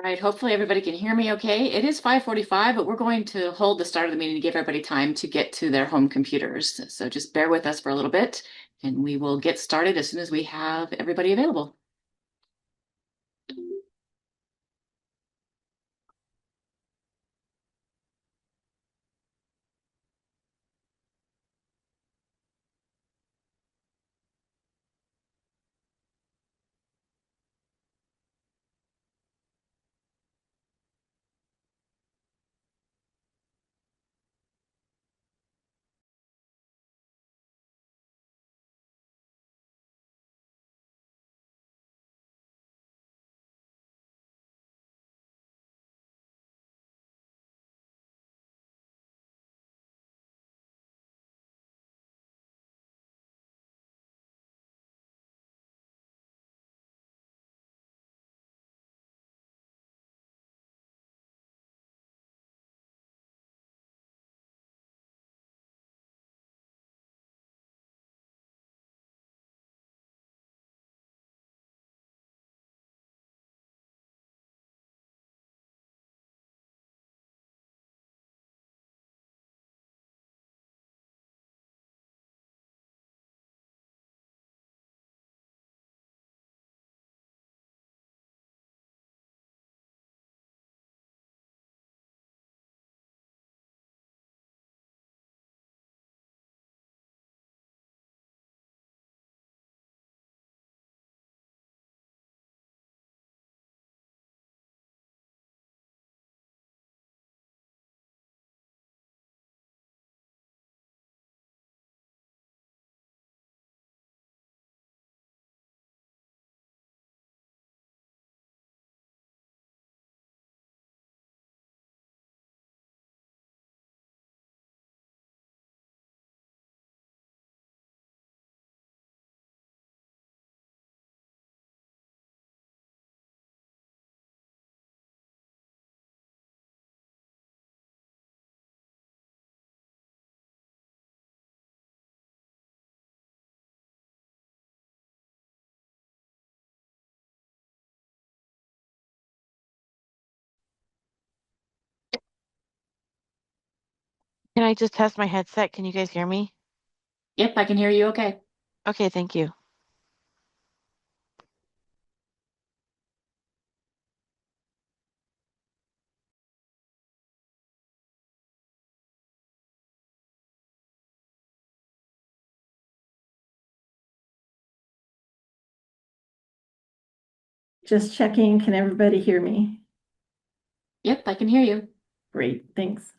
right, hopefully everybody can hear me okay. It is 5:45, but we're going to hold the start of the meeting to give everybody time to get to their home computers. So just bear with us for a little bit and we will get started as soon as we have everybody available. Can I just test my headset? Can you guys hear me? Yep, I can hear you okay. Okay, thank you. Just checking, can everybody hear me? Yep, I can hear you. Great, thanks.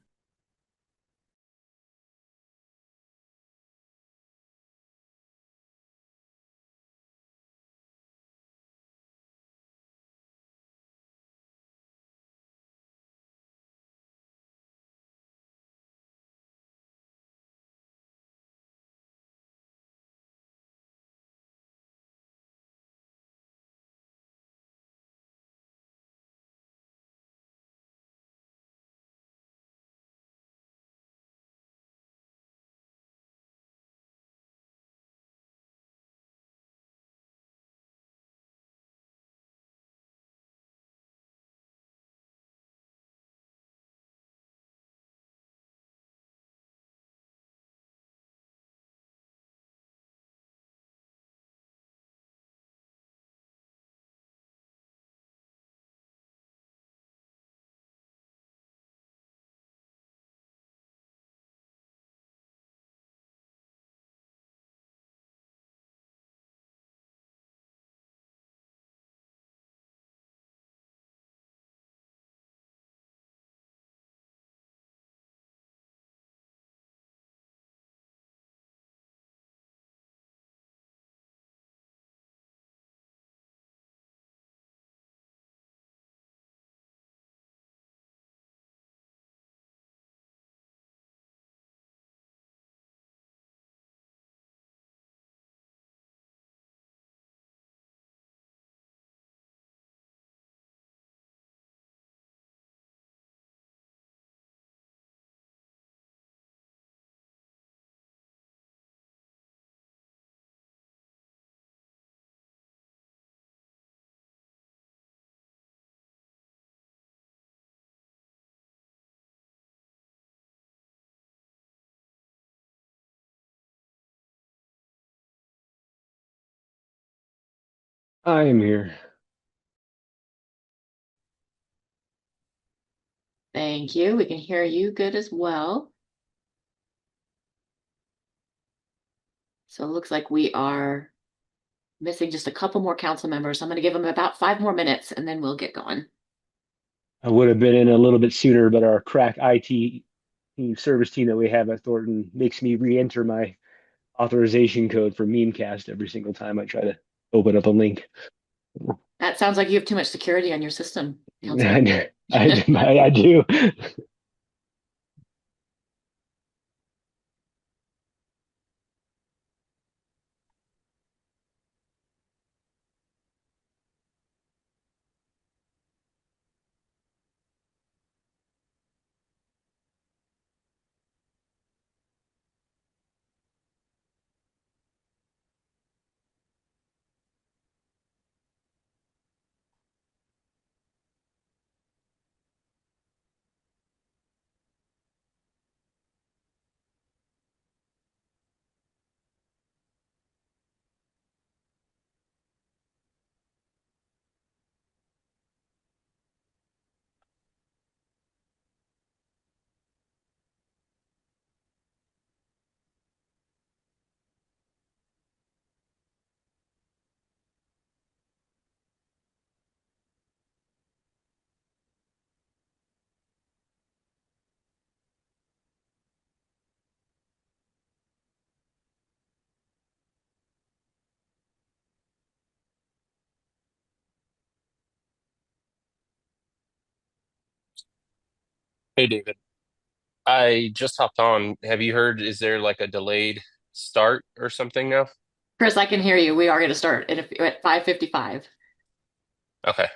I am here. Thank you. We can hear you good as well. So it looks like we are missing just a couple more council members. I'm going to give them about 5 more minutes and then we'll get going. I would have been in a little bit sooner, but our crack IT service team that we have at Thornton makes me re-enter my authorization code for Memecast every single time I try to open up a link. That sounds like you have too much security on your system, Councilman. I do. Hey David, I just hopped on. Have you heard, is there like a delayed start or something now? Chris, I can hear you. We are going to start at 5:55. Okay.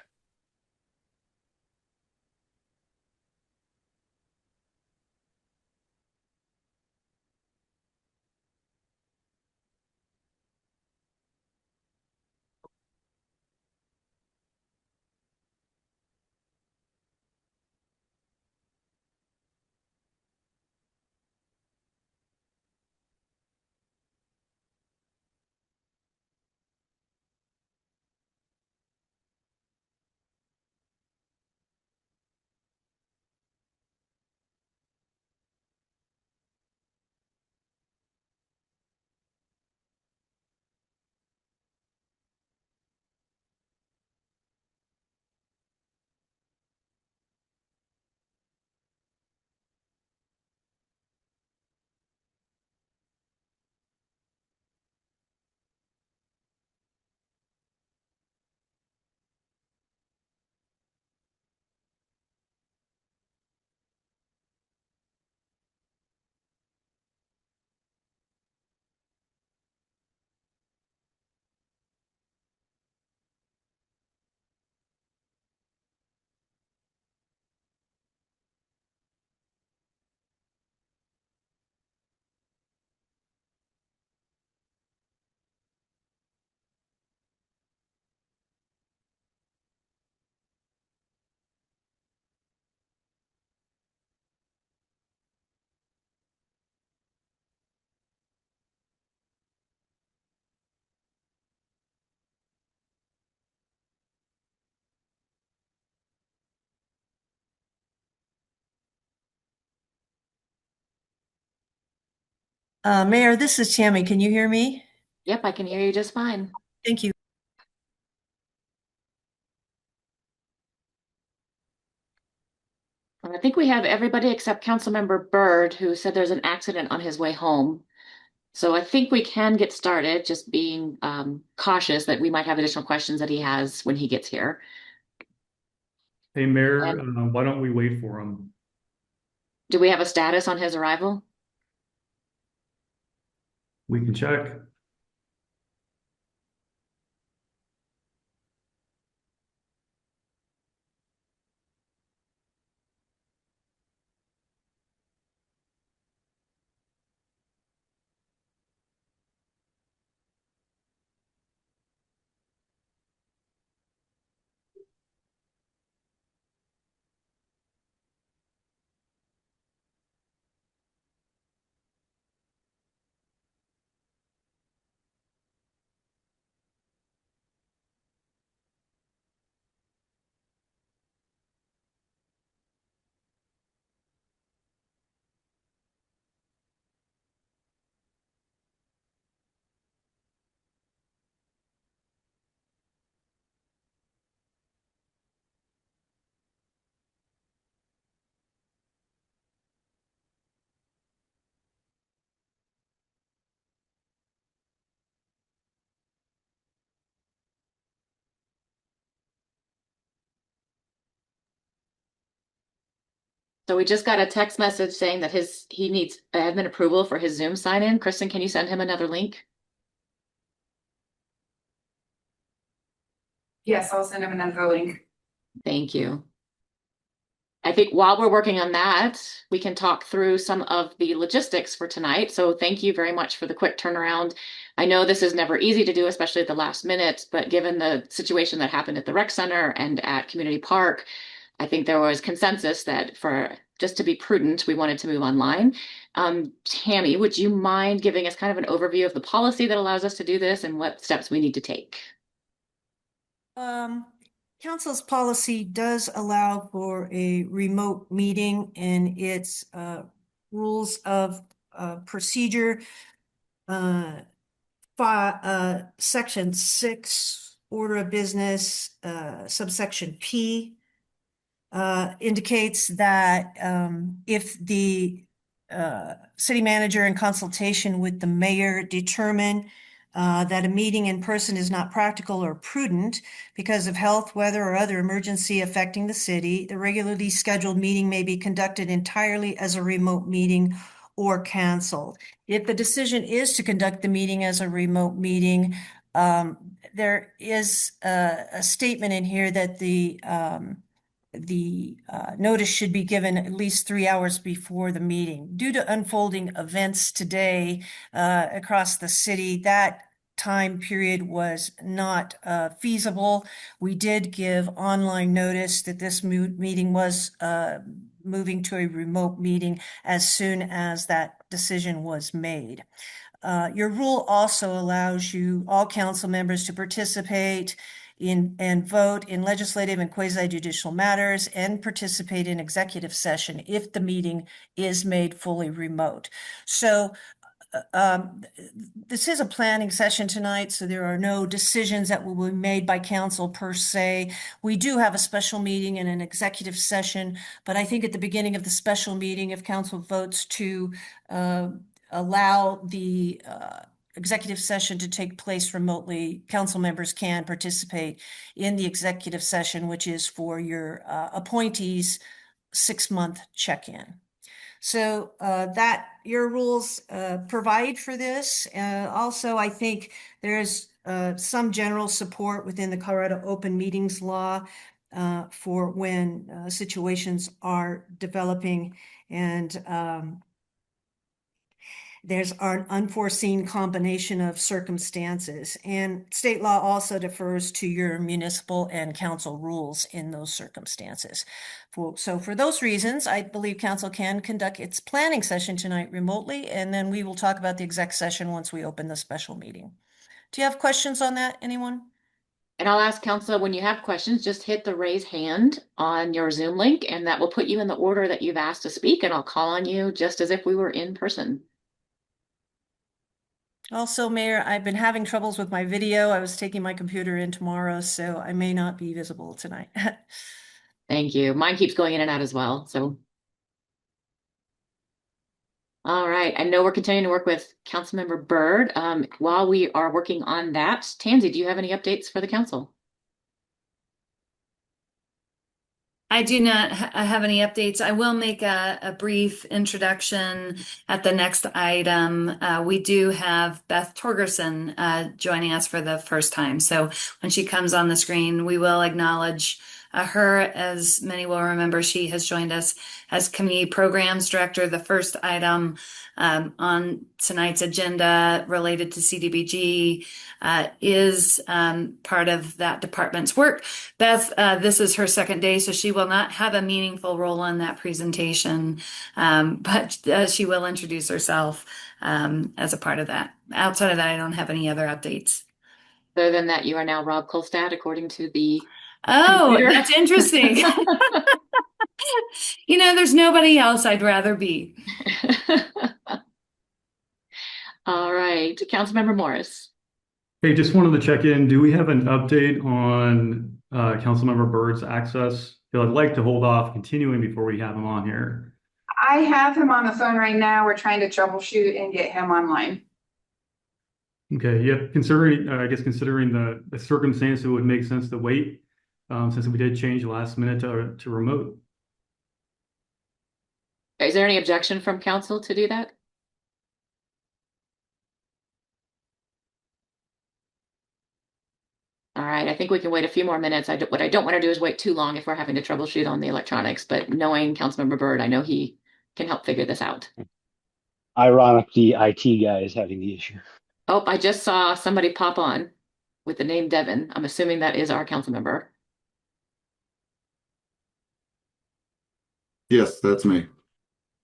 Mayor, this is Tammy. Can you hear me? Yep, I can hear you just fine. Thank you. I think we have everybody except Councilmember Byrd, who said there's an accident on his way home. So I think we can get started, just being cautious that we might have additional questions that he has when he gets here. Hey, Mayor, And why don't we wait for him? do we have a status on his arrival? We can check. So we just got a text message saying that he needs admin approval for his Zoom sign in. Kristen, can you send him another link? Yes, I'll send him another link. Thank you. I think while we're working on that, we can talk through some of the logistics for tonight. So thank you very much for the quick turnaround. I know this is never easy to do, especially at the last minute, but given the situation that happened at the rec center and at Community Park, I think there was consensus that for just to be prudent, we wanted to move online. Tammy, would you mind giving us kind of an overview of the policy that allows us to do this and what steps we need to take? Council's policy does allow for a remote meeting, and its rules of procedure. Section 6, order of business, subsection P, indicates that if the city manager in consultation with the mayor determine that a meeting in person is not practical or prudent because of health, weather, or other emergency affecting the city, the regularly scheduled meeting may be conducted entirely as a remote meeting or canceled. If the decision is to conduct the meeting as a remote meeting, there is a statement in here that the notice should be given at least 3 hours before the meeting. Due to unfolding events today across the city, that time period was not feasible. We did give online notice that this meeting was moving to a remote meeting as soon as that decision was made. Your rule also allows all council members to participate in and vote in legislative and quasi-judicial matters and participate in executive session if the meeting is made fully remote. So this is a planning session tonight, so there are no decisions that will be made by council per se. We do have a special meeting and an executive session, but I think at the beginning of the special meeting, if council votes to allow the executive session to take place remotely, council members can participate in the executive session, which is for your appointees' 6-month check-in. So that your rules provide for this. Also, I think there's some general support within the Colorado Open Meetings Law for when situations are developing, and there's an unforeseen combination of circumstances, and state law also defers to your municipal and council rules in those circumstances. So for those reasons, I believe council can conduct its planning session tonight remotely, and then we will talk about the exec session once we open the special meeting. Do you have questions on that, anyone? And I'll ask council, when you have questions, just hit the raise hand on your Zoom link, and that will put you in the order that you've asked to speak, and I'll call on you just as if we were in person. Also, Mayor, I've been having troubles with my video. I was taking my computer in tomorrow, so I may not be visible tonight. Thank you. Mine keeps going in and out as well, so. All right, I know we're continuing to work with Councilmember Byrd. While we are working on that, Tansy, do you have any updates for the council? I do not have any updates. I will make a brief introduction at the next item. We do have Beth Torgerson joining us for the first time. So when she comes on the screen, we will acknowledge her. As many will remember, she has joined us as Community Programs Director. The first item on tonight's agenda related to CDBG is part of that department's work. Beth, this is her second day, so she will not have a meaningful role in that presentation, but she will introduce herself as a part of that. Outside of that, I don't have any other updates. Other than that, you are now Rob Kolstad, according to the Oh, computer. that's interesting. You know, there's nobody else I'd rather be. All right, Councilmember Morris. Hey, just wanted to check in. Do we have an update on Councilmember Byrd's access? I'd like to hold off continuing before we have him on here. I have him on the phone right now. We're trying to troubleshoot and get him online. Okay, yeah, considering the circumstance, it would make sense to wait since we did change last minute to remote. Is there any objection from council to do that? All right, I think we can wait a few more minutes. What I don't want to do is wait too long if we're having to troubleshoot on the electronics, but knowing Councilmember Byrd, I know he can help figure this out. Ironic, the IT guy is having the issue. Oh, I just saw somebody pop on with the name Devin. I'm assuming that is our council member. Yes, that's me.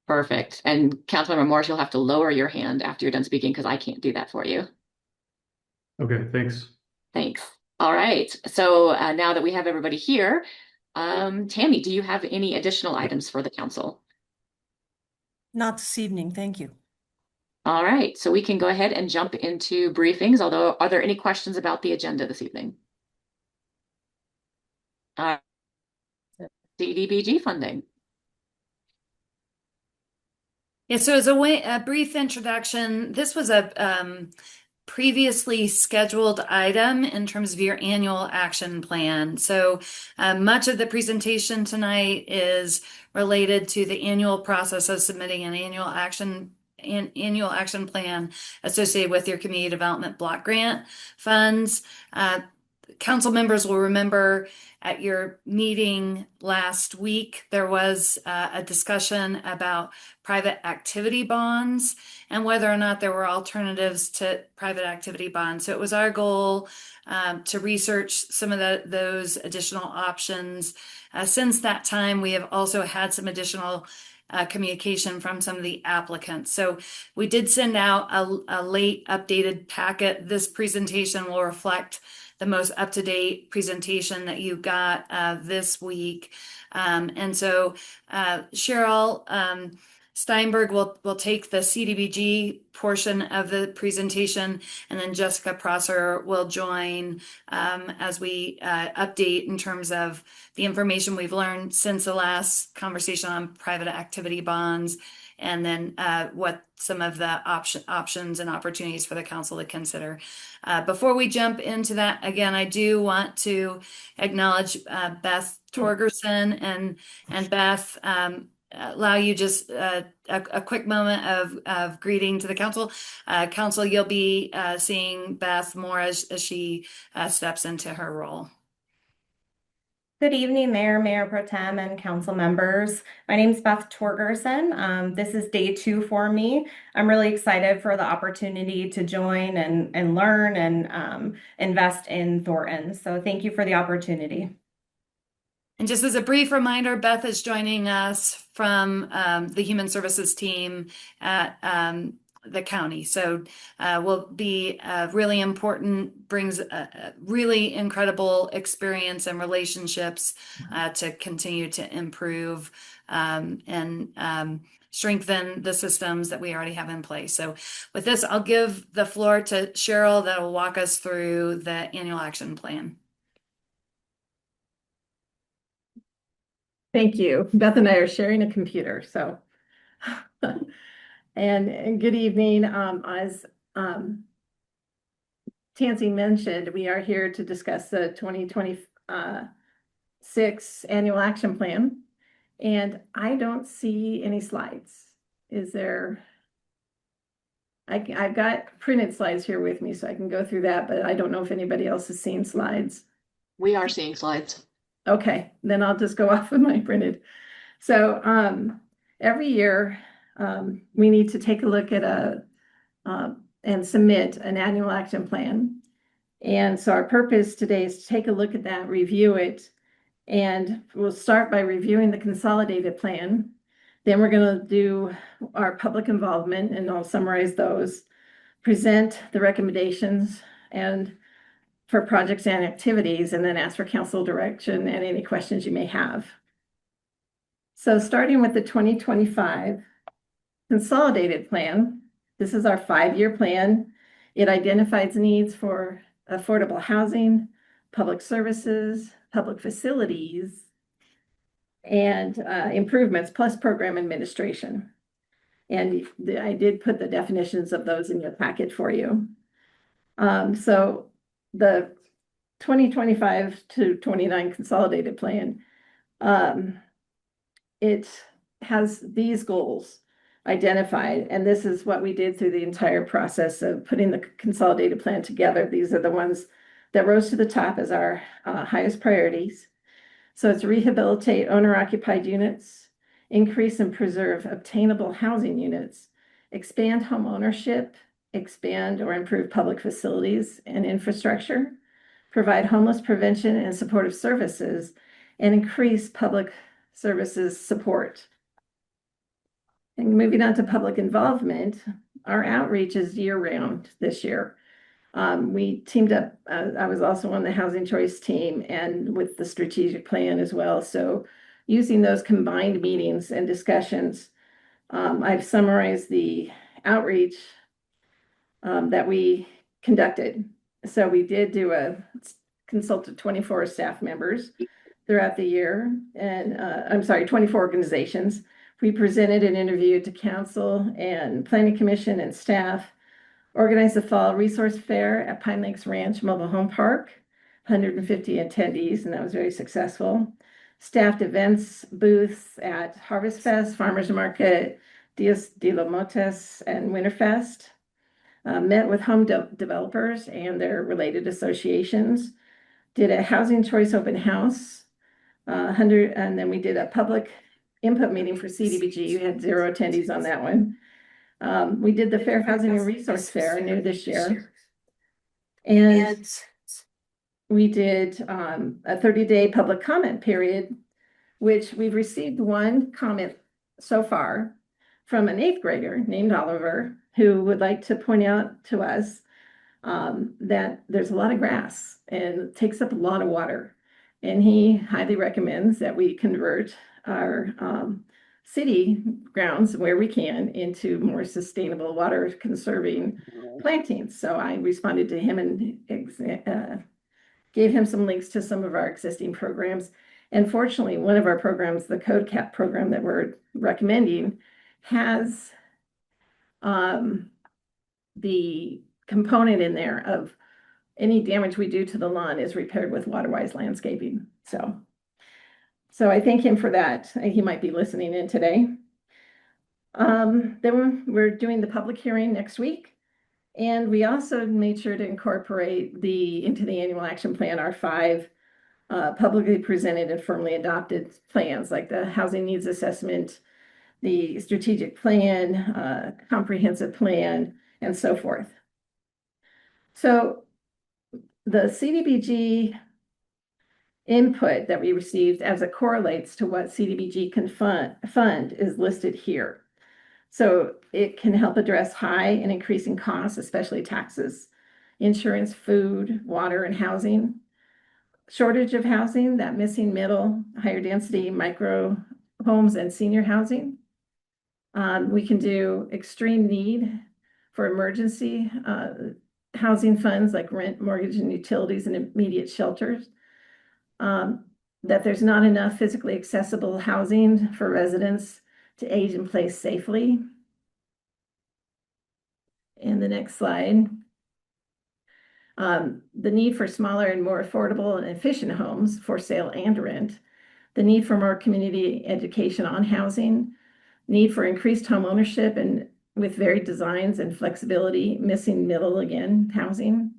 Perfect. And Councilmember Morris, you'll have to lower your hand after you're done speaking because I can't do that for you. Okay, thanks. Thanks. All right. So now that we have everybody here, Tammy, do you have any additional items for the council? Not this evening, thank you. All right. So we can go ahead and jump into briefings, although are there any questions about the agenda this evening? CDBG funding. Yeah, so as a brief introduction, this was a previously scheduled item in terms of your annual action plan. So much of the presentation tonight is related to the annual process of submitting an annual action plan associated with your community development block grant funds. Council members will remember at your meeting last week, there was a discussion about private activity bonds and whether or not there were alternatives to private activity bonds. So it was our goal to research some of those additional options. Since that time, we have also had some additional communication from some of the applicants. So we did send out a late updated packet. This presentation will reflect the most up-to-date presentation that you got this week. And so Cheryl Steinberg will take the CDBG portion of the presentation, and then Jessica Prosser will join as we update in terms of the information we've learned since the last conversation on private activity bonds, and then what some of the options and opportunities for the council to consider. Before we jump into that, again, I do want to acknowledge Beth Torgerson, and Beth, allow you just a quick moment of greeting to the council. Council, you'll be seeing Beth more as she steps into her role. Good evening, Mayor Pro Tem, and council members. My name is Beth Torgerson. This is day 2 for me. I'm really excited for the opportunity to join and learn and invest in Thornton. So thank you for the opportunity. And just as a brief reminder, Beth is joining us from the Human Services team at the county. So will be really important, brings a really incredible experience and relationships to continue to improve and strengthen the systems that we already have in place. So with this, I'll give the floor to Cheryl that will walk us through the annual action plan. Thank you. Beth and I are sharing a computer, so. And good evening. As Tansy mentioned, we are here to discuss the 2026 annual action plan. And I don't see any slides. Is there? I've got printed slides here with me, so I can go through that, but I don't know if anybody else has seen slides. We are seeing slides. Okay, then I'll just go off of my printed. So every year we need to take a look at and submit an annual action plan. And so our purpose today is to take a look at that, review it, and we'll start by reviewing the consolidated plan. Then we're going to do our public involvement, and I'll summarize those, present the recommendations and for projects and activities, and then ask for council direction and any questions you may have. So starting with the 2025 consolidated plan, this is our 5-year plan. It identifies needs for affordable housing, public services, public facilities, and improvements, plus program administration. And I did put the definitions of those in your packet for you. So the 2025 to 29 consolidated plan, it has these goals identified, and this is what we did through the entire process of putting the consolidated plan together. These are the ones that rose to the top as our highest priorities. So it's rehabilitate owner-occupied units, increase and preserve obtainable housing units, expand home ownership, expand or improve public facilities and infrastructure, provide homeless prevention and supportive services, and increase public services support. And moving on to public involvement, our outreach is year-round this year. We teamed up, I was also on the Housing Choice team and with the strategic plan as well. So using those combined meetings and discussions, I've summarized the outreach that we conducted. So we did consulted 24 staff members throughout the year, and 24 organizations. We presented and interviewed to council and planning commission and staff, organized the fall resource fair at Pine Lakes Ranch Mobile Home Park, 150 attendees, and that was very successful. Staffed events, booths at Harvest Fest, Farmers Market, Dias de los Motes, and Winterfest. Met with home developers and their related associations. Did a housing choice open house, and then we did a public input meeting for CDBG. You had 0 attendees on that one. We did the Fair Housing and Resource Fair new this year. And we did a 30-day public comment period, which we've received one comment so far from an 8th grader named Oliver, who would like to point out to us that there's a lot of grass and it takes up a lot of water. And he highly recommends that we convert our city grounds where we can into more sustainable water conserving plantings. So I responded to him and gave him some links to some of our existing programs. And fortunately, one of our programs, the Code Cap program that we're recommending, has the component in there of any damage we do to the lawn is repaired with Waterwise landscaping. So I thank him for that. He might be listening in today. Then we're doing the public hearing next week. And we also made sure to incorporate into the annual action plan, our 5 publicly presented and firmly adopted plans, like the housing needs assessment, the strategic plan, comprehensive plan, and so forth. So the CDBG input that we received as it correlates to what CDBG can fund is listed here. So it can help address high and increasing costs, especially taxes, insurance, food, water, and housing. Shortage of housing, that missing middle, higher density micro homes and senior housing. We can do extreme need for emergency housing funds like rent, mortgage, and utilities and immediate shelters. That there's not enough physically accessible housing for residents to age in place safely. And the next slide. The need for smaller and more affordable and efficient homes for sale and rent. The need for more community education on housing. Need for increased home ownership and with varied designs and flexibility, missing middle again, housing.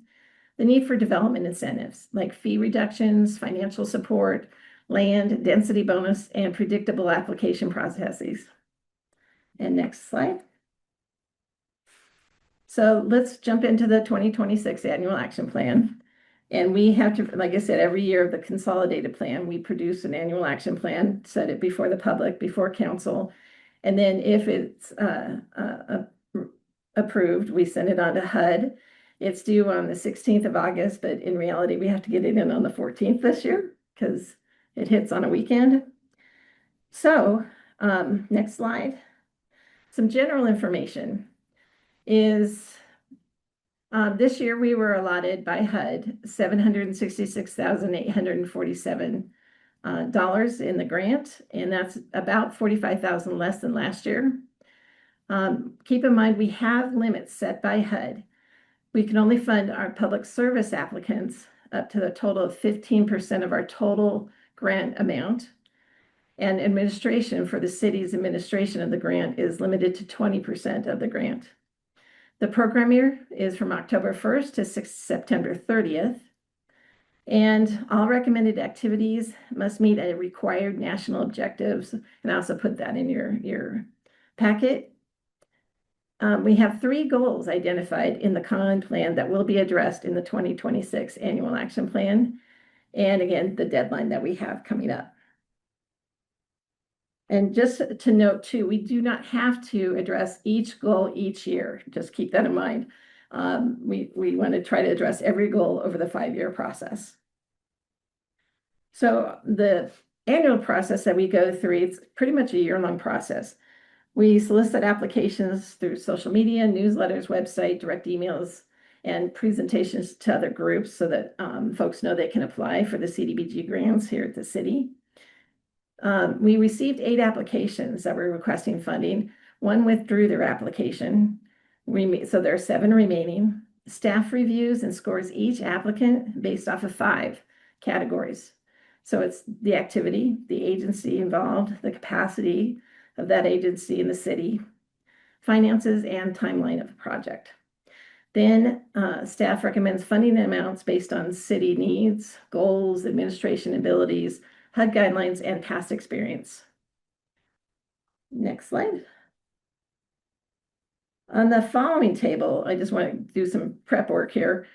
The need for development incentives like fee reductions, financial support, land, density bonus, and predictable application processes. And next slide. So let's jump into the 2026 annual action plan. And we have to, like I said, every year of the consolidated plan, we produce an annual action plan, set it before the public, before council. And then if it's approved, we send it on to HUD. It's due on the 16th of August, but in reality, we have to get it in on the 14th this year because it hits on a weekend. So next slide. Some general information is this year we were allotted by HUD $766,847 in the grant, and that's about $45,000 less than last year. Keep in mind we have limits set by HUD. We can only fund our public service applicants up to the total of 15% of our total grant amount. And administration for the city's administration of the grant is limited to 20% of the grant. The program year is from October 1st to September 30th. And all recommended activities must meet a required national objectives. And I also put that in your packet. We have 3 goals identified in the common plan that will be addressed in the 2026 annual action plan. And again, the deadline that we have coming up. And just to note too, we do not have to address each goal each year. Just keep that in mind. We want to try to address every goal over the 5-year process. So the annual process that we go through, it's pretty much a year-long process. We solicit applications through social media, newsletters, website, direct emails, and presentations to other groups so that folks know they can apply for the CDBG grants here at the city. We received 8 applications that were requesting funding. 1 withdrew their application. So there are 7 remaining. Staff reviews and scores each applicant based off of 5 categories. So it's the activity, the agency involved, the capacity of that agency in the city, finances, and timeline of the project. Then staff recommends funding amounts based on city needs, goals, administration abilities, HUD guidelines, and past experience. Next slide. On the following table, I just want to do some prep work here.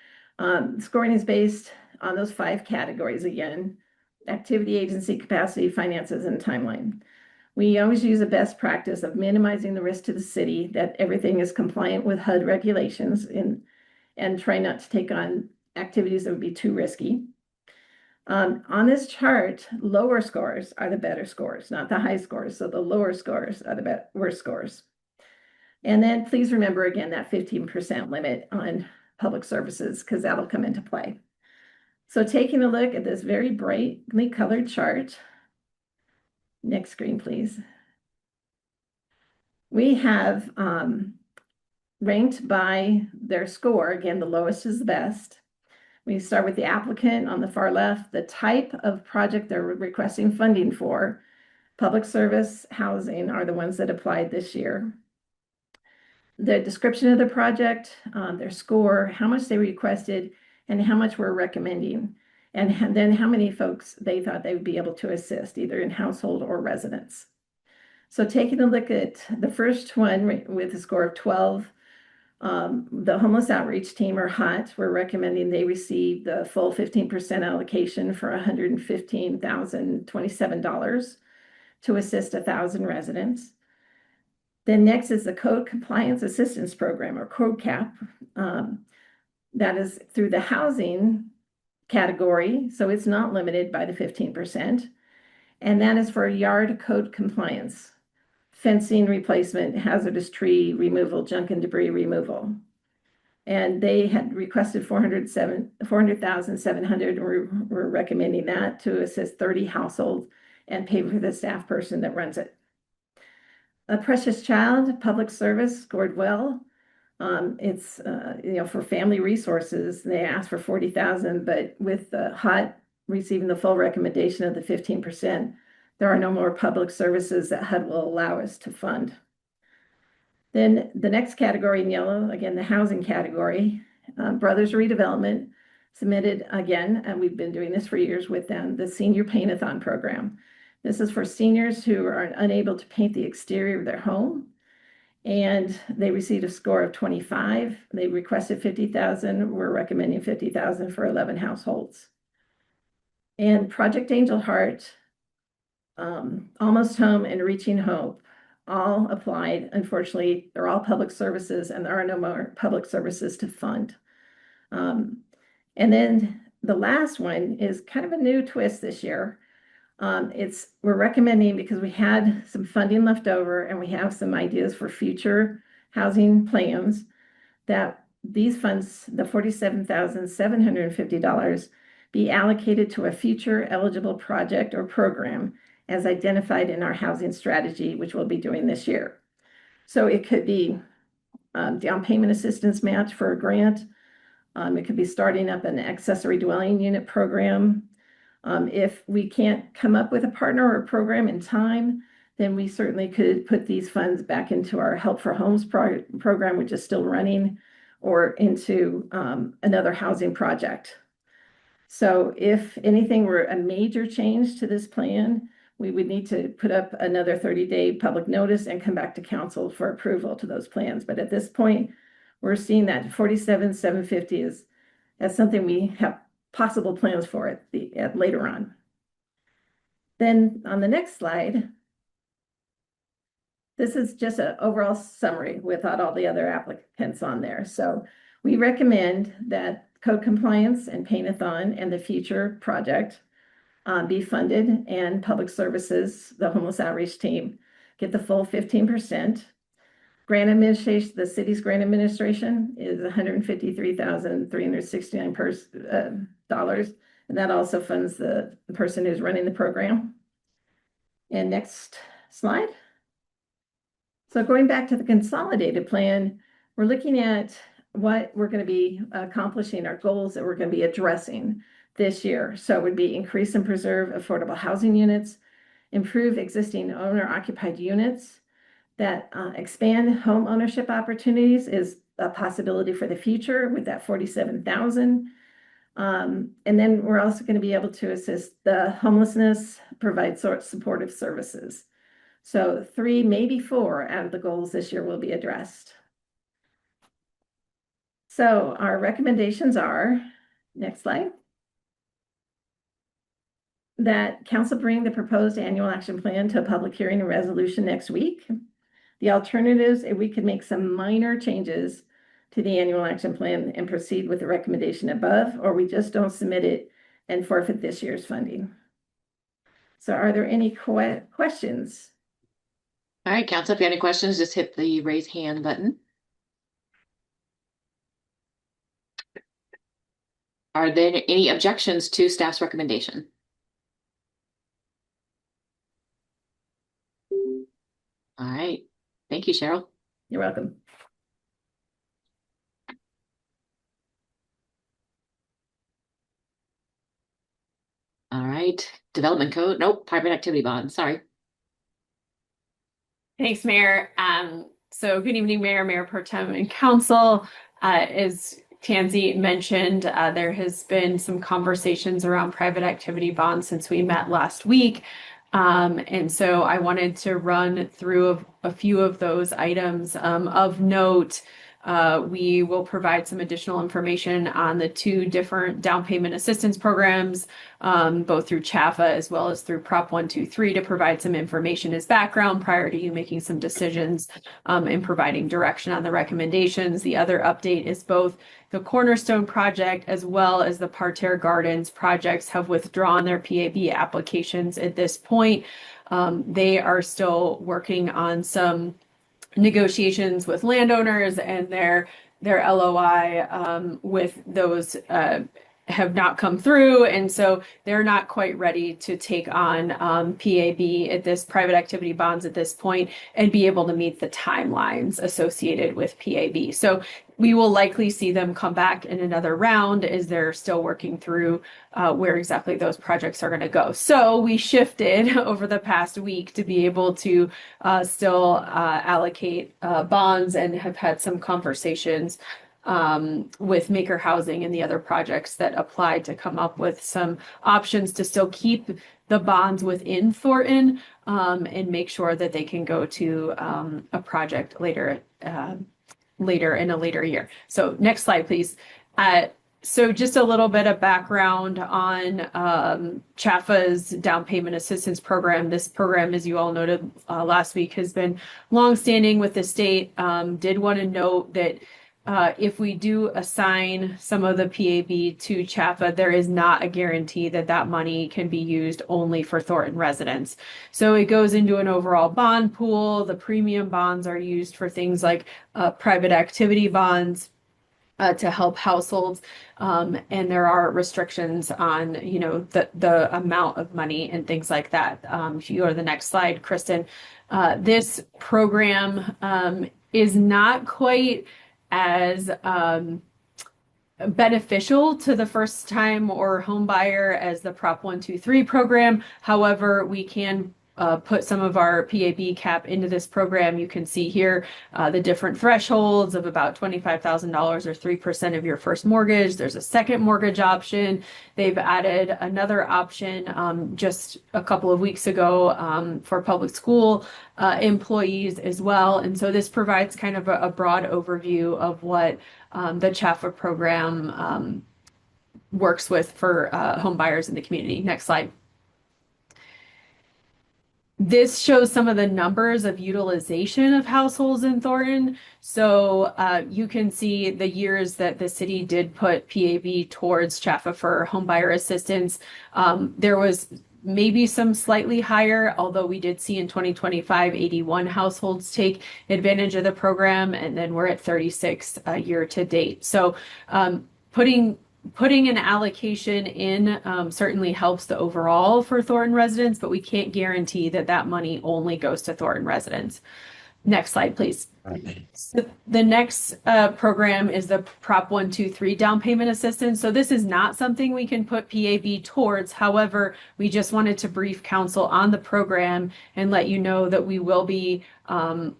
Scoring is based on those 5 categories again: activity, agency, capacity, finances, and timeline. We always use a best practice of minimizing the risk to the city, that everything is compliant with HUD regulations, and try not to take on activities that would be too risky. On this chart, lower scores are the better scores, not the high scores. So the lower scores are the worst scores. And then please remember again that 15% limit on public services, because that'll come into play. So taking a look at this very brightly colored chart. Next screen, please. We have ranked by their score. Again, the lowest is the best. We start with the applicant on the far left, the type of project they're requesting funding for. Public service, housing are the ones that applied this year. The description of the project, their score, how much they requested, and how much we're recommending. And then how many folks they thought they would be able to assist, either in household or residents. So taking a look at the first one with a score of 12, the homeless outreach team, or HOT, we're recommending they receive the full 15% allocation for $115,027 to assist 1,000 residents. Then next is the Code Compliance Assistance Program, or Code CAP. That is through the housing category, so it's not limited by the 15%. And that is for yard code compliance, fencing replacement, hazardous tree removal, junk and debris removal. And they had requested $400,700. We're recommending that to assist 30 households and pay for the staff person that runs it. A Precious Child Public Service scored well. It's for family resources, they asked for $40,000, but with the HUD receiving the full recommendation of the 15%, there are no more public services that HUD will allow us to fund. Then the next category in yellow, again, the housing category, Brothers Redevelopment submitted again, and we've been doing this for years with them, the Senior Paint-a-thon program. This is for seniors who are unable to paint the exterior of their home. And they received a score of 25. They requested $50,000. We're recommending $50,000 for 11 households. And Project Angel Heart, Almost Home, and Reaching Hope all applied. Unfortunately, they're all public services, and there are no more public services to fund. And then the last one is kind of a new twist this year. We're recommending, because we had some funding left over and we have some ideas for future housing plans, that these funds, the $47,750, be allocated to a future eligible project or program as identified in our housing strategy, which we'll be doing this year. So it could be down payment assistance match for a grant. It could be starting up an accessory dwelling unit program. If we can't come up with a partner or a program in time, then we certainly could put these funds back into our Help for Homes program, which is still running, or into another housing project. So if anything were a major change to this plan, we would need to put up another 30-day public notice and come back to council for approval to those plans. But at this point, we're seeing that 47,750 is that's something we have possible plans for at later on. Then on the next slide, this is just an overall summary without all the other applicants on there. So we recommend that code compliance and paint-a-thon and the future project be funded, and public services, the homeless outreach team, get the full 15%. Grant administration, the city's grant administration is $153,369 dollars, and that also funds the person who's running the program. And next slide. So going back to the consolidated plan, we're looking at what we're going to be accomplishing, our goals that we're going to be addressing this year. So it would be increase and preserve affordable housing units, improve existing owner-occupied units, that expand home ownership opportunities is a possibility for the future with that 47,000. And then we're also going to be able to assist the homelessness, provide supportive services. So 3, maybe 4 out of the goals this year will be addressed. So our recommendations are, next slide, that council bring the proposed annual action plan to a public hearing and resolution next week. The alternatives, if we could make some minor changes to the annual action plan and proceed with the recommendation above, or we just don't submit it and forfeit this year's funding. So are there any questions? All right, council, if you have any questions, just hit the raise hand button. Are there any objections to staff's recommendation? All right. Thank you, Cheryl. You're welcome. All right. Development code. Nope. Private activity bond. Sorry. Thanks, Mayor. So good evening, Mayor Pro Tem, and Council. As Tansy mentioned, there has been some conversations around private activity bonds since we met last week. And so I wanted to run through a few of those items. Of note, we will provide some additional information on the 2 different down payment assistance programs, both through CHAFA as well as through Prop 123, to provide some information as background prior to you making some decisions and providing direction on the recommendations. The other update is both the Cornerstone project as well as the Parterre Gardens projects have withdrawn their PAB applications at this point. They are still working on some negotiations with landowners, and their LOI with those have not come through, and so they're not quite ready to take on PAB at this private activity bonds at this point and be able to meet the timelines associated with PAB. So we will likely see them come back in another round as they're still working through where exactly those projects are going to go. So we shifted over the past week to be able to still allocate bonds, and have had some conversations with Maker Housing and the other projects that applied to come up with some options to still keep the bonds within Thornton and make sure that they can go to a project later in a later year. So next slide, please. So just a little bit of background on CHAFA's down payment assistance program. This program, as you all noted last week, has been longstanding with the state. Did want to note that if we do assign some of the PAB to CHAFA, there is not a guarantee that that money can be used only for Thornton residents. So it goes into an overall bond pool. The premium bonds are used for things like private activity bonds to help households. And there are restrictions on, the amount of money and things like that. If you go to the next slide, Kristen, this program is not quite as beneficial to the first time or home buyer as the Prop 123 program. However, we can put some of our PAB cap into this program. You can see here the different thresholds of about $25,000 or 3% of your first mortgage. There's a second mortgage option. They've added another option just a couple of weeks ago for public school employees as well. And so this provides kind of a broad overview of what the CHAFA program works with for home buyers in the community. Next slide. This shows some of the numbers of utilization of households in Thornton. So you can see the years that the city did put PAB towards CHAFA for homebuyer assistance. There was maybe some slightly higher, although we did see in 2025, 81 households take advantage of the program, and then we're at 36 year to date. So putting an allocation in certainly helps the overall for Thornton residents, but we can't guarantee that that money only goes to Thornton residents. Next slide, please. So the next program is the Prop 123 down payment assistance. So this is not something we can put PAB towards. However, we just wanted to brief council on the program and let you know that we will be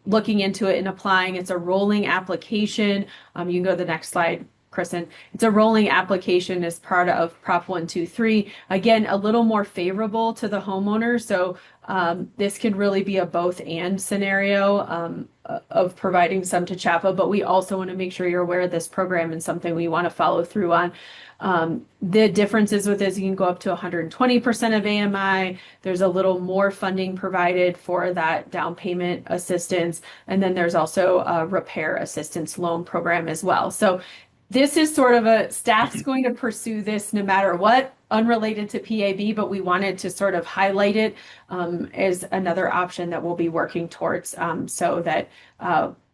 looking into it and applying. It's a rolling application. You can go to the next slide, Kristen. It's a rolling application as part of Prop 123. Again, a little more favorable to the homeowner. So this could really be a both and scenario of providing some to CHAFA, but we also want to make sure you're aware of this program and something we want to follow through on. The differences with this, you can go up to 120% of AMI. There's a little more funding provided for that down payment assistance. And then there's also a repair assistance loan program as well. So this is sort of staff's going to pursue this no matter what, unrelated to PAB, but we wanted to sort of highlight it as another option that we'll be working towards so that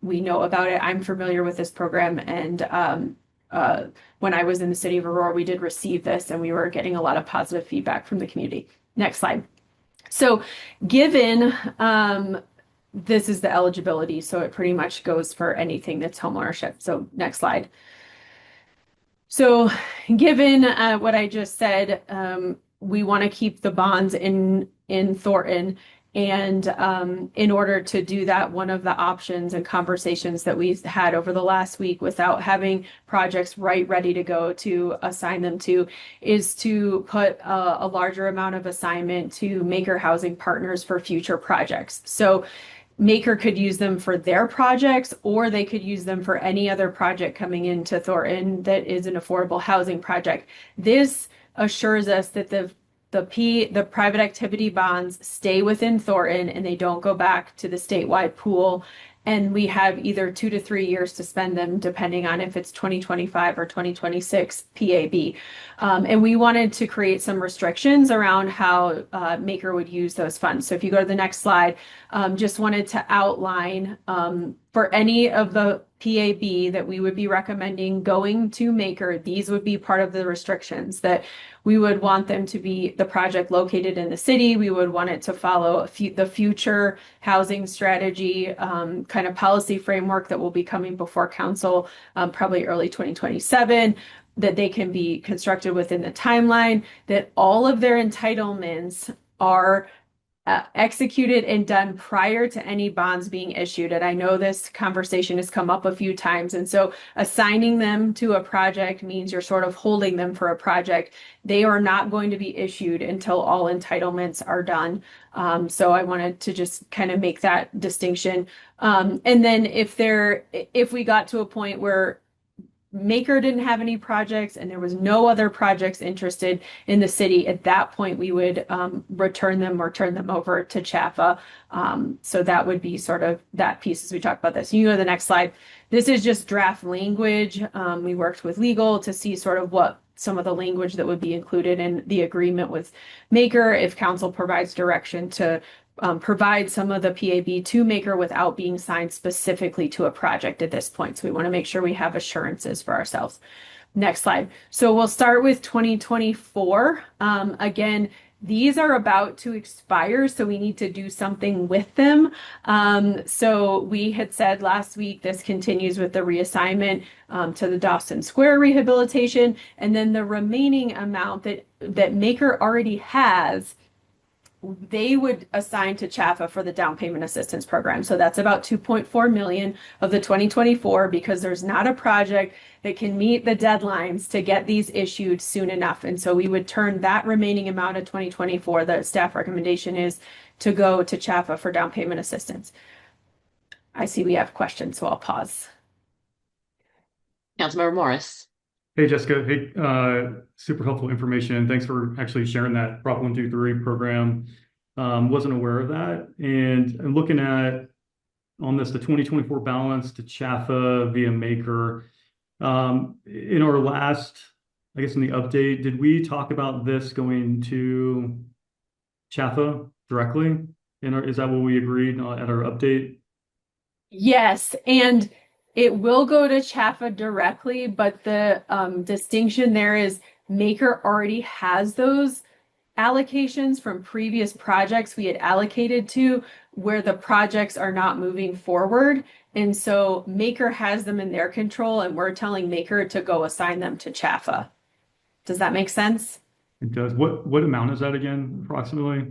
we know about it. I'm familiar with this program, and when I was in the city of Aurora, we did receive this and we were getting a lot of positive feedback from the community. Next slide. So given this is the eligibility, so it pretty much goes for anything that's homeownership. So next slide. So given what I just said, we want to keep the bonds in Thornton. And in order to do that, one of the options and conversations that we've had over the last week without having projects ready to go to assign them to is to put a larger amount of assignment to Maker Housing Partners for future projects. So Maker could use them for their projects, or they could use them for any other project coming into Thornton that is an affordable housing project. This assures us that the private activity bonds stay within Thornton and they don't go back to the statewide pool. And we have either 2 to 3 years to spend them, depending on if it's 2025 or 2026 PAB. And we wanted to create some restrictions around how Maker would use those funds. So if you go to the next slide, just wanted to outline for any of the PAB that we would be recommending going to Maker, these would be part of the restrictions that we would want them to be the project located in the city. We would want it to follow the future housing strategy kind of policy framework that will be coming before council probably early 2027, that they can be constructed within the timeline, that all of their entitlements are executed and done prior to any bonds being issued. And I know this conversation has come up a few times. And so assigning them to a project means you're sort of holding them for a project. They are not going to be issued until all entitlements are done. So I wanted to just kind of make that distinction. And then if we got to a point where Maker didn't have any projects and there was no other projects interested in the city, at that point we would return them or turn them over to CHAFA. So that would be sort of that piece as we talk about this. You go to the next slide. This is just draft language. We worked with legal to see sort of what some of the language that would be included in the agreement with Maker if council provides direction to provide some of the PAB to Maker without being signed specifically to a project at this point. So we want to make sure we have assurances for ourselves. Next slide. So we'll start with 2024. Again, these are about to expire, so we need to do something with them. So we had said last week this continues with the reassignment to the Dawson Square rehabilitation, and then the remaining amount that Maker already has, they would assign to CHAFA for the down payment assistance program. So that's about 2.4 million of the 2024, because there's not a project that can meet the deadlines to get these issued soon enough. And so we would turn that remaining amount of 2024, the staff recommendation is to go to CHAFA for down payment assistance. I see we have questions, so I'll pause. Councilmember Morris. Hey, Jessica. Hey, super helpful information. Thanks for actually sharing that Prop 123 program. Wasn't aware of that. And I'm looking at on this, the 2024 balance to CHAFA via Maker. In our last, I guess in the update, did we talk about this going to CHAFA directly? And is that what we agreed at our update? Yes, and it will go to CHAFA directly, but the distinction there is Maker already has those allocations from previous projects we had allocated to where the projects are not moving forward. And so Maker has them in their control, and we're telling Maker to go assign them to CHAFA. Does that make sense? It does. What amount is that again, approximately?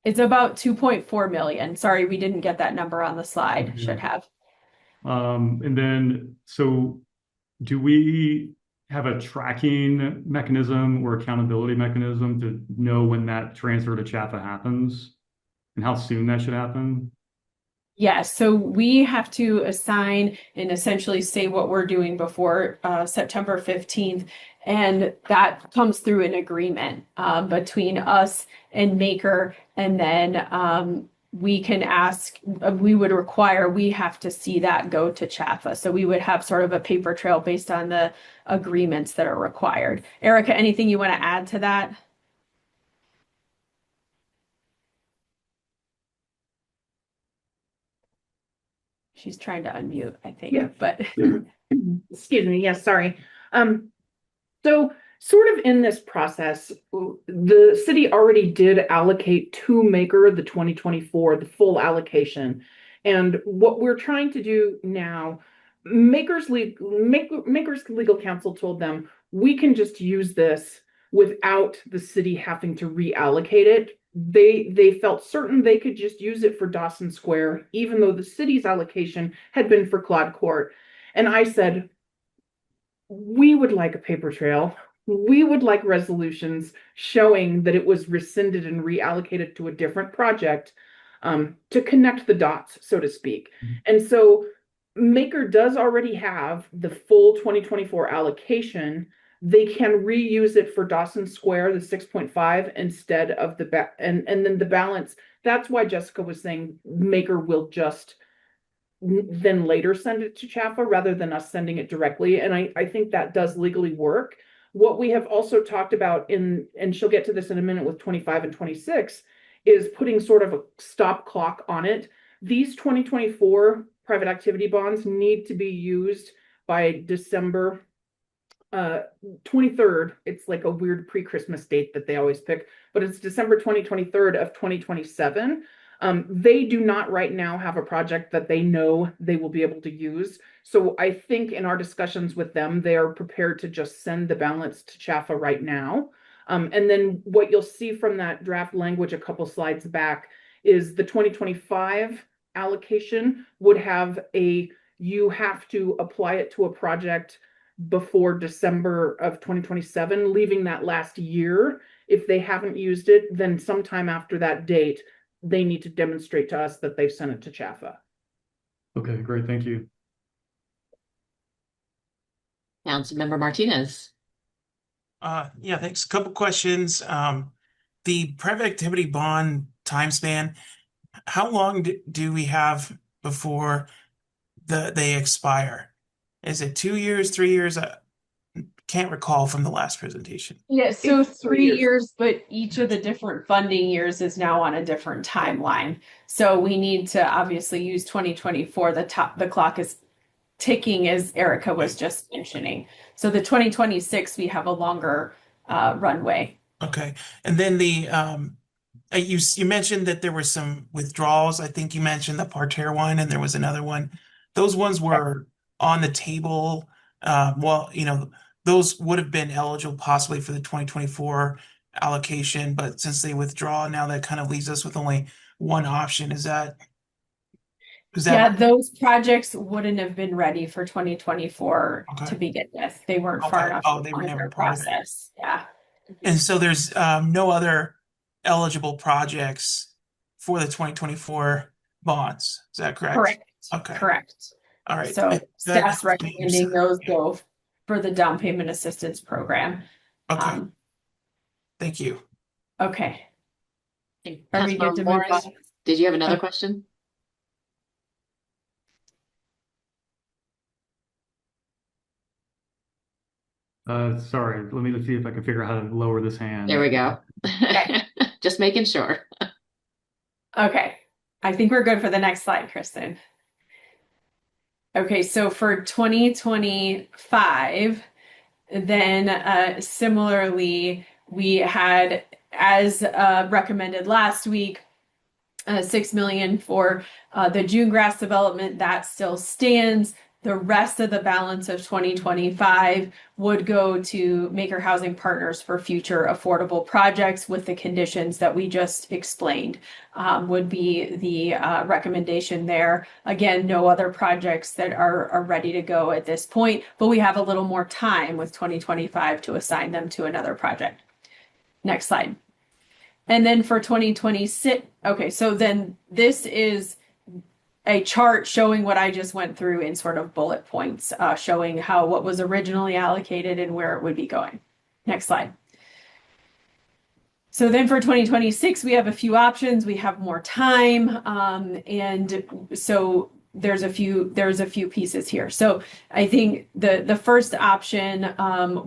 It's about 2.4 million. Sorry, we didn't get that number on the slide. Okay. Should have. And then, so do we have a tracking mechanism or accountability mechanism to know when that transfer to CHAFA happens and how soon that should happen? Yes, so we have to assign and essentially say what we're doing before September 15th. And that comes through an agreement between us and Maker. And then we can ask, we would require, we have to see that go to CHAFA. So we would have sort of a paper trail based on the agreements that are required. Erica, anything you want to add to that? She's trying to unmute, I think, Yeah. but Excuse me. Yes, sorry. So sort of in this process, the city already did allocate to Maker the 2024, the full allocation. And what we're trying to do now, Maker's legal counsel told them, we can just use this without the city having to reallocate it. They felt certain they could just use it for Dawson Square, even though the city's allocation had been for Claude Court. And I said, we would like a paper trail. We would like resolutions showing that it was rescinded and reallocated to a different project to connect the dots, so to speak. And so Maker does already have the full 2024 allocation. They can reuse it for Dawson Square, the 6.5 instead of and then the balance. That's why Jessica was saying Maker will just then later send it to CHAFA rather than us sending it directly. And I think that does legally work. What we have also talked about and she'll get to this in a minute with 25 and 26, is putting sort of a stop clock on it. These 2024 private activity bonds need to be used by December 23rd. It's like a weird pre-Christmas date that they always pick, but it's December 2023 of 2027. They do not right now have a project that they know they will be able to use. So I think in our discussions with them, they are prepared to just send the balance to CHAFA right now. And then what you'll see from that draft language a couple slides back is the 2025 allocation would have you have to apply it to a project before December of 2027, leaving that last year. If they haven't used it, then sometime after that date, they need to demonstrate to us that they've sent it to CHAFA. Okay, great. Thank you. Councilmember Martinez. Yeah, thanks. A couple questions. The private activity bond time span, how long do we have before they expire? Is it 2 years, 3 years? I can't recall from the last presentation. yeah, so It's 3 3 years, but each of the different funding years is now on a different timeline. So we need to obviously use 2024. The clock is ticking, as Erica was just mentioning. So the 2026, we have a longer runway. Okay. And then you mentioned that there were some withdrawals. I think you mentioned the parterre one, and there was another one. Those ones were on the table. Well, those would have been eligible possibly for the 2024 allocation, but since they withdraw, now that kind of leaves us with only one option. Is that Yeah, those projects wouldn't have been ready for 2024 Okay. to begin with. They weren't far Okay. enough Oh, they were along never their part of it. process. Yeah. And so there's no other eligible projects for the 2024 bonds. Is that correct? Correct. Okay. Correct. All right. So That staff's helps me recommending understand. those go for the down payment assistance program. Okay. Thank you. Okay. Okay, Are we good Councilmember to move Morris, on? did you have another question? Sorry, let me see if I can figure out how to lower this hand. There we go. Okay. Just making sure. Okay. I think we're good for the next slide, Kristen. Okay, so for 2025, then similarly, we had, as recommended last week, 6 million for the June grass development. That still stands. The rest of the balance of 2025 would go to Maker Housing Partners for future affordable projects with the conditions that we just explained, would be the recommendation there. Again, no other projects that are ready to go at this point, but we have a little more time with 2025 to assign them to another project. Next slide. And then for 2026, okay, so then this is a chart showing what I just went through in sort of bullet points, showing what was originally allocated and where it would be going. Next slide. So then for 2026, we have a few options. We have more time. And so there's a few pieces here. So I think the first option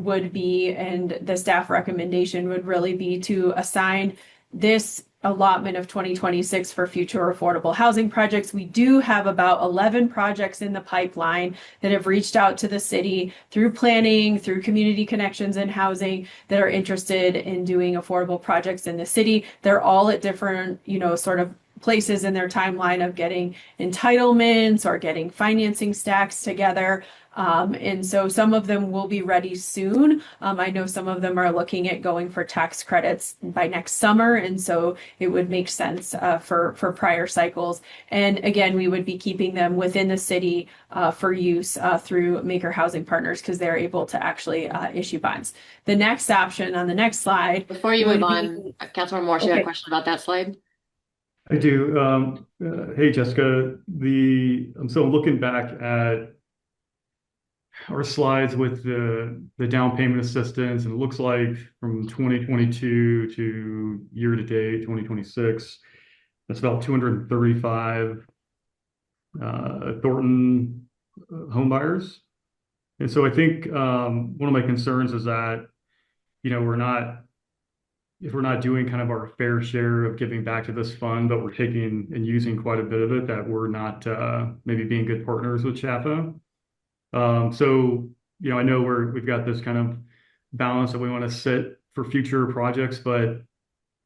would be, and the staff recommendation would really be to assign this allotment of 2026 for future affordable housing projects. We do have about 11 projects in the pipeline that have reached out to the city through planning, through community connections and housing, that are interested in doing affordable projects in the city. They're all at different, sort of places in their timeline of getting entitlements or getting financing stacks together. And so some of them will be ready soon. I know some of them are looking at going for tax credits by next summer. And so it would make sense for prior cycles. And again, we would be keeping them within the city for use through Maker Housing Partners, because they're able to actually issue bonds. The next option on the next slide. Before you move on, Councilmember Morris, you had a question about that slide? I do. Hey, Jessica, so looking back at our slides with the down payment assistance, and it looks like from 2022 to year to date, 2026, that's about 235 Thornton home buyers. And so I think one of my concerns is that, if we're not doing kind of our fair share of giving back to this fund, but we're taking and using quite a bit of it, that we're not maybe being good partners with CHAFA. So, I know we've got this kind of balance that we want to set for future projects, but,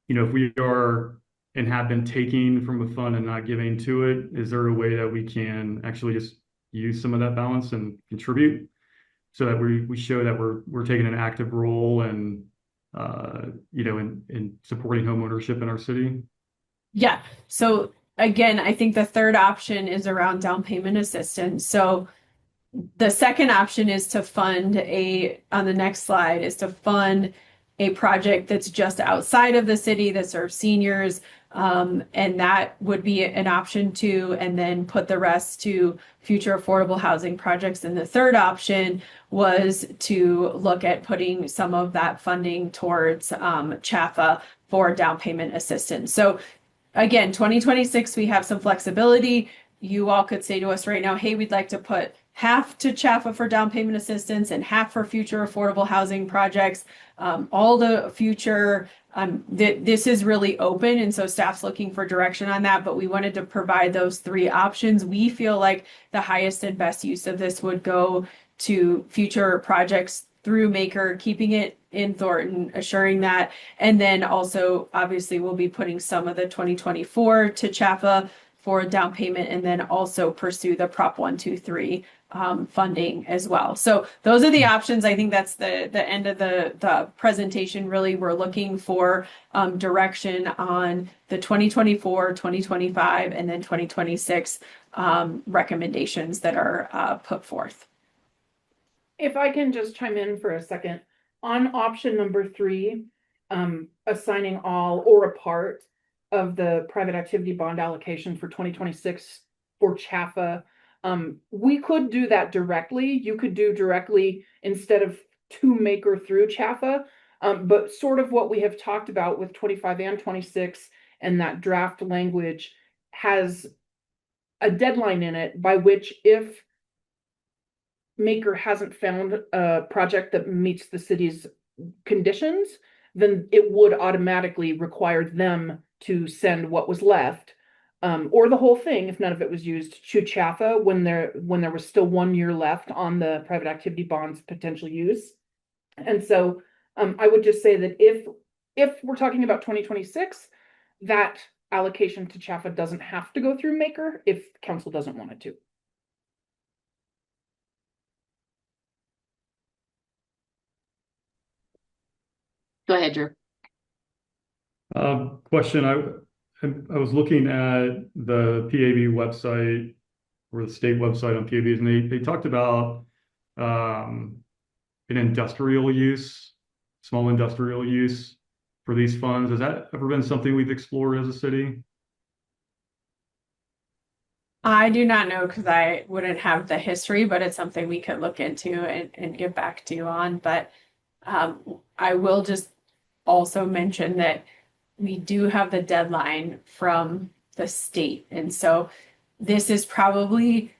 if we are and have been taking from a fund and not giving to it, is there a way that we can actually just use some of that balance and contribute, so that we show that we're taking an active role and in supporting home ownership in our city? Yeah. So again, I think the third option is around down payment assistance. So the second option is to fund on the next slide, is to fund a project that's just outside of the city that serves seniors. And that would be an option too, and then put the rest to future affordable housing projects. And the third option was to look at putting some of that funding towards CHAFA for down payment assistance. So again, 2026, we have some flexibility. You all could say to us right now, hey, we'd like to put half to CHAFA for down payment assistance and half for future affordable housing projects. All the future, this is really open, and so staff's looking for direction on that, but we wanted to provide those three options. We feel like the highest and best use of this would go to future projects through Maker, keeping it in Thornton, assuring that. And then also, obviously, we'll be putting some of the 2024 to Chaffa for down payment, and then also pursue the Prop 123 funding as well. So those are the options. I think that's the end of the presentation. Really, we're looking for direction on the 2024, 2025, and then 2026 recommendations that are put forth. If I can just chime in for a second, on option number 3, assigning all or a part of the private activity bond allocation for 2026 for Chaffa, we could do that directly. You could do directly instead of to Maker through Chaffa, but sort of what we have talked about with 25 and 26 and that draft language has a deadline in it by which if Maker hasn't found a project that meets the city's conditions, then it would automatically require them to send what was left, or the whole thing if none of it was used, to Chaffa when there was still 1 year left on the private activity bonds potential use. And so I would just say that if we're talking about 2026, that allocation to Chaffa doesn't have to go through Maker if council doesn't want it to. Go ahead, Drew. Question. I was looking at the PAB website or the state website on PABs, and they talked about an industrial use, small industrial use for these funds. Has that ever been something we've explored as a city? I do not know because I wouldn't have the history, but it's something we could look into and get back to you on. But I will just also mention that we do have the deadline from the state. And so this is probably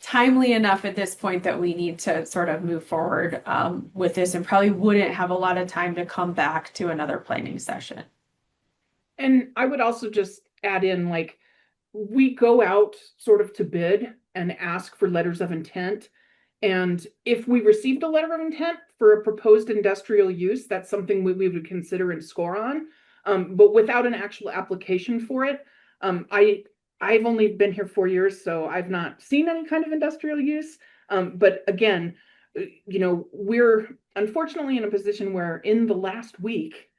timely enough at this point that we need to sort of move forward with this, and probably wouldn't have a lot of time to come back to another planning session. And I would also just add in, like, we go out sort of to bid and ask for letters of intent. And if we received a letter of intent for a proposed industrial use, that's something we would consider and score on. But without an actual application for it, I've only been here 4 years, so I've not seen any kind of industrial use. But again, we're unfortunately in a position where in the last week,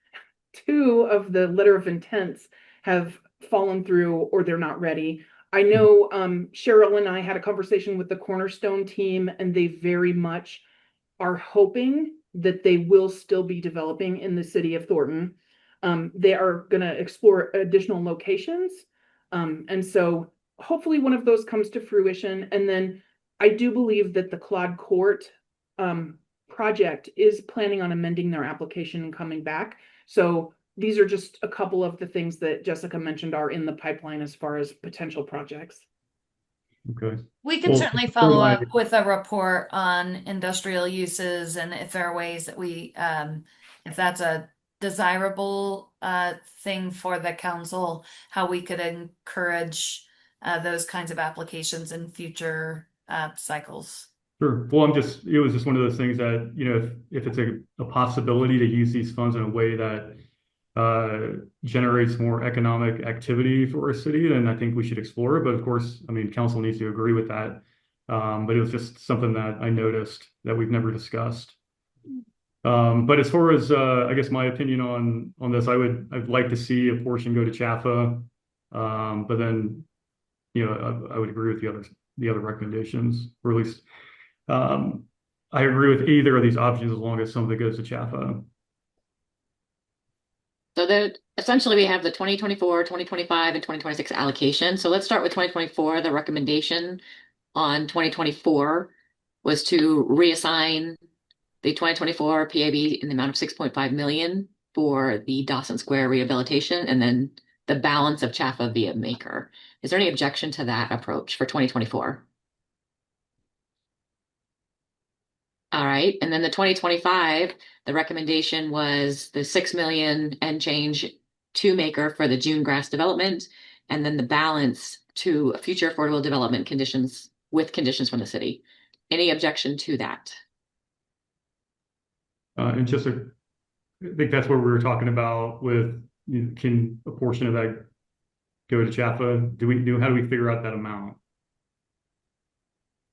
2 of the letter of intents have fallen through or they're not ready. I know Cheryl and I had a conversation with the Cornerstone team, and they very much are hoping that they will still be developing in the city of Thornton. They are going to explore additional locations. And so hopefully one of those comes to fruition. And then I do believe that the Claude Court project is planning on amending their application and coming back. So these are just a couple of the things that Jessica mentioned are in the pipeline as far as potential projects. Okay. We can certainly follow up with a report on industrial uses, and if there are ways that we, if that's a desirable thing for the council, how we could encourage those kinds of applications in future cycles. Sure. Well, it was just one of those things that, if it's a possibility to use these funds in a way that generates more economic activity for a city, then I think we should explore it. But of course, council needs to agree with that. But it was just something that I noticed that we've never discussed. But as far as I guess my opinion on this, I'd like to see a portion go to Chaffa. But then, I would agree with the other recommendations, or at least I agree with either of these options as long as some of it goes to Chaffa. So essentially we have the 2024, 2025, and 2026 allocation. So let's start with 2024. The recommendation on 2024 was to reassign the 2024 PAB in the amount of 6.5 million for the Dawson Square rehabilitation, and then the balance of Chaffa via Maker. Is there any objection to that approach for 2024? All right, and then the 2025, the recommendation was the 6 million and change to Maker for the June grass development, and then the balance to future affordable development conditions with conditions from the city. Any objection to that? And just I think that's what we were talking about with, can a portion of that go to Jaffa? How do we figure out that amount?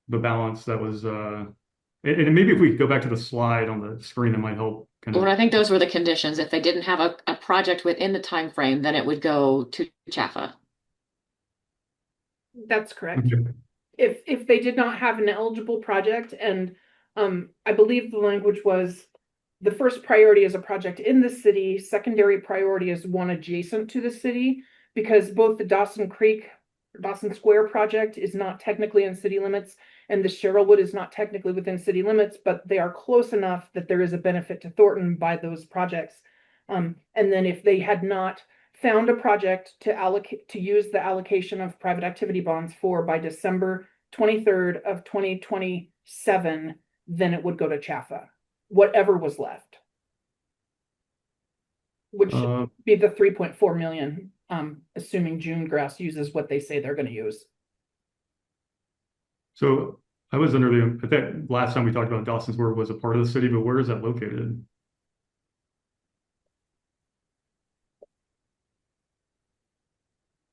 The balance that was, and maybe if we go back to the slide on the screen, that might help kind Well, of. I think those were the conditions. If they didn't have a project within the time frame, then it would go to Jaffa. That's correct. If they did not have an eligible project, and I believe the language was the first priority is a project in the city, secondary priority is one adjacent to the city, because both the Dawson Square project is not technically in city limits, and the Sherrillwood is not technically within city limits, but they are close enough that there is a benefit to Thornton by those projects. And then if they had not found a project to use the allocation of private activity bonds for by December 23rd of 2027, then it would go to Chaffa, whatever was left, which be the 3.4 million, assuming June Grass uses what they say they're going to use. So I was under I think last time we talked about Dawson's Word was a part of the city, but where is that located?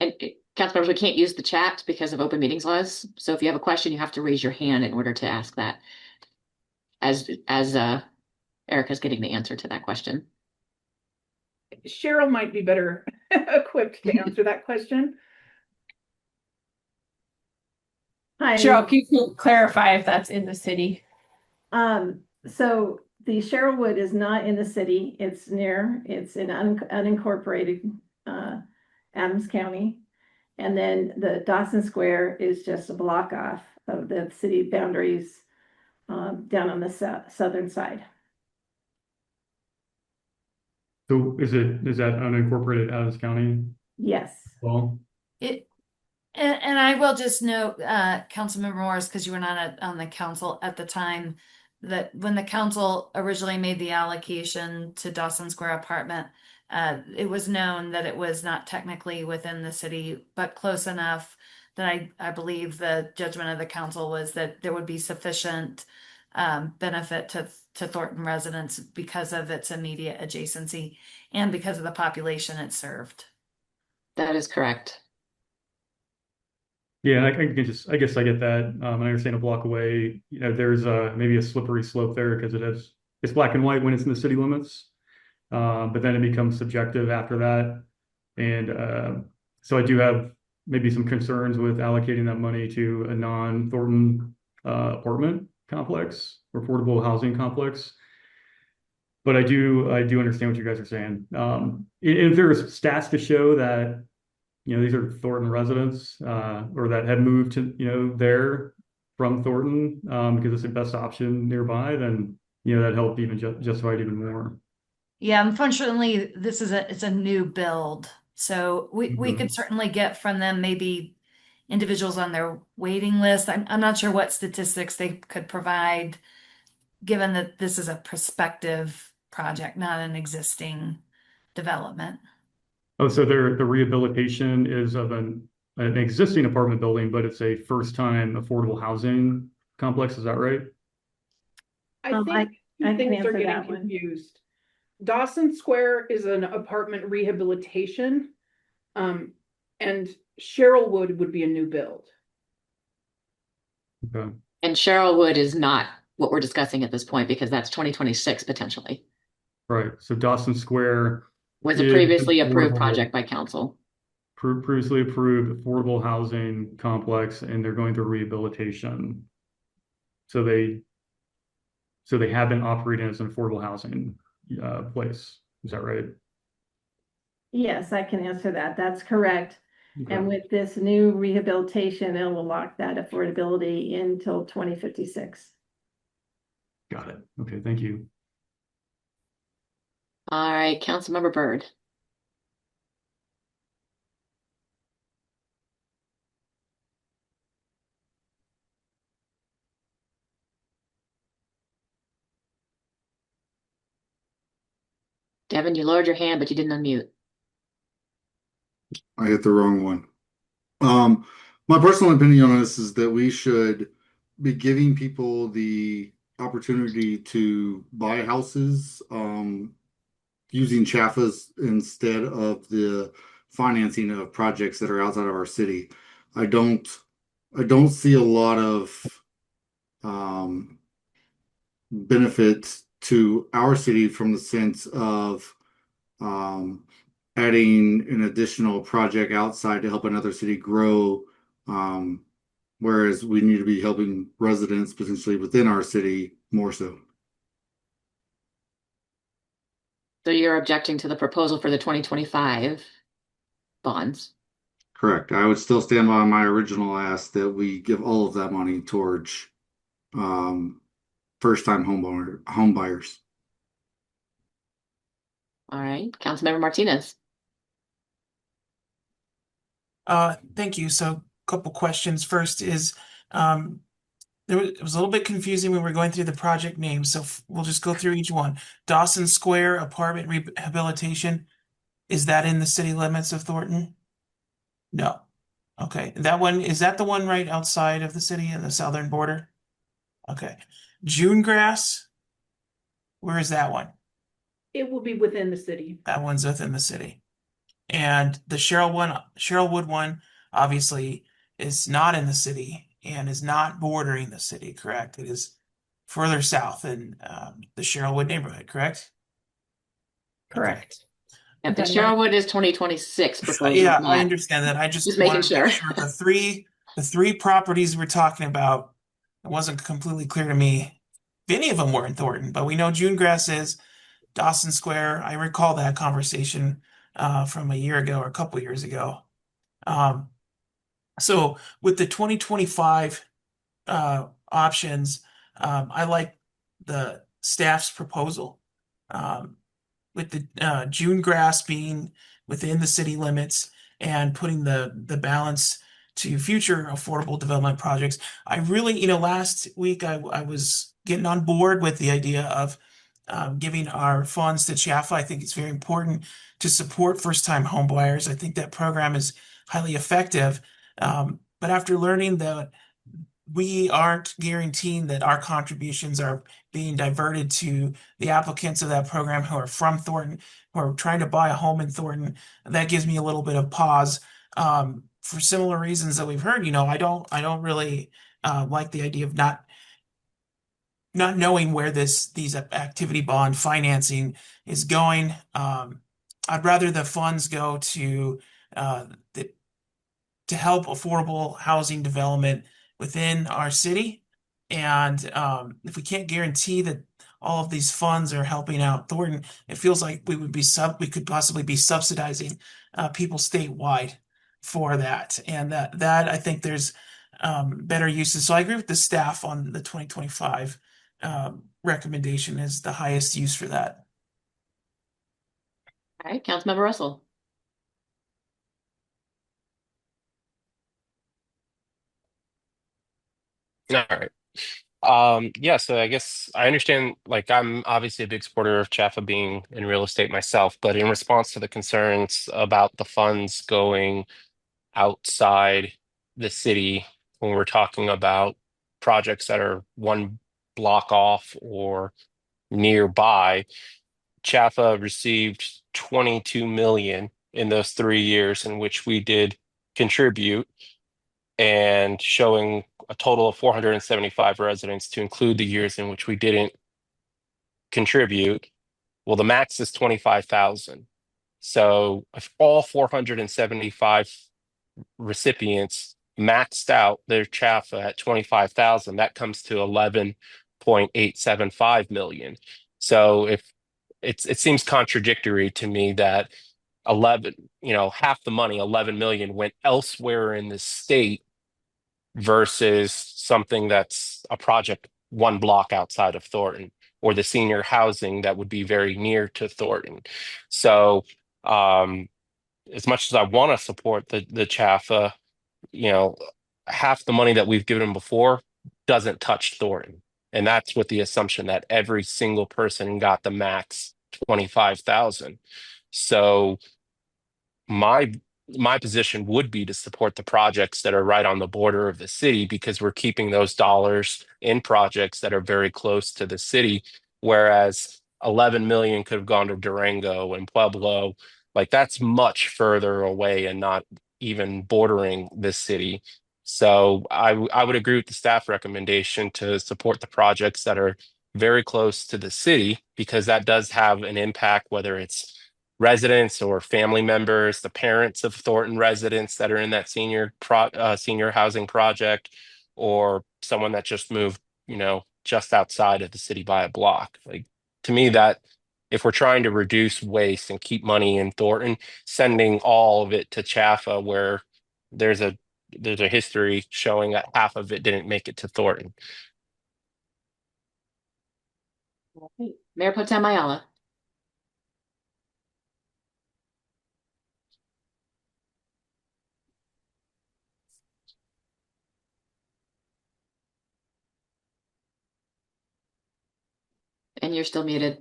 And council members, we can't use the chat because of open meetings laws. So if you have a question, you have to raise your hand in order to ask that. As Erica's getting the answer to that question. Cheryl might be better equipped to answer that question. Hi. Cheryl, can you clarify if that's in the city? So the Sherrillwood is not in the city. It's in unincorporated Adams County. And then the Dawson Square is just a block off of the city boundaries down on the southern side. So is that unincorporated Adams County? Yes. Well, and I will just note, Councilmember Morris, because you were not on the council at the time, that when the council originally made the allocation to Dawson Square apartment, it was known that it was not technically within the city, but close enough that I believe the judgment of the council was that there would be sufficient benefit to Thornton residents because of its immediate adjacency and because of the population it served. That is correct. yeah, I guess I get that. I understand a block away, there's maybe a slippery slope there because it's black and white when it's in the city limits. But then it becomes subjective after that. And so I do have maybe some concerns with allocating that money to a non-Thornton apartment complex or affordable housing complex. But I do understand what you guys are saying. If there's stats to show that, these are Thornton residents or that have moved to, there from Thornton because it's the best option nearby, then, that helped even justify it even more. Yeah, unfortunately, it's a new build. So we could certainly get from them maybe individuals on their waiting list. I'm not sure what statistics they could provide, given that this is a prospective project, not an existing development. Oh, so the rehabilitation is of an existing apartment building, but it's a first-time affordable housing complex. Is that right? I think things are getting confused. Dawson Square is an apartment rehabilitation, and Sherrillwood would be a new build. Okay. And Sherrillwood is not what we're discussing at this point because that's 2026 potentially. Right. So Dawson Square was a previously approved project by council. Previously approved affordable housing complex, and they're going through rehabilitation. So they have been operating as an affordable housing place. Is that right? Yes, I can answer that. That's correct. Okay. And with this new rehabilitation, it will lock that affordability until 2056. Got it. Okay, thank you. All right, Councilmember Byrd. Devin, you lowered your hand, but you didn't unmute. I hit the wrong one. My personal opinion on this is that we should be giving people the opportunity to buy houses using Chaffas instead of the financing of projects that are outside of our city. I don't I don't see a lot of um, benefit to our city from the sense of um, adding an additional project outside to help another city grow. Um, Whereas we need to be helping residents potentially within our city more so. So you're objecting to the proposal for the 2025 bonds? Correct. I would still stand by my original ask that we give all of that money towards um, first-time home buyers. All right, Councilmember Martinez. Thank you. So, a couple questions. First is, it was a little bit confusing when we were going through the project names, so we'll just go through each one. Dawson Square Apartment Rehabilitation, is that in the city limits of Thornton? No. Okay, that one, is that the one right outside of the city in the southern border? Okay. June Grass, where is that one? It will be within the city. That one's within the city. And the Cherylwood one, obviously, is not in the city and is not bordering the city, correct? It is further south in the Cherylwood neighborhood, correct? Correct. And the Is that right? Sherwood is 2026 proposal. Yeah, I not- understand that. I just making wanted to make sure. sure the three properties we're talking about, it wasn't completely clear to me if any of them were in Thornton, but we know June Grass is, Dawson Square. I recall that conversation from a year ago or a couple years ago. So with the 2025 options, I like the staff's proposal. With the June Grass being within the city limits and putting the balance to future affordable development projects. I really, last week I was getting on board with the idea of giving our funds to Chaffa. I think it's very important to support first-time homebuyers. I think that program is highly effective. But after learning that we aren't guaranteeing that our contributions are being diverted to the applicants of that program who are from Thornton, who are trying to buy a home in Thornton, that gives me a little bit of pause. For similar reasons that we've heard, I don't really like the idea of not knowing where these activity bond financing is going. I'd rather the funds go to to help affordable housing development within our city. And if we can't guarantee that all of these funds are helping out Thornton, it feels like we could possibly be subsidizing people statewide for that. And that I think there's better uses. So I agree with the staff on the 2025 recommendation is the highest use for that. All right, Councilmember Russell. All right. Yeah, so I guess I understand, like, I'm obviously a big supporter of Chaffa being in real estate myself, but in response to the concerns about the funds going outside the city when we're talking about projects that are one block off or nearby, Chaffa received 22 million in those 3 years in which we did contribute, and showing a total of 475 residents to include the years in which we didn't contribute. Well, the max is 25,000. So if all 475 recipients maxed out their Chaffa at 25,000, that comes to 11.875 million. So if it seems contradictory to me that 11, half the money, 11 million, went elsewhere in the state versus something that's a project one block outside of Thornton, or the senior housing that would be very near to Thornton. So as much as I want to support the Chaffa, half the money that we've given them before doesn't touch Thornton. And that's with the assumption that every single person got the max 25,000. So my my position would be to support the projects that are right on the border of the city because we're keeping those dollars in projects that are very close to the city, whereas 11 million could have gone to Durango and Pueblo. Like that's much further away and not even bordering this city. So I would agree with the staff recommendation to support the projects that are very close to the city because that does have an impact, whether it's residents or family members, the parents of Thornton residents that are in that senior housing project, or someone that just moved, just outside of the city by a block. Like to me, that if we're trying to reduce waste and keep money in Thornton, sending all of it to Chaffa, where there's a history showing that half of it didn't make it to Thornton. Mayor Pro Tem Ayala. And you're still muted.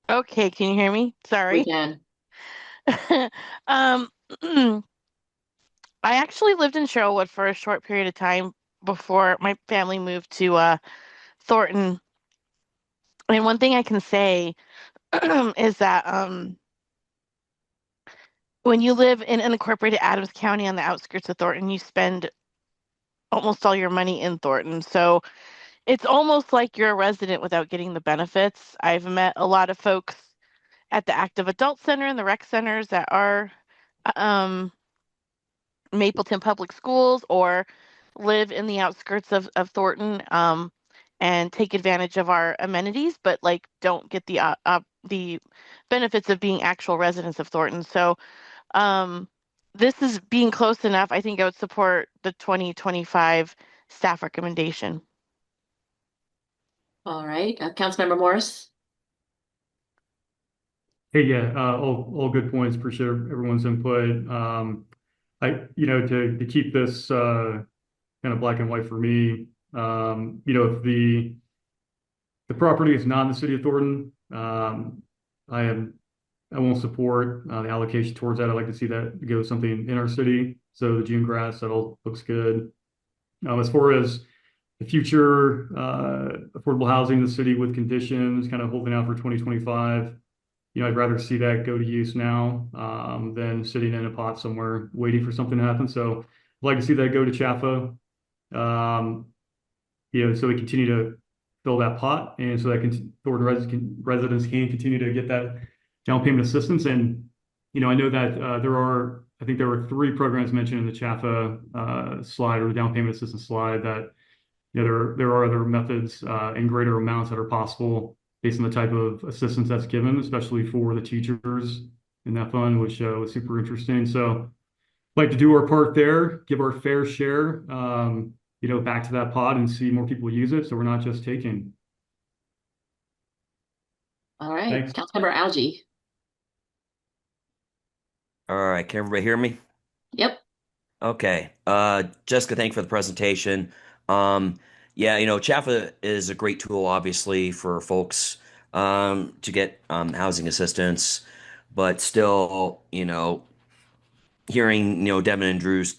Okay, can you hear me? Sorry. We can. um, I actually lived in Sherwood for a short period of time before my family moved to Thornton. And one thing I can say is that when you live in unincorporated Adams County on the outskirts of Thornton, you spend almost all your money in Thornton. So it's almost like you're a resident without getting the benefits. I've met a lot of folks at the active adult center and the rec centers that are um, Mapleton Public Schools or live in the outskirts of Thornton and take advantage of our amenities, but like don't get the benefits of being actual residents of Thornton. So this is being close enough. I think I would support the 2025 staff recommendation. All right, Councilmember Morris. Hey, yeah, all good points. Appreciate everyone's input. To keep this kind of black and white for me, if the property is not in the city of Thornton, I won't support the allocation towards that. I'd like to see that go something in our city. So the June grass, that all looks good. As far as the future affordable housing in the city with conditions, kind of holding out for 2025. I'd rather see that go to use now than sitting in a pot somewhere waiting for something to happen. So I'd like to see that go to Chaffa, so we continue to fill that pot and so that Thornton residents can continue to get that down payment assistance. And, I know that I think there were 3 programs mentioned in the Chaffa slide or the down payment assistance slide that, there are other methods in greater amounts that are possible based on the type of assistance that's given, especially for the teachers in that fund, which was super interesting. So I'd like to do our part there, give our fair share, back to that pot and see more people use it. So we're not just taking. All right, Thanks. Councilmember Algie. All right, can everybody hear me? Yep. Okay. Jessica, thank you for the presentation. Chaffa is a great tool, obviously, for folks to get housing assistance, but still, hearing, Devin and Drew's,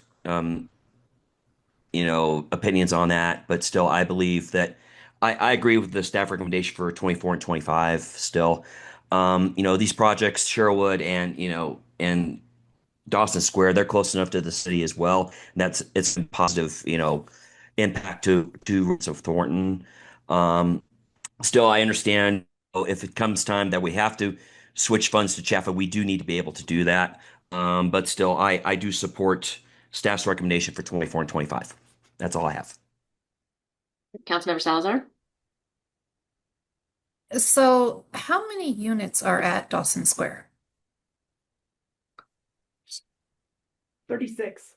opinions on that, but still, I believe that I agree with the staff recommendation for 24 and 25 still. These projects, Sherwood and Dawson Square, they're close enough to the city as well. And it's a positive, impact to roots of Thornton. Still, I understand if it comes time that we have to switch funds to Chaffa, we do need to be able to do that. But still, I do support staff's recommendation for 24 and 25. That's all I have. Councilmember Salazar. So how many units are at Dawson Square? 36.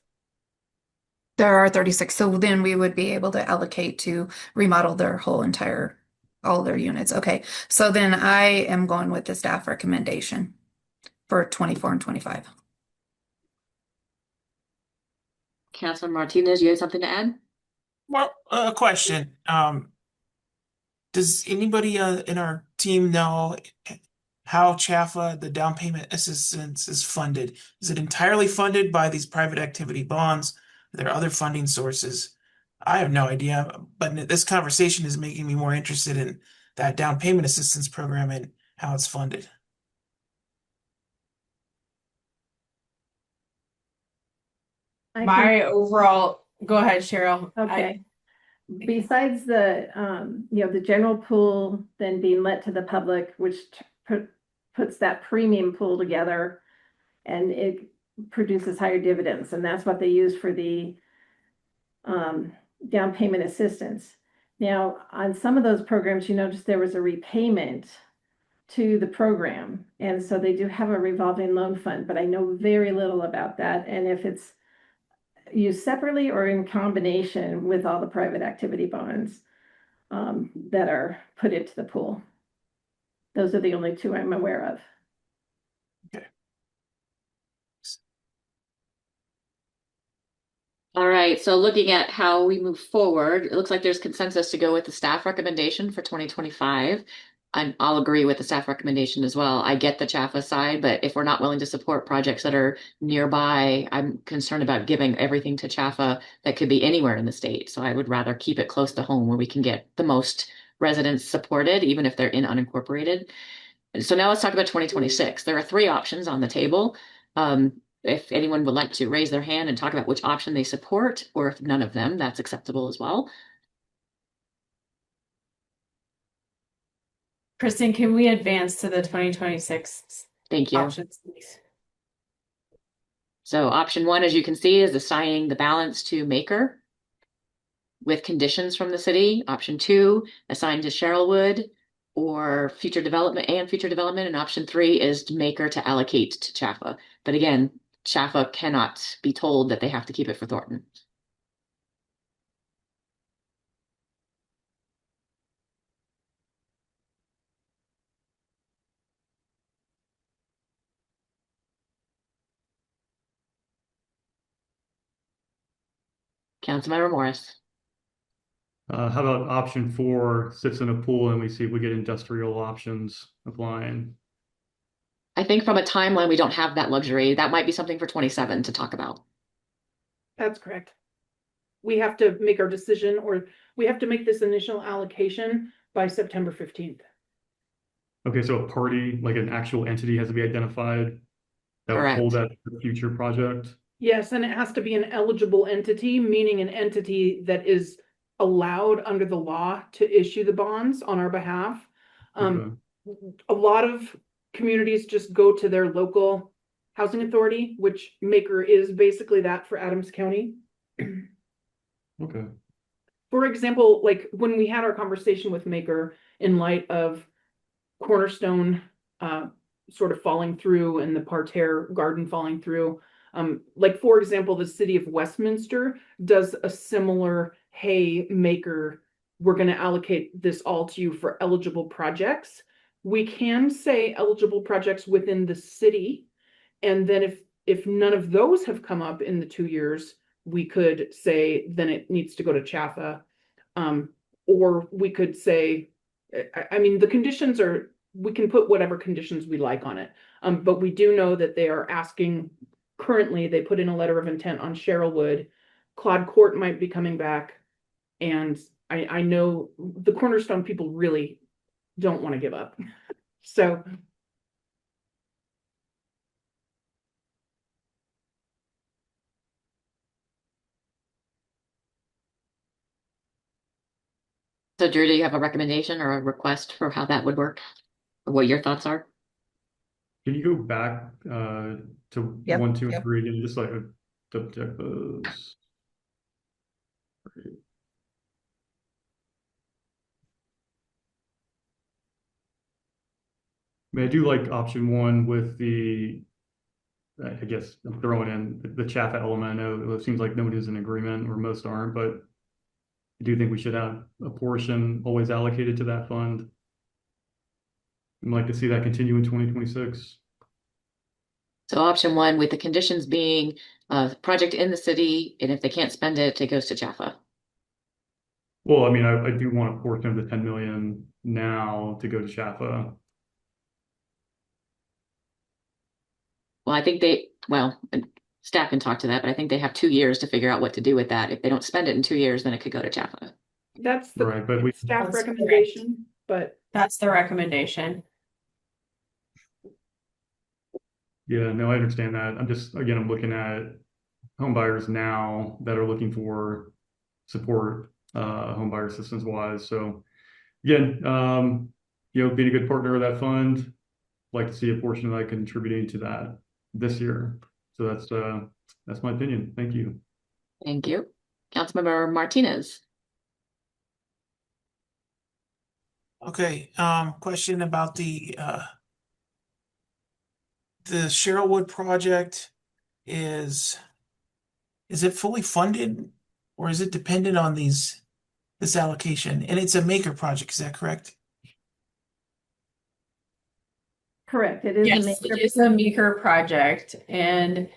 There are 36. So then we would be able to allocate to remodel all their units. Okay. So then I am going with the staff recommendation for 24 and 25. Councilor Martinez, you have something to add? Well, a question. Does anybody in our team know how CHAFA, the down payment assistance, is funded? Is it entirely funded by these private activity bonds? Are there other funding sources? I have no idea, but this conversation is making me more interested in that down payment assistance program and how it's funded. My overall, go ahead, Cheryl. Okay. Besides the, the general pool then being let to the public, which puts that premium pool together and it produces higher dividends. And that's what they use for the down payment assistance. Now, on some of those programs, you notice there was a repayment to the program. And so they do have a revolving loan fund, but I know very little about that. And if it's used separately or in combination with all the private activity bonds that are put into the pool. Those are the only two I'm aware of. Okay. All right, so looking at how we move forward, it looks like there's consensus to go with the staff recommendation for 2025. I'll agree with the staff recommendation as well. I get the CHAFA side, but if we're not willing to support projects that are nearby, I'm concerned about giving everything to CHAFA that could be anywhere in the state. So I would rather keep it close to home where we can get the most residents supported, even if they're in unincorporated. So now let's talk about 2026. There are three options on the table. If anyone would like to raise their hand and talk about which option they support, or if none of them, that's acceptable as well. Kristen, can we advance to the 2026 Thank you. options, please? So option one, as you can see, is assigning the balance to Maker with conditions from the city. Option two, assigned to Sherylwood or future development. And option three is Maker to allocate to CHAFA. But again, CHAFA cannot be told that they have to keep it for Thornton. Councilmember Morris. How about option 4 sits in a pool and we see if we get industrial options applying? I think from a timeline, we don't have that luxury. That might be something for 27 to talk about. That's correct. We have to make our decision, or we have to make this initial allocation by September 15th. Okay, so a party, like an actual entity, has to be identified that would hold that future project? Yes, and it has to be an eligible entity, meaning an entity that is allowed under the law to issue the bonds on our behalf. A lot of communities just go to their local housing authority, which Maker is basically that for Adams County. Okay. For example, like when we had our conversation with Maker in light of Cornerstone sort of falling through and the parterre garden falling through, like for example, the city of Westminster does a similar, hey, Maker, we're going to allocate this all to you for eligible projects. We can say eligible projects within the city, and then if none of those have come up in the 2 years, we could say then it needs to go to CHAFA, or we could say, I mean, the conditions are, we can put whatever conditions we like on it, but we do know that they are asking. Currently, they put in a letter of intent on Sherylwood. Claude Court might be coming back, and I know the Cornerstone people really don't want to give up. So Drew, do you have a recommendation or a request for how that would work? Or what your thoughts are? Can you go back to 1, 2, and 3 again? Just like double check those. Okay. I mean, I do like option 1 with the, I guess I'm throwing in the CHAFA element. I know it seems like nobody's in agreement, or most aren't, but I do think we should have a portion always allocated to that fund. I'd like to see that continue in 2026. So option one, with the conditions being a project in the city, and if they can't spend it, it goes to Jaffa. Well, I mean, I do want a portion of the 10 million now to go to Shaffa. Well, staff can talk to that, but I think they have 2 years to figure out what to do with that. If they don't spend it in 2 years, then it could go to Jaffa. That's the Right, but staff That's recommendation, but That's the recommendation. yeah, no, I understand that. I'm looking at home buyers now that are looking for support, home buyer assistance wise. So again, being a good partner of that fund, like to see a portion of that contributing to that this year. So that's my opinion. Thank you. Thank you. Councilmember Martinez. Okay, question about the Sherwood project is it fully funded or is it dependent on this allocation? And it's a maker project, is that correct? Correct. It is a Yes, major. it is a Meeker project, and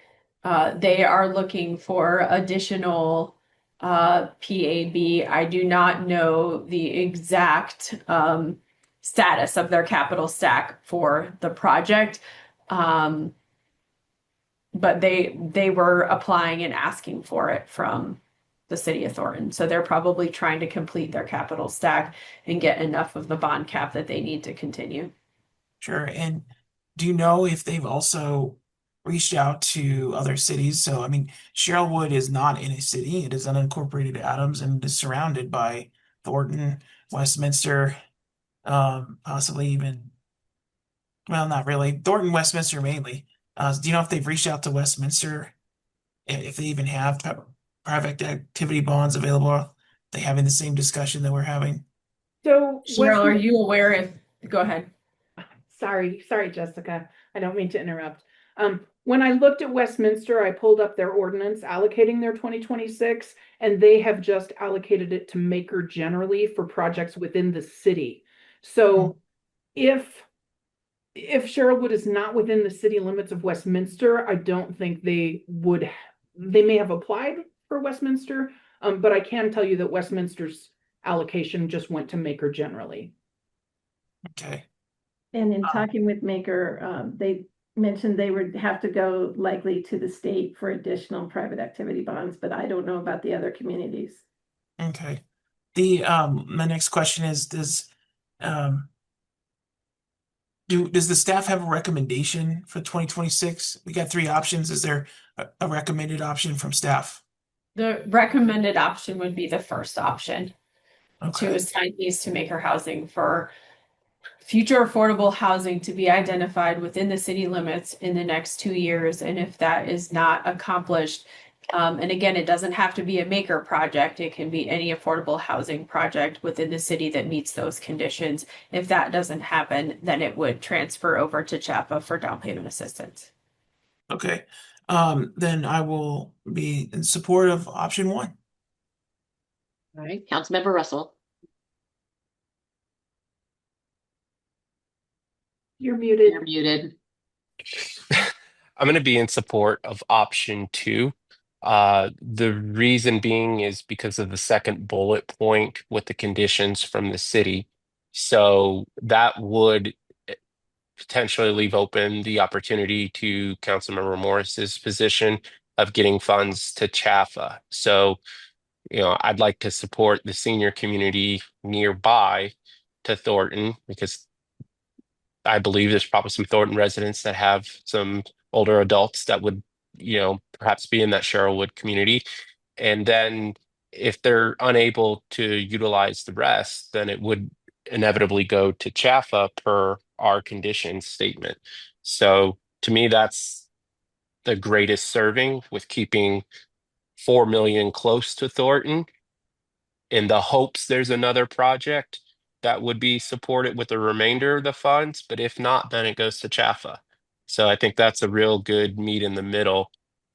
they are looking for additional PAB. I do not know the exact status of their capital stack for the project, but they were applying and asking for it from the city of Thornton. So they're probably trying to complete their capital stack and get enough of the bond cap that they need to continue. Sure. And do you know if they've also reached out to other cities? So, I mean, Sherwood is not in a city. It is unincorporated Adams and is surrounded by Thornton, Westminster, possibly even, well, not really. Thornton, Westminster mainly. Do you know if they've reached out to Westminster, if they even have private activity bonds available? Are they having the same discussion that we're having? so Cheryl, are you aware if, go ahead. Sorry, Jessica. I don't mean to interrupt. When I looked at Westminster, I pulled up their ordinance allocating their 2026, and they have just allocated it to Maker generally for projects within the city. So if Sherwood is not within the city limits of Westminster, I don't think they would. They may have applied for Westminster, but I can tell you that Westminster's allocation just went to Maker generally. Okay. And in talking with Maker, they mentioned they would have to go likely to the state for additional private activity bonds, but I don't know about the other communities. Okay. My next question is, does the staff have a recommendation for 2026? We got three options. Is there a recommended option from staff? The recommended option would be the first option to Okay. assign these to Maker Housing for future affordable housing to be identified within the city limits in the next 2 years. And if that is not accomplished, and again, it doesn't have to be a Maker project. It can be any affordable housing project within the city that meets those conditions. If that doesn't happen, then it would transfer over to CHAPA for down payment assistance. Okay. Then I will be in support of option one. All right, Councilmember Russell. You're muted. You're muted. I'm going to be in support of option two. The reason being is because of the second bullet point with the conditions from the city. So that would potentially leave open the opportunity to Councilmember Morris's position of getting funds to Chaffa. So, I'd like to support the senior community nearby to Thornton because I believe there's probably some Thornton residents that have some older adults that would, perhaps be in that Sherwood community. And then if they're unable to utilize the rest, then it would inevitably go to Chaffa per our conditions statement. So to me, that's the greatest serving with keeping 4 million close to Thornton in the hopes there's another project that would be supported with the remainder of the funds. But if not, then it goes to Chaffa. So I think that's a real good meet in the middle,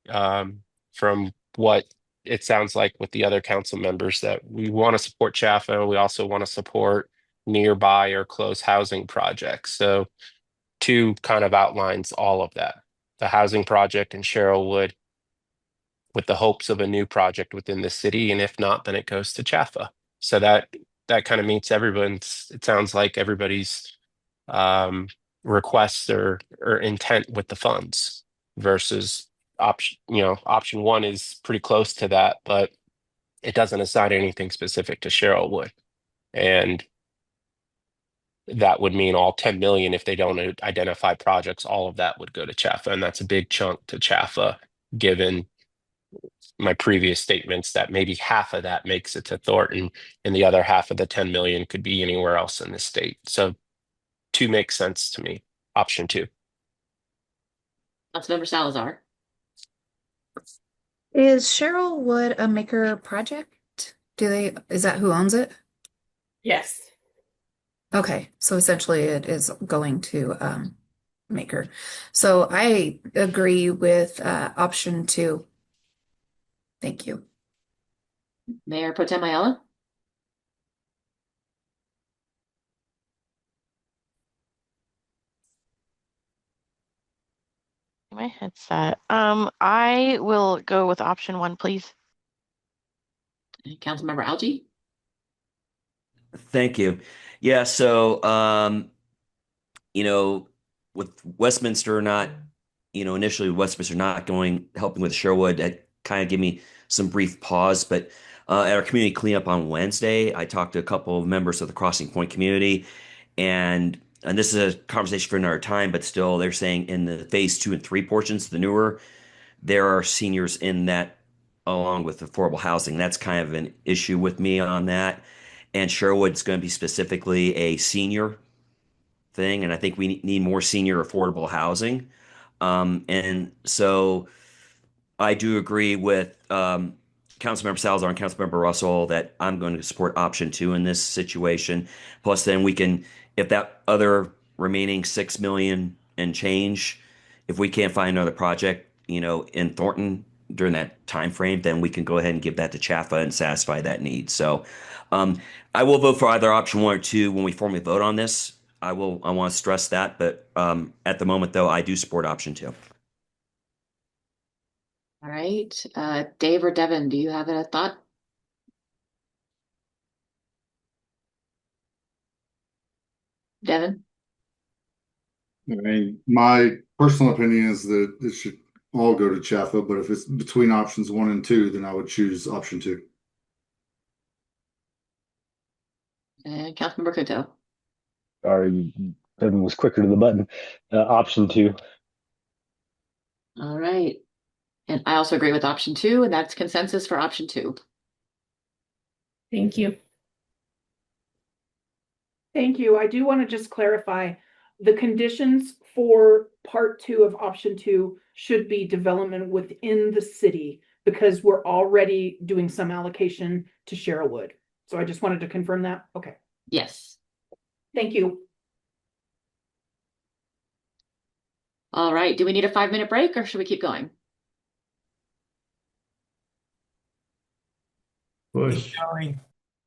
from what it sounds like with the other council members, that we want to support Chaffa and we also want to support nearby or close housing projects. So two kind of outlines all of that. the housing project in Sherylwood with the hopes of a new project within the city, and if not, then it goes to Chaffa. So that kind of meets everyone's. It sounds like everybody's requests or intent with the funds versus option one is pretty close to that, but it doesn't assign anything specific to Sherylwood, and that would mean all 10 million. If they don't identify projects, all of that would go to Chaffa, and that's a big chunk to Chaffa, given my previous statements that maybe half of that makes it to Thornton and the other half of the 10 million could be anywhere else in the state. So two makes sense to me. Option two. Councilmember Salazar. Is Sherylwood a maker project? Is that who owns it? Yes. Okay, so essentially it is going to maker. So I agree with option 2. Thank you. Mayor Pro Tem Ayala. My headset. I will go with option 1, please. Councilmember Algie. Thank you. Yeah, so with Westminster not, initially Westminster not helping with Sherwood, that kind of gave me some brief pause. But at our community cleanup on Wednesday, I talked to a couple of members of the Crossing Point community, and this is a conversation for another time, but still they're saying in the phase 2 and 3 portions, the newer, there are seniors in that along with affordable housing. That's kind of an issue with me on that. And Sherwood's going to be specifically a senior thing, and I think we need more senior affordable housing. And so I do agree with Councilmember Salazar and Councilmember Russell that I'm going to support option 2 in this situation. Plus, then we can, if that other remaining 6 million and change, if we can't find another project, in Thornton during that time frame, then we can go ahead and give that to Chaffa and satisfy that need. So I will vote for either option 1 or 2 when we formally vote on this. I want to stress that, but at the moment, though, I do support option 2. All right. Dave or Devin, do you have a thought? Devin? I mean, my personal opinion is that it should all go to Chaffa, but if it's between options 1 and 2, then I would choose option 2. And Councilmember Kunto. Sorry, Devin was quicker to the button. Option 2. All right. And I also agree with option 2, and that's consensus for option 2. Thank you. Thank you. I do want to just clarify the conditions for part 2 of option 2 should be development within the city because we're already doing some allocation to Sherylwood. So I just wanted to confirm that. Okay. Yes. Thank you. All right. Do we need a 5-minute break or should we keep going? Push.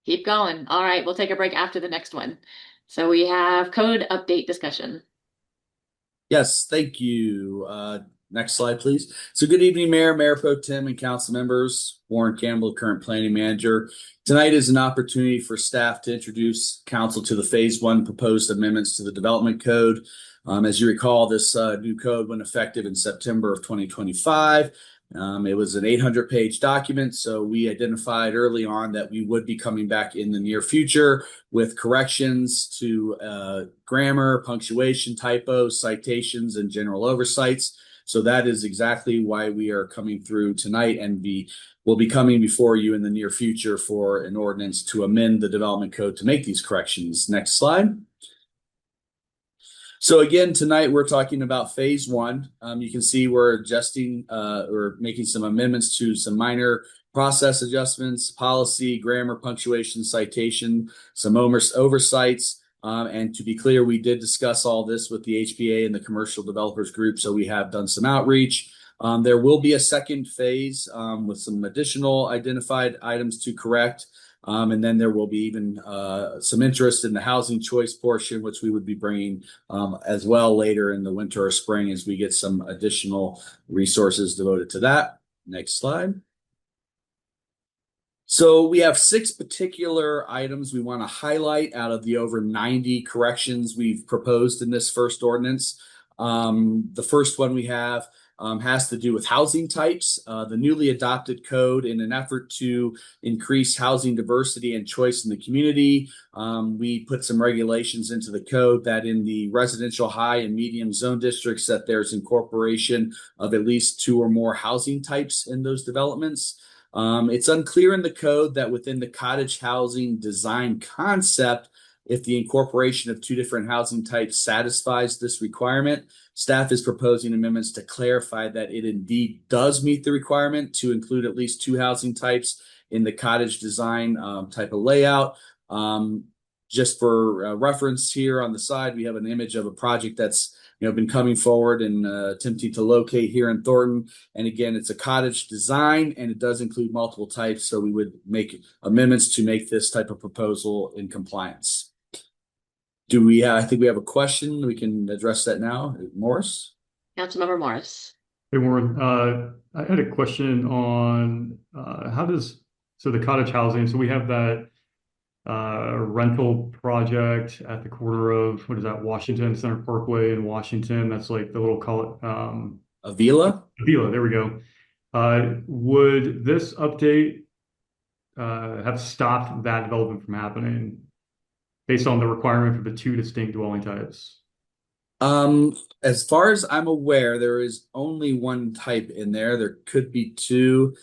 Keep going. All right. We'll take a break after the next one. So we have code update discussion. Yes, thank you. Next slide, please. So good evening, Mayor Pro Tem, and council members. Warren Campbell, current planning manager. Tonight is an opportunity for staff to introduce council to the phase 1 proposed amendments to the development code. As you recall, this new code went effective in September of 2025. It was an 800-page document, so we identified early on that we would be coming back in the near future with corrections to grammar, punctuation, typos, citations, and general oversights. So that is exactly why we are coming through tonight, and we'll be coming before you in the near future for an ordinance to amend the development code to make these corrections. Next slide. So again, tonight we're talking about phase 1. You can see we're adjusting or making some amendments to some minor process adjustments, policy, grammar, punctuation, citation, some oversights. And to be clear, we did discuss all this with the HPA and the commercial developers group. So we have done some outreach. There will be a second phase with some additional identified items to correct. And then there will be even some interest in the housing choice portion, which we would be bringing as well later in the winter or spring as we get some additional resources devoted to that. Next slide. So we have 6 particular items we want to highlight out of the over 90 corrections we've proposed in this first ordinance. The first one we have has to do with housing types. The newly adopted code, in an effort to increase housing diversity and choice in the community, we put some regulations into the code that in the residential high and medium zone districts that there's incorporation of at least 2 or more housing types in those developments. It's unclear in the code that within the cottage housing design concept, if the incorporation of 2 different housing types satisfies this requirement. Staff is proposing amendments to clarify that it indeed does meet the requirement to include at least 2 housing types in the cottage design type of layout. Just for reference here on the side, we have an image of a project that's been coming forward and attempting to locate here in Thornton. And again, it's a cottage design and it does include multiple types. So we would make amendments to make this type of proposal in compliance. I think we have a question. We can address that now. Morris? Councilmember Morris. Hey, Warren. I had a question on so the cottage housing. So we have that rental project at the corner of, what is that, Washington Center Parkway in Washington. That's like the little Avila? Avila, there we go. Would this update have stopped that development from happening based on the requirement for the 2 distinct dwelling types? As far as I'm aware, there is only 1 type in there. There could be 2.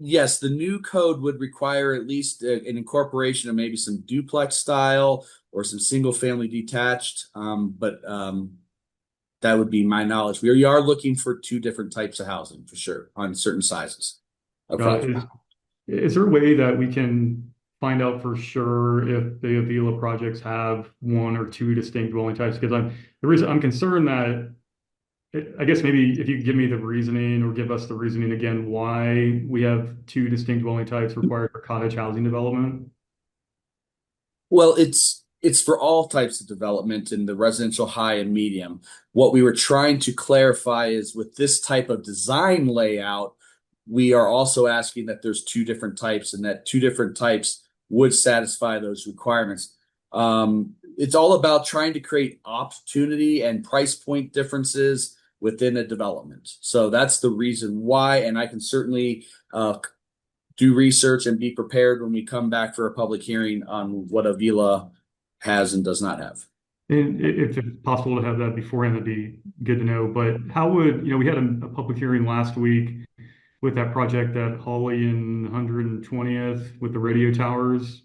Yes, the new code would require at least an incorporation of maybe some duplex style or some single family detached. But that would be my knowledge. We are looking for 2 different types of housing for sure on certain sizes. Okay. Is there a way that we can find out for sure if the Avila projects have 1 or 2 distinct dwelling types? Because I'm concerned that, I guess maybe if you could give me the reasoning or give us the reasoning again, why we have 2 distinct dwelling types required for cottage housing development. Well, it's for all types of development in the residential high and medium. What we were trying to clarify is with this type of design layout, we are also asking that there's 2 different types and that 2 different types would satisfy those requirements. It's all about trying to create opportunity and price point differences within a development. So that's the reason why, and I can certainly do research and be prepared when we come back for a public hearing on what Avila has and does not have. And if it's possible to have that beforehand, that'd be good to know. But how would, we had a public hearing last week with that project at Hawley and 120th with the radio towers.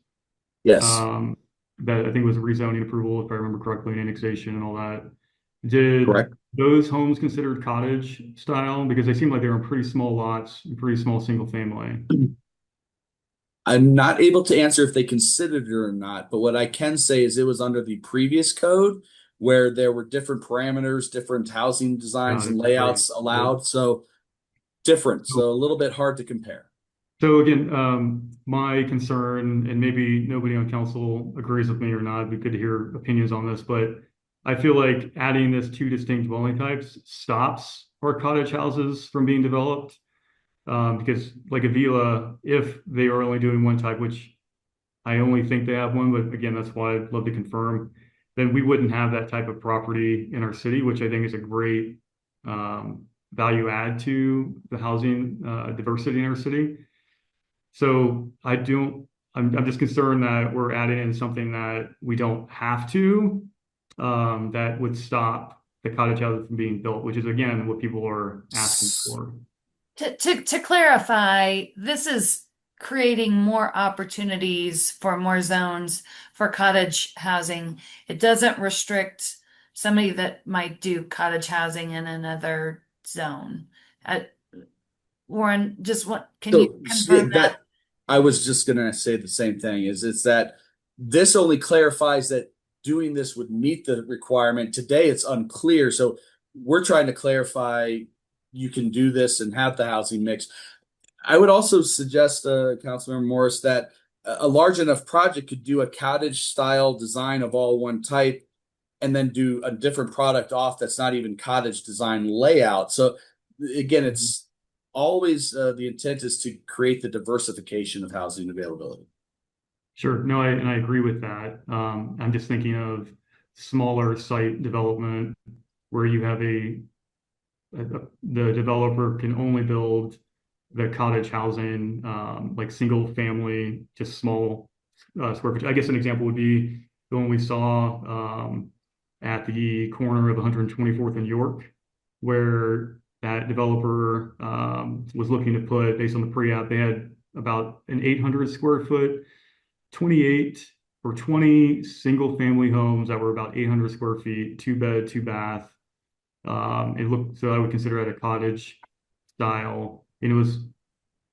Yes. That I think was a rezoning approval, if I remember correctly, and annexation and all that. Did Correct. those homes considered cottage style? Because they seem like they were pretty small lots, pretty small single family. I'm not able to answer if they considered it or not, but what I can say is it was under the previous code where there were different parameters, different housing designs and layouts allowed. So different. So a little bit hard to compare. So again, my concern, and maybe nobody on council agrees with me or not, it'd be good to hear opinions on this, but I feel like adding this 2 distinct dwelling types stops our cottage houses from being developed. Because like Avila, if they are only doing 1 type, which I only think they have 1, but again, that's why I'd love to confirm, then we wouldn't have that type of property in our city, which I think is a great value add to the housing diversity in our city. So I'm just concerned that we're adding in something that we don't have to, that would stop the cottage houses from being built, which is again what people are asking for. To clarify, this is creating more opportunities for more zones for cottage housing. It doesn't restrict somebody that might do cottage housing in another zone. Warren, can you confirm that? I was just going to say the same thing. It's that this only clarifies that doing this would meet the requirement. Today, it's unclear. So we're trying to clarify you can do this and have the housing mix. I would also suggest, Councilmember Morris, that a large enough project could do a cottage style design of all one type and then do a different product off that's not even cottage design layout. So again, it's always the intent is to create the diversification of housing availability. Sure. No, I agree with that. I'm just thinking of smaller site development where you have the developer can only build the cottage housing, like single family, just small square footage. I guess an example would be the one we saw at the corner of 124th and York, where that developer was looking to put, based on the pre-app, they had about an 800 square foot, 28 or 20 single family homes that were about 800 square feet, 2 bed, 2 bath. It looked, so I would consider it a cottage style. And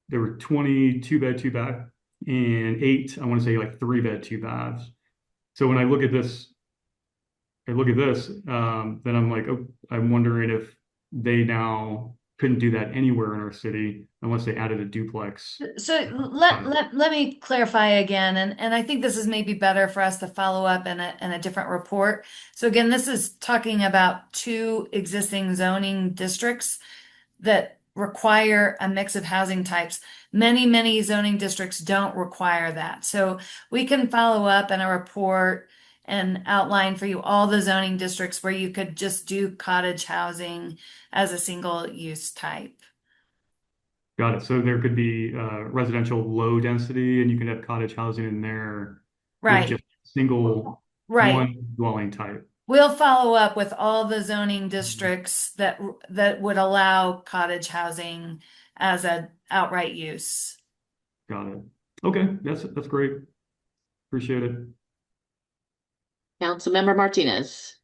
there were 20 2 bed, 2 bath, and 8, I want to say like 3 bed, 2 baths. So when I look at this, then I'm like, oh, I'm wondering if they now couldn't do that anywhere in our city unless they added a duplex. So let me clarify again, and I think this is maybe better for us to follow up in a different report. So again, this is talking about 2 existing zoning districts that require a mix of housing types. Many zoning districts don't require that. So we can follow up in a report and outline for you all the zoning districts where you could just do cottage housing as a single use type. Got it. So there could be residential low density, and you could have cottage housing in there with Right. just single Right. one dwelling type. We'll follow up with all the zoning districts that would allow cottage housing as an outright use. Got it. Okay, that's great. Appreciate it. Councilmember Martinez.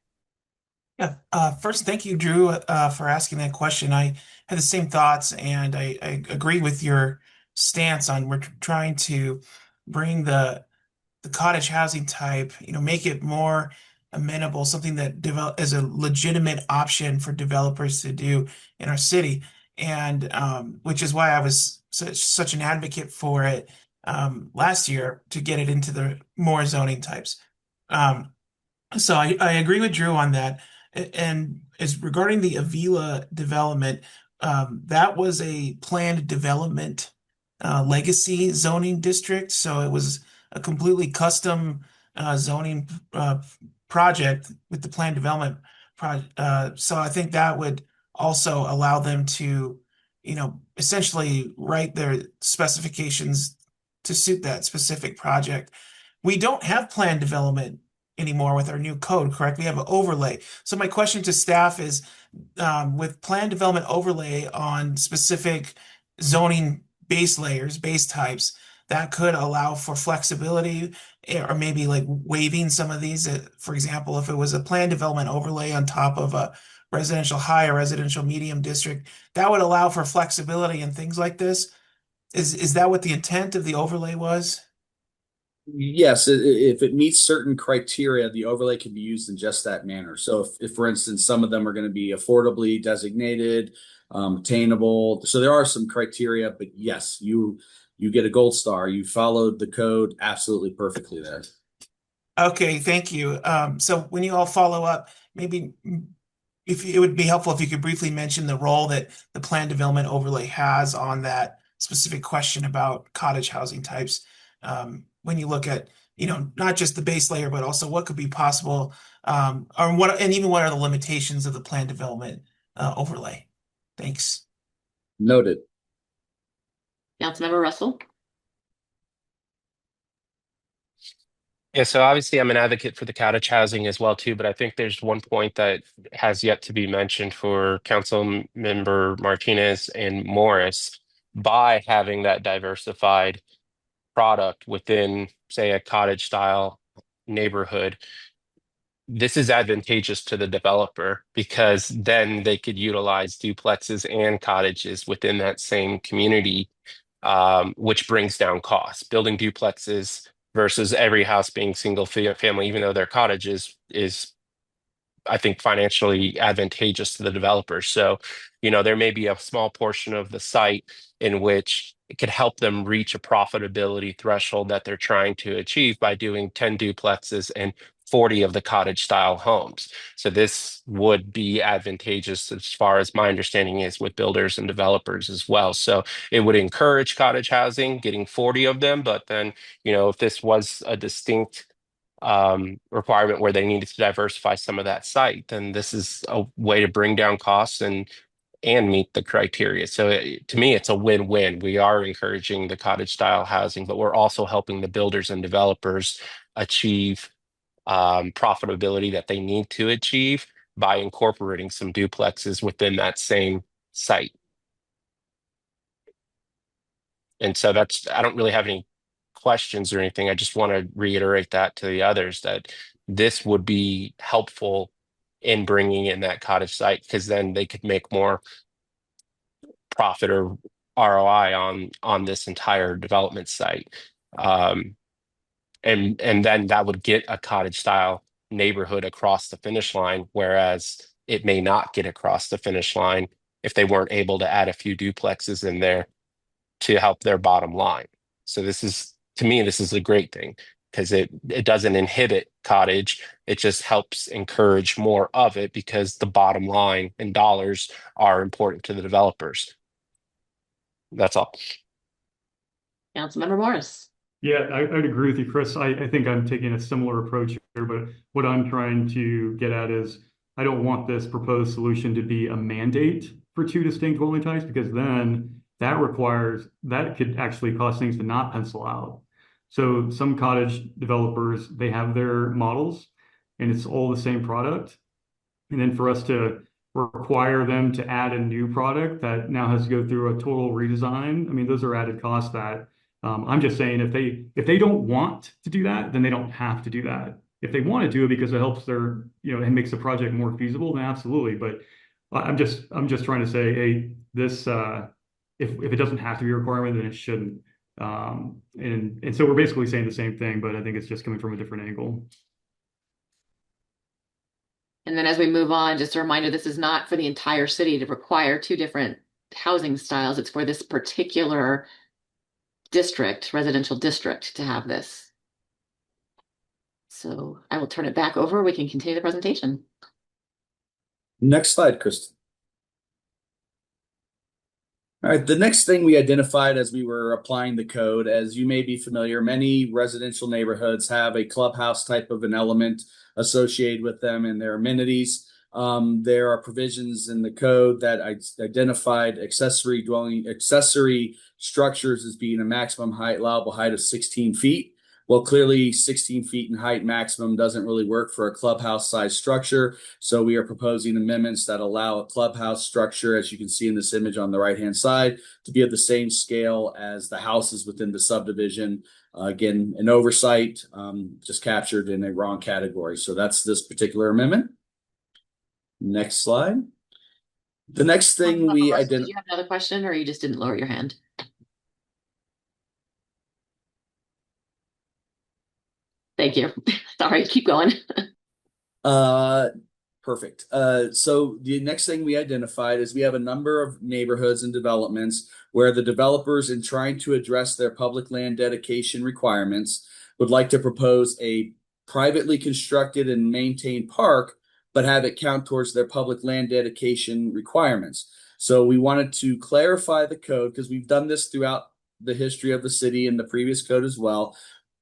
Yeah. First, thank you, Drew, for asking that question. I had the same thoughts, and I agree with your stance on we're trying to bring the cottage housing type, make it more amenable, something that develop is a legitimate option for developers to do in our city, and which is why I was such an advocate for it last year to get it into the more zoning types. So I agree with Drew on that. And as regarding the Avila development, that was a planned development legacy zoning district. So it was a completely custom zoning project with the planned development project. So I think that would also allow them to, essentially write their specifications to suit that specific project. We don't have planned development anymore with our new code, correct? We have an overlay. So my question to staff is, with plan development overlay on specific zoning base layers, base types, that could allow for flexibility or maybe like waiving some of these. For example, if it was a plan development overlay on top of a residential high or residential medium district, that would allow for flexibility and things like this. Is that what the intent of the overlay was? Yes, if it meets certain criteria, the overlay can be used in just that manner. So if for instance, some of them are going to be affordably designated, attainable. So there are some criteria, but yes, you get a gold star. You followed the code absolutely perfectly there. Okay, thank you. So when you all follow up, maybe if it would be helpful if you could briefly mention the role that the plan development overlay has on that specific question about cottage housing types. When you look at, not just the base layer, but also what could be possible, and even what are the limitations of the plan development overlay? Thanks. Noted. Councilmember Russell. Yeah, so obviously I'm an advocate for the cottage housing as well too, but I think there's one point that has yet to be mentioned for Council Member Martinez and Morris. By having that diversified product within, say, a cottage style neighborhood, this is advantageous to the developer because then they could utilize duplexes and cottages within that same community, which brings down costs. Building duplexes versus every house being single family, even though they're cottages, is I think, financially advantageous to the developers. So, there may be a small portion of the site in which it could help them reach a profitability threshold that they're trying to achieve by doing 10 duplexes and 40 of the cottage style homes. So this would be advantageous as far as my understanding is with builders and developers as well. So it would encourage cottage housing, getting 40 of them, but then, if this was a distinct requirement where they needed to diversify some of that site, then this is a way to bring down costs and meet the criteria. So to me, it's a win-win. We are encouraging the cottage style housing, but we're also helping the builders and developers achieve profitability that they need to achieve by incorporating some duplexes within that same site. And so I don't really have any questions or anything. I just want to reiterate that to the others that this would be helpful in bringing in that cottage site, because then they could make more profit or ROI on this entire development site. And then that would get a cottage style neighborhood across the finish line, whereas it may not get across the finish line if they weren't able to add a few duplexes in there to help their bottom line. So to me, this is a great thing because it doesn't inhibit cottage. It just helps encourage more of it because the bottom line and dollars are important to the developers. That's all. Councilmember Morris. Yeah, I'd agree with you, Chris. I think I'm taking a similar approach here, but what I'm trying to get at is I don't want this proposed solution to be a mandate for two distinct dwelling types, because then that could actually cause things to not pencil out. So some cottage developers, they have their models and it's all the same product. And then for us to require them to add a new product that now has to go through a total redesign, I mean, those are added costs that I'm just saying if they don't want to do that, then they don't have to do that. If they want to do it because it helps their, it makes the project more feasible, then absolutely. But I'm just trying to say, hey, this if it doesn't have to be a requirement, then it shouldn't. And so we're basically saying the same thing, but I think it's just coming from a different angle. And then as we move on, just a reminder, this is not for the entire city to require two different housing styles. It's for this particular residential district to have this. So I will turn it back over. We can continue the presentation. Next slide, Kristen. All right, the next thing we identified as we were applying the code, as you may be familiar, many residential neighborhoods have a clubhouse type of an element associated with them and their amenities. There are provisions in the code that identified accessory structures as being a maximum allowable height of 16 feet. Well, clearly 16 feet in height maximum doesn't really work for a clubhouse size structure. So we are proposing amendments that allow a clubhouse structure, as you can see in this image on the right-hand side, to be of the same scale as the houses within the subdivision. Again, an oversight, just captured in a wrong category. So that's this particular amendment. Next slide. The next thing we identified. Did you have another question, or you just didn't lower your hand? Thank you. Sorry, keep going. Perfect. So the next thing we identified is we have a number of neighborhoods and developments where the developers, in trying to address their public land dedication requirements, would like to propose a privately constructed and maintained park, but have it count towards their public land dedication requirements. So we wanted to clarify the code, because we've done this throughout the history of the city and the previous code as well.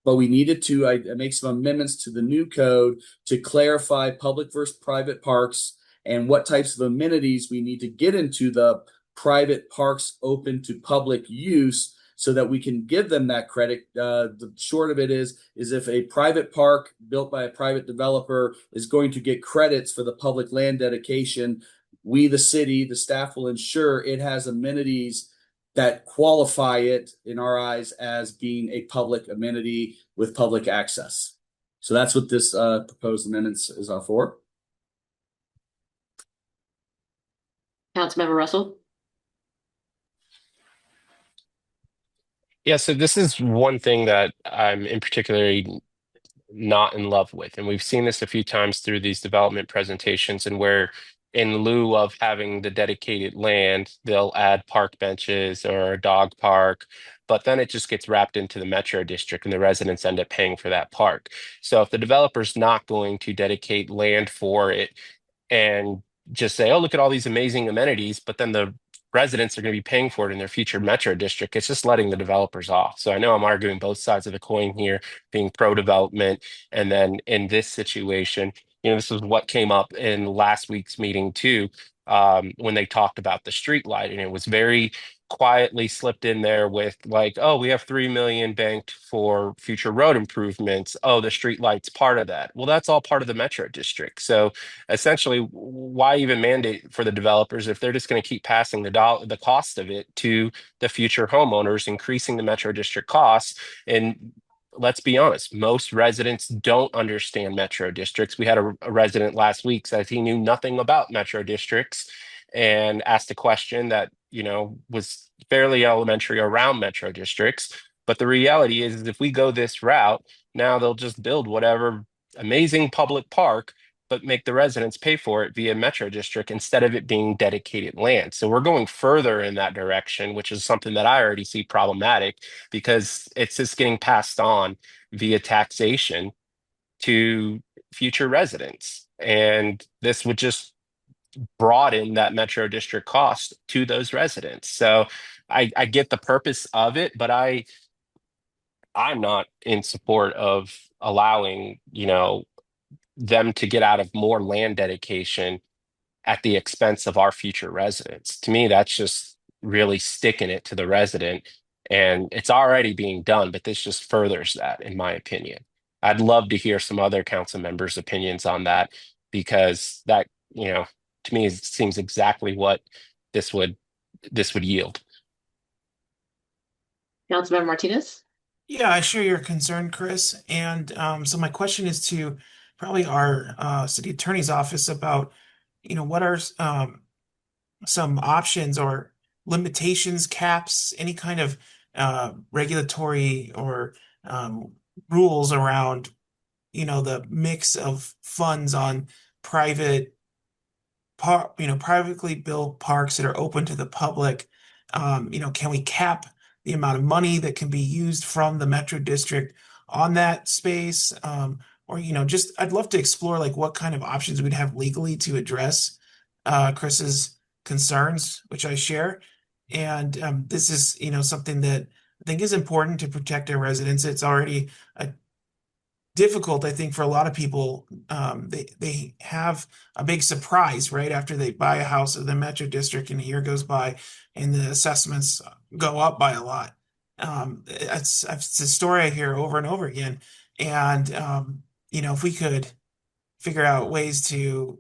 But we needed to make some amendments to the new code to clarify public versus private parks and what types of amenities we need to get into the private parks open to public use, so that we can give them that credit. The short of it is if a private park built by a private developer is going to get credits for the public land dedication, we, the city, the staff, will ensure it has amenities that qualify it, in our eyes, as being a public amenity with public access. So that's what this proposed amendments is for. Councilmember Russell. Yeah, so this is one thing that I'm in particularly not in love with. And we've seen this a few times through these development presentations, and where in lieu of having the dedicated land, they'll add park benches or a dog park, but then it just gets wrapped into the metro district and the residents end up paying for that park. So if the developer's not going to dedicate land for it and just say, oh, look at all these amazing amenities, but then the residents are going to be paying for it in their future metro district, it's just letting the developers off. So I know I'm arguing both sides of the coin here, being pro development. And then in this situation, this is what came up in last week's meeting too, when they talked about the street light, and it was very quietly slipped in there with like, oh, we have 3 million banked for future road improvements. Oh, the street light's part of that. Well, that's all part of the metro district. So essentially, why even mandate for the developers if they're just going to keep passing the cost of it to the future homeowners, increasing the metro district costs? And let's be honest, most residents don't understand metro districts. We had a resident last week says he knew nothing about metro districts and asked a question that, was fairly elementary around metro districts. But the reality is if we go this route, now they'll just build whatever amazing public park, but make the residents pay for it via metro district instead of it being dedicated land. So we're going further in that direction, which is something that I already see problematic because it's just getting passed on via taxation to future residents. And this would just broaden that metro district cost to those residents. So I get the purpose of it, but I'm not in support of allowing, them to get out of more land dedication at the expense of our future residents. To me, that's just really sticking it to the resident. And it's already being done, but this just furthers that, in my opinion. I'd love to hear some other council members' opinions on that because that, to me, seems exactly what this would yield. Councilmember Martinez? Yeah, I share your concern, Chris. And so my question is to probably our city attorney's office about, what are some options or limitations, caps, any kind of regulatory or rules around, the mix of funds on private privately built parks that are open to the public. Can we cap the amount of money that can be used from the Metro District on that space? Or, just I'd love to explore like what kind of options we'd have legally to address Chris's concerns, which I share. And this is, something that I think is important to protect our residents. It's already a difficult, I think, for a lot of people. They have a big surprise right after they buy a house in the Metro District, and a year goes by, and the assessments go up by a lot. It's a story I hear over and over again. And if we could figure out ways to,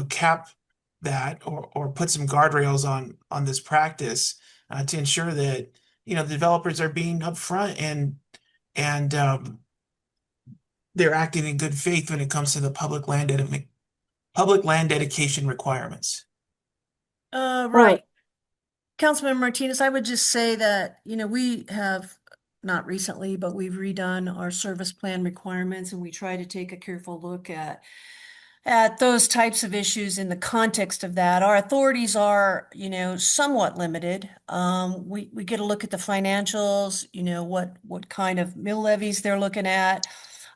cap that or put some guardrails on this practice to ensure that the developers are being upfront and they're acting in good faith when it comes to the public land dedication requirements. Right. Councilmember Martinez, I would just say that, we have not recently, but we've redone our service plan requirements, and we try to take a careful look at those types of issues in the context of that. Our authorities are, somewhat limited. We get a look at the financials, what kind of mill levies they're looking at,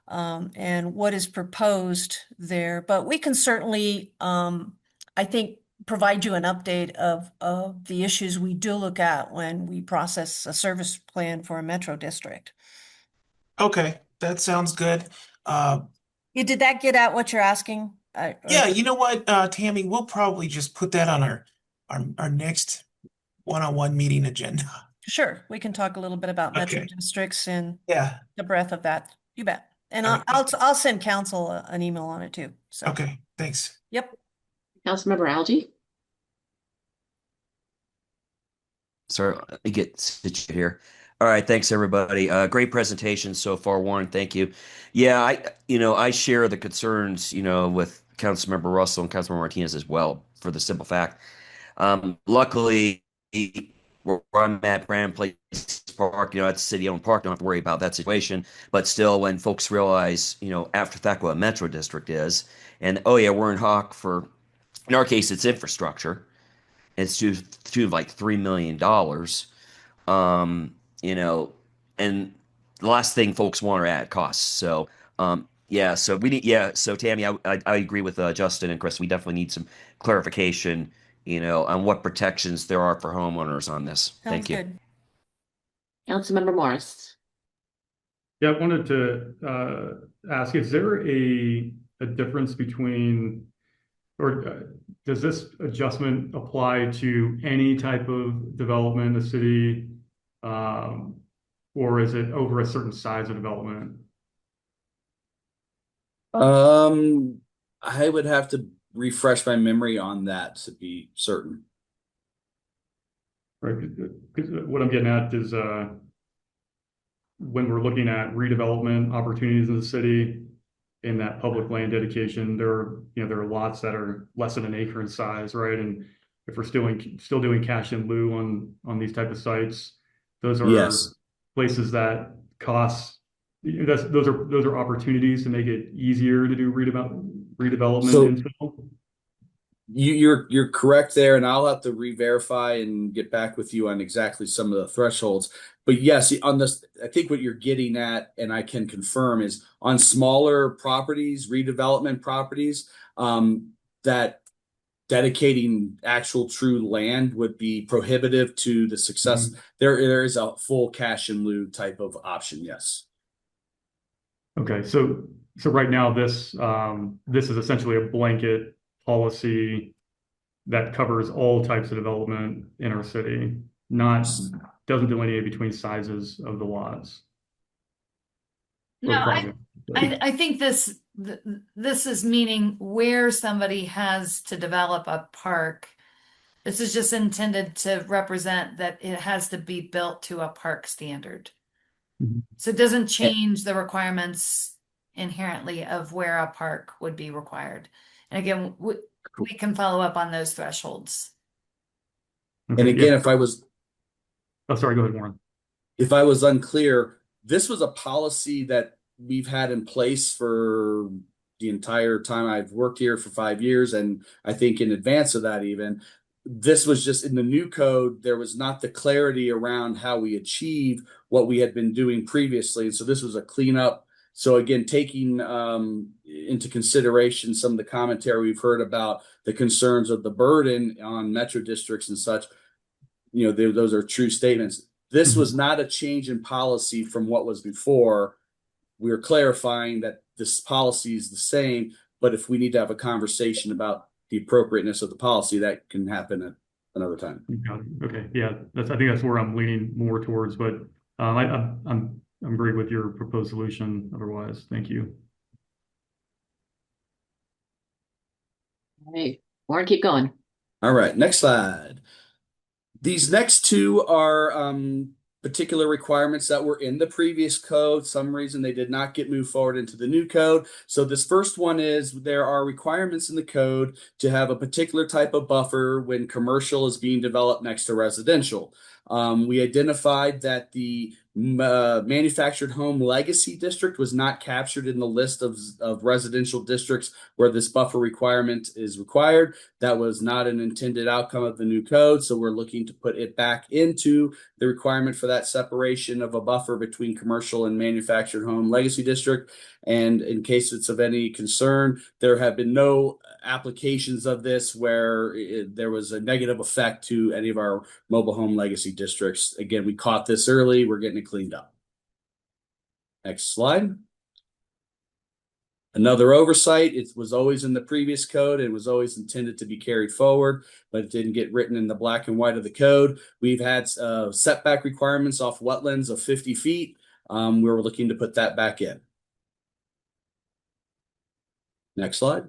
and what is proposed there. But we can certainly, I think, provide you an update of the issues we do look at when we process a service plan for a metro district. Okay, that sounds good. Did that get at what you're asking? Yeah, you know what, Tammy, we'll probably just put that on our next one-on-one meeting agenda. Sure, we can talk a little bit about metro Okay. districts and Yeah. the breadth of that. You bet. And All right. I'll send council an email on it too. So Okay, thanks. Yep. Councilmember Algie? Sorry, I get situated here. All right, thanks everybody. Great presentation so far, Warren. Thank you. Yeah, I share the concerns, with Councilmember Russell and Councilmember Martinez as well, for the simple fact. Luckily, where I'm at, Brand Place Park, that's a city-owned park. Don't have to worry about that situation. But still, when folks realize, after that, what a metro district is, and oh yeah, we're in Hawk for, in our case, it's infrastructure. It's to like $3 million. Um, you know, and the last thing folks want are add costs. So, yeah, so we need, yeah, so Tammy, I agree with Justin and Chris. We definitely need some clarification, on what protections there are for homeowners on this. Sounds Thank you. good. Councilmember Morris. Yeah, I wanted to ask, is there a difference between, or does this adjustment apply to any type of development in the city, or is it over a certain size of development? I would have to refresh my memory on that to be certain. Right, because what I'm getting at is when we're looking at redevelopment opportunities in the city in that public land dedication, there are lots that are less than an acre in size, right? And if we're still doing cash in lieu on these type of sites, those are Yes. places that costs. Those are opportunities to make it easier to do redevelopment So infill. you're correct there, and I'll have to re-verify and get back with you on exactly some of the thresholds. But yes, on this, I think what you're getting at, and I can confirm, is on smaller properties, redevelopment properties, that dedicating actual true land would be prohibitive to the success. There is a full cash in lieu type of option, yes. Okay, so right now this is essentially a blanket policy that covers all types of development in our city, doesn't delineate between sizes of the lots. No, I think this is meaning where somebody has to develop a park. This is just intended to represent that it has to be built to a park standard. So it doesn't change the requirements inherently of where a park would be required. And again, we can follow up on those thresholds. And again, if I was, oh, sorry, go ahead, Warren. If I was unclear, this was a policy that we've had in place for the entire time I've worked here for 5 years, and I think in advance of that even. This was just in the new code, there was not the clarity around how we achieve what we had been doing previously. So this was a cleanup. So again, taking into consideration some of the commentary we've heard about the concerns of the burden on metro districts and such, those are true statements. This was not a change in policy from what was before. We are clarifying that this policy is the same, but if we need to have a conversation about the appropriateness of the policy, that can happen at another time. Okay, yeah, I think that's where I'm leaning more towards, but I'm agreeing with your proposed solution. Otherwise, thank you. All right, Warren, keep going. All right, next slide. These next two are particular requirements that were in the previous code. Some reason they did not get moved forward into the new code. So this first one is there are requirements in the code to have a particular type of buffer when commercial is being developed next to residential. We identified that the manufactured home legacy district was not captured in the list of residential districts where this buffer requirement is required. That was not an intended outcome of the new code, so we're looking to put it back into the requirement for that separation of a buffer between commercial and manufactured home legacy district. And in case it's of any concern, there have been no applications of this where there was a negative effect to any of our mobile home legacy districts. Again, we caught this early. We're getting it cleaned up. Next slide. Another oversight, it was always in the previous code and was always intended to be carried forward, but it didn't get written in the black and white of the code. We've had setback requirements off wetlands of 50 feet. We were looking to put that back in. Next slide.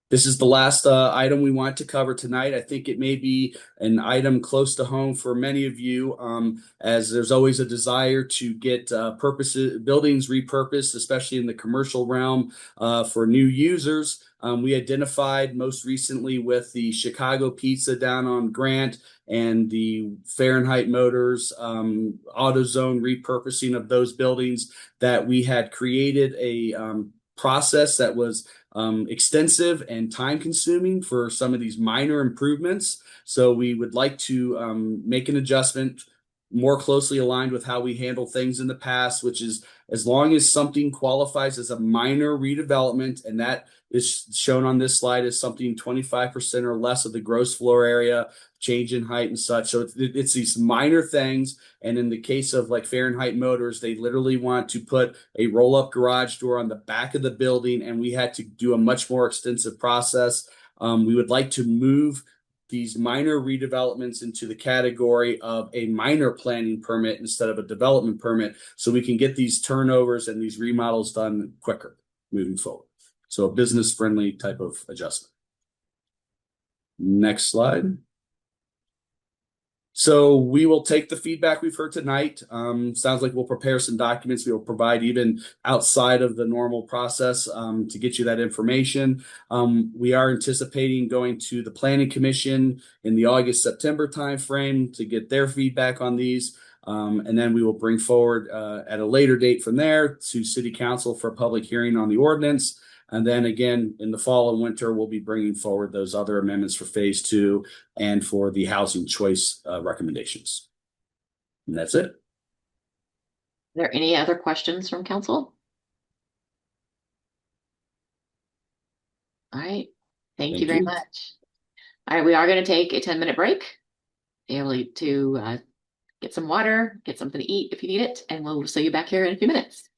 This is the last item we want to cover tonight. I think it may be an item close to home for many of you, as there's always a desire to get buildings repurposed, especially in the commercial realm, for new users. We identified most recently with the Chicago Pizza down on Grant and the Fahrenheit Motors AutoZone repurposing of those buildings that we had created a process that was extensive and time consuming for some of these minor improvements. So we would like to make an adjustment more closely aligned with how we handle things in the past, which is as long as something qualifies as a minor redevelopment, and that is shown on this slide as something 25% or less of the gross floor area, change in height and such. So it's these minor things. And in the case of like Fahrenheit Motors, they literally want to put a roll-up garage door on the back of the building, and we had to do a much more extensive process. We would like to move these minor redevelopments into the category of a minor planning permit instead of a development permit, so we can get these turnovers and these remodels done quicker moving forward. So a business-friendly type of adjustment. Next slide. So we will take the feedback we've heard tonight. Sounds like we'll prepare some documents we will provide even outside of the normal process to get you that information. We are anticipating going to the Planning Commission in the August-September timeframe to get their feedback on these. And then we will bring forward at a later date from there to City Council for a public hearing on the ordinance. And then again, in the fall and winter, we'll be bringing forward those other amendments for phase 2 and for the housing choice recommendations. And that's it. Are there any other questions from council? All right. Thank you very much. All right, we are going to take a 10-minute break. Be able to get some water, get something to eat if you need it, and we'll see you back here in a few minutes.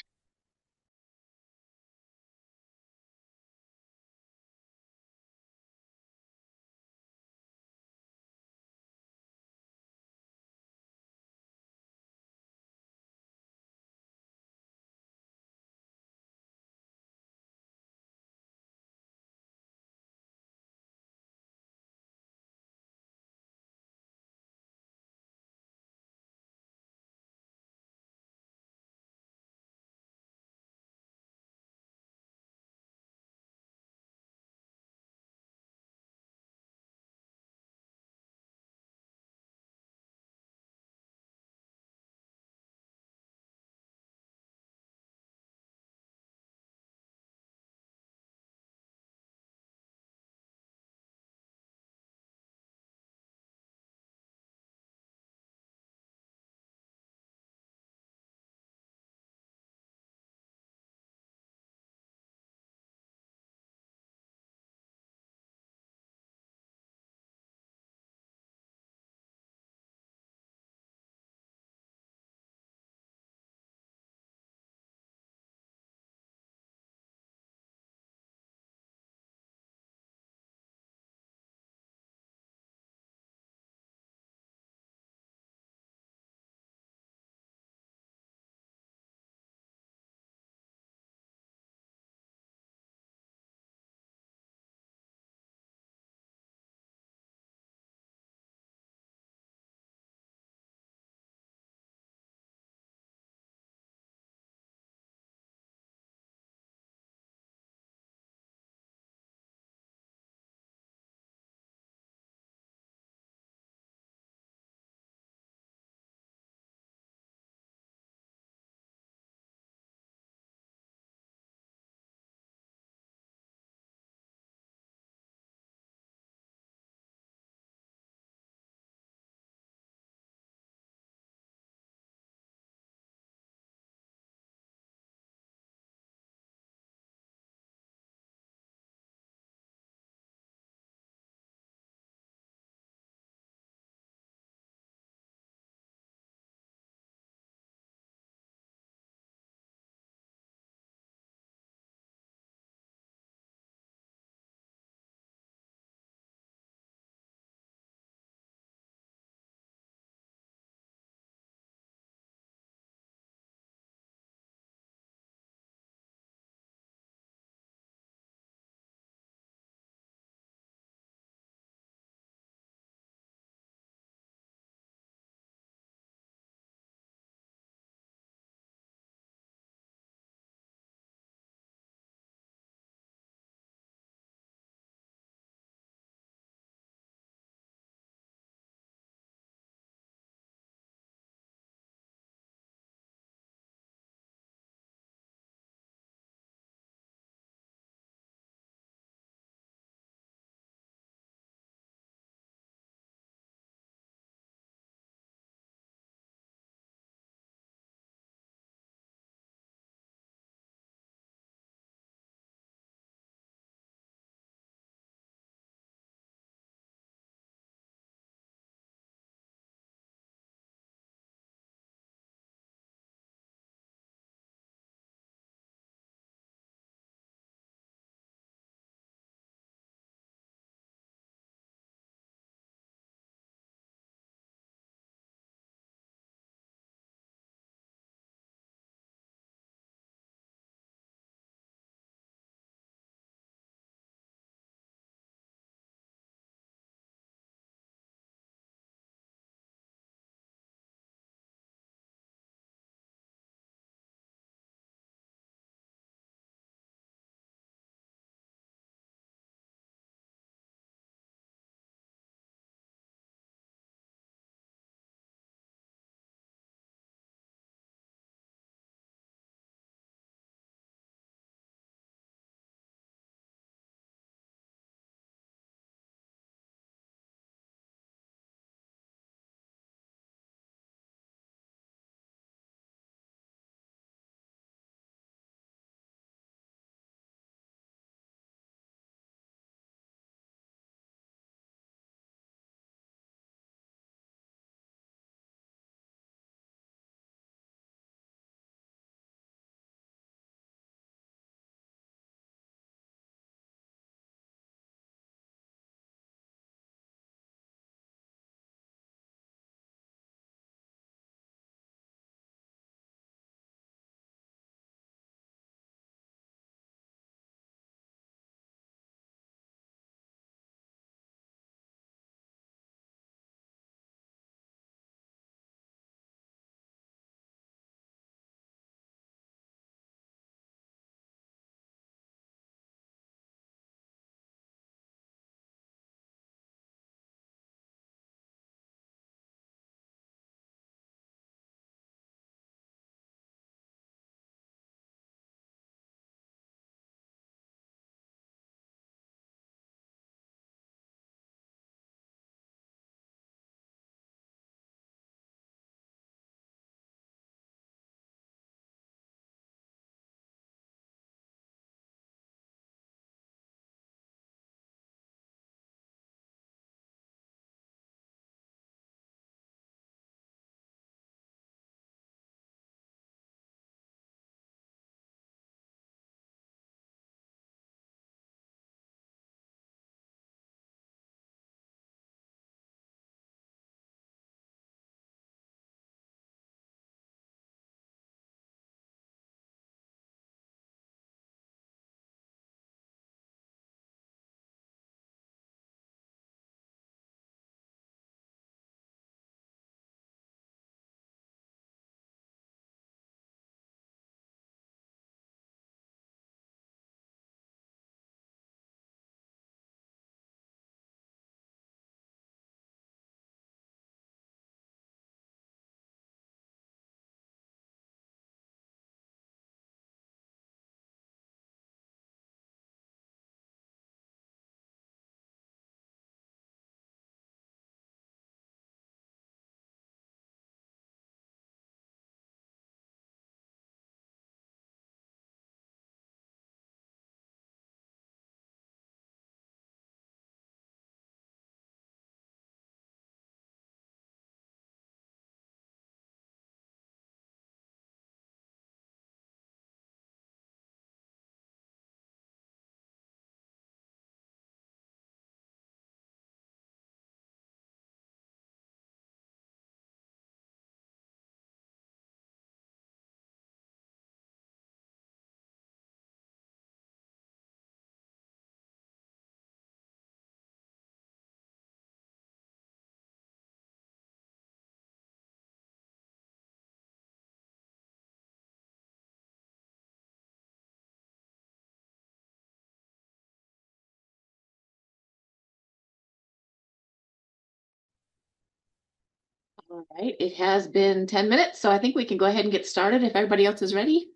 All right, it has been 10 minutes, so I think we can go ahead and get started if everybody else is ready.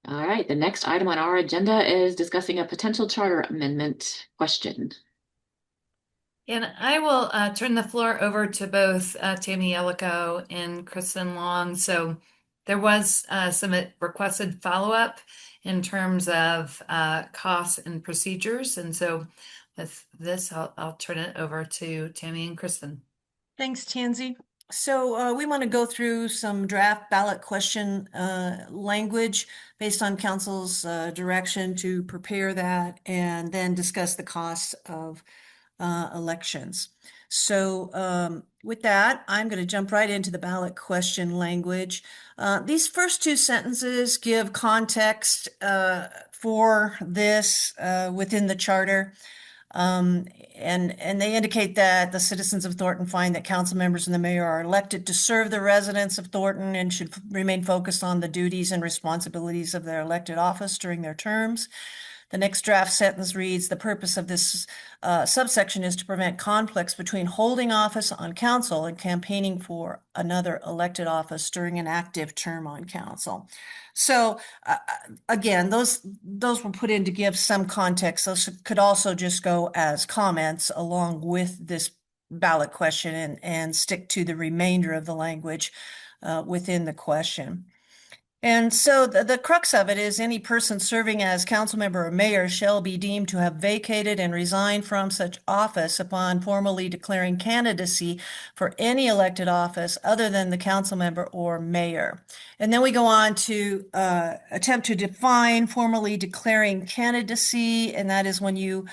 All right, the next item on our agenda is discussing a potential charter amendment question. And I will turn the floor over to both Tammy Ellico and Kristen Long. So there was some requested follow-up in terms of costs and procedures. And so with this, I'll turn it over to Tammy and Kristen. Thanks, Tansy. So we want to go through some draft ballot question language based on council's direction to prepare that and then discuss the costs of elections. So with that, I'm going to jump right into the ballot question language. These first two sentences give context for this within the charter. And they indicate that the citizens of Thornton find that council members and the mayor are elected to serve the residents of Thornton and should remain focused on the duties and responsibilities of their elected office during their terms. The next draft sentence reads, the purpose of this subsection is to prevent conflicts between holding office on council and campaigning for another elected office during an active term on council. So again, those were put in to give some context. Those could also just go as comments along with this ballot question and stick to the remainder of the language within the question. And so the crux of it is any person serving as council member or mayor shall be deemed to have vacated and resigned from such office upon formally declaring candidacy for any elected office other than the council member or mayor. And then we go on to attempt to define formally declaring candidacy, and that is when you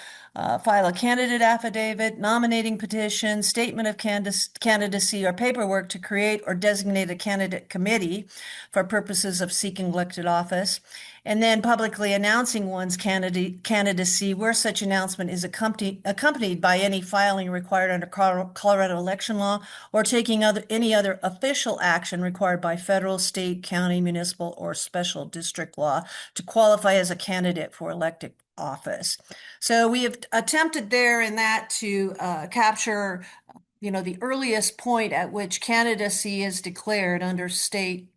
file a candidate affidavit, nominating petition, statement of candidacy, or paperwork to create or designate a candidate committee for purposes of seeking elected office, and then publicly announcing one's candidacy where such announcement is accompanied by any filing required under Colorado election law or taking any other official action required by federal, state, county, municipal, or special district law to qualify as a candidate for elected office. So we have attempted there in that to capture, the earliest point at which candidacy is declared under state,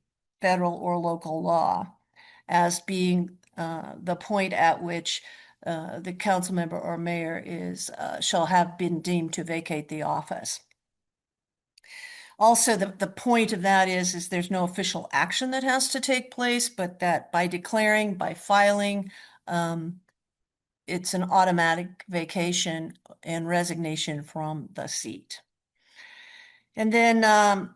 federal, or local law as being the point at which the council member or mayor shall have been deemed to vacate the office. Also, the point of that is there's no official action that has to take place, but that by declaring, by filing, it's an automatic vacation and resignation from the seat. And then,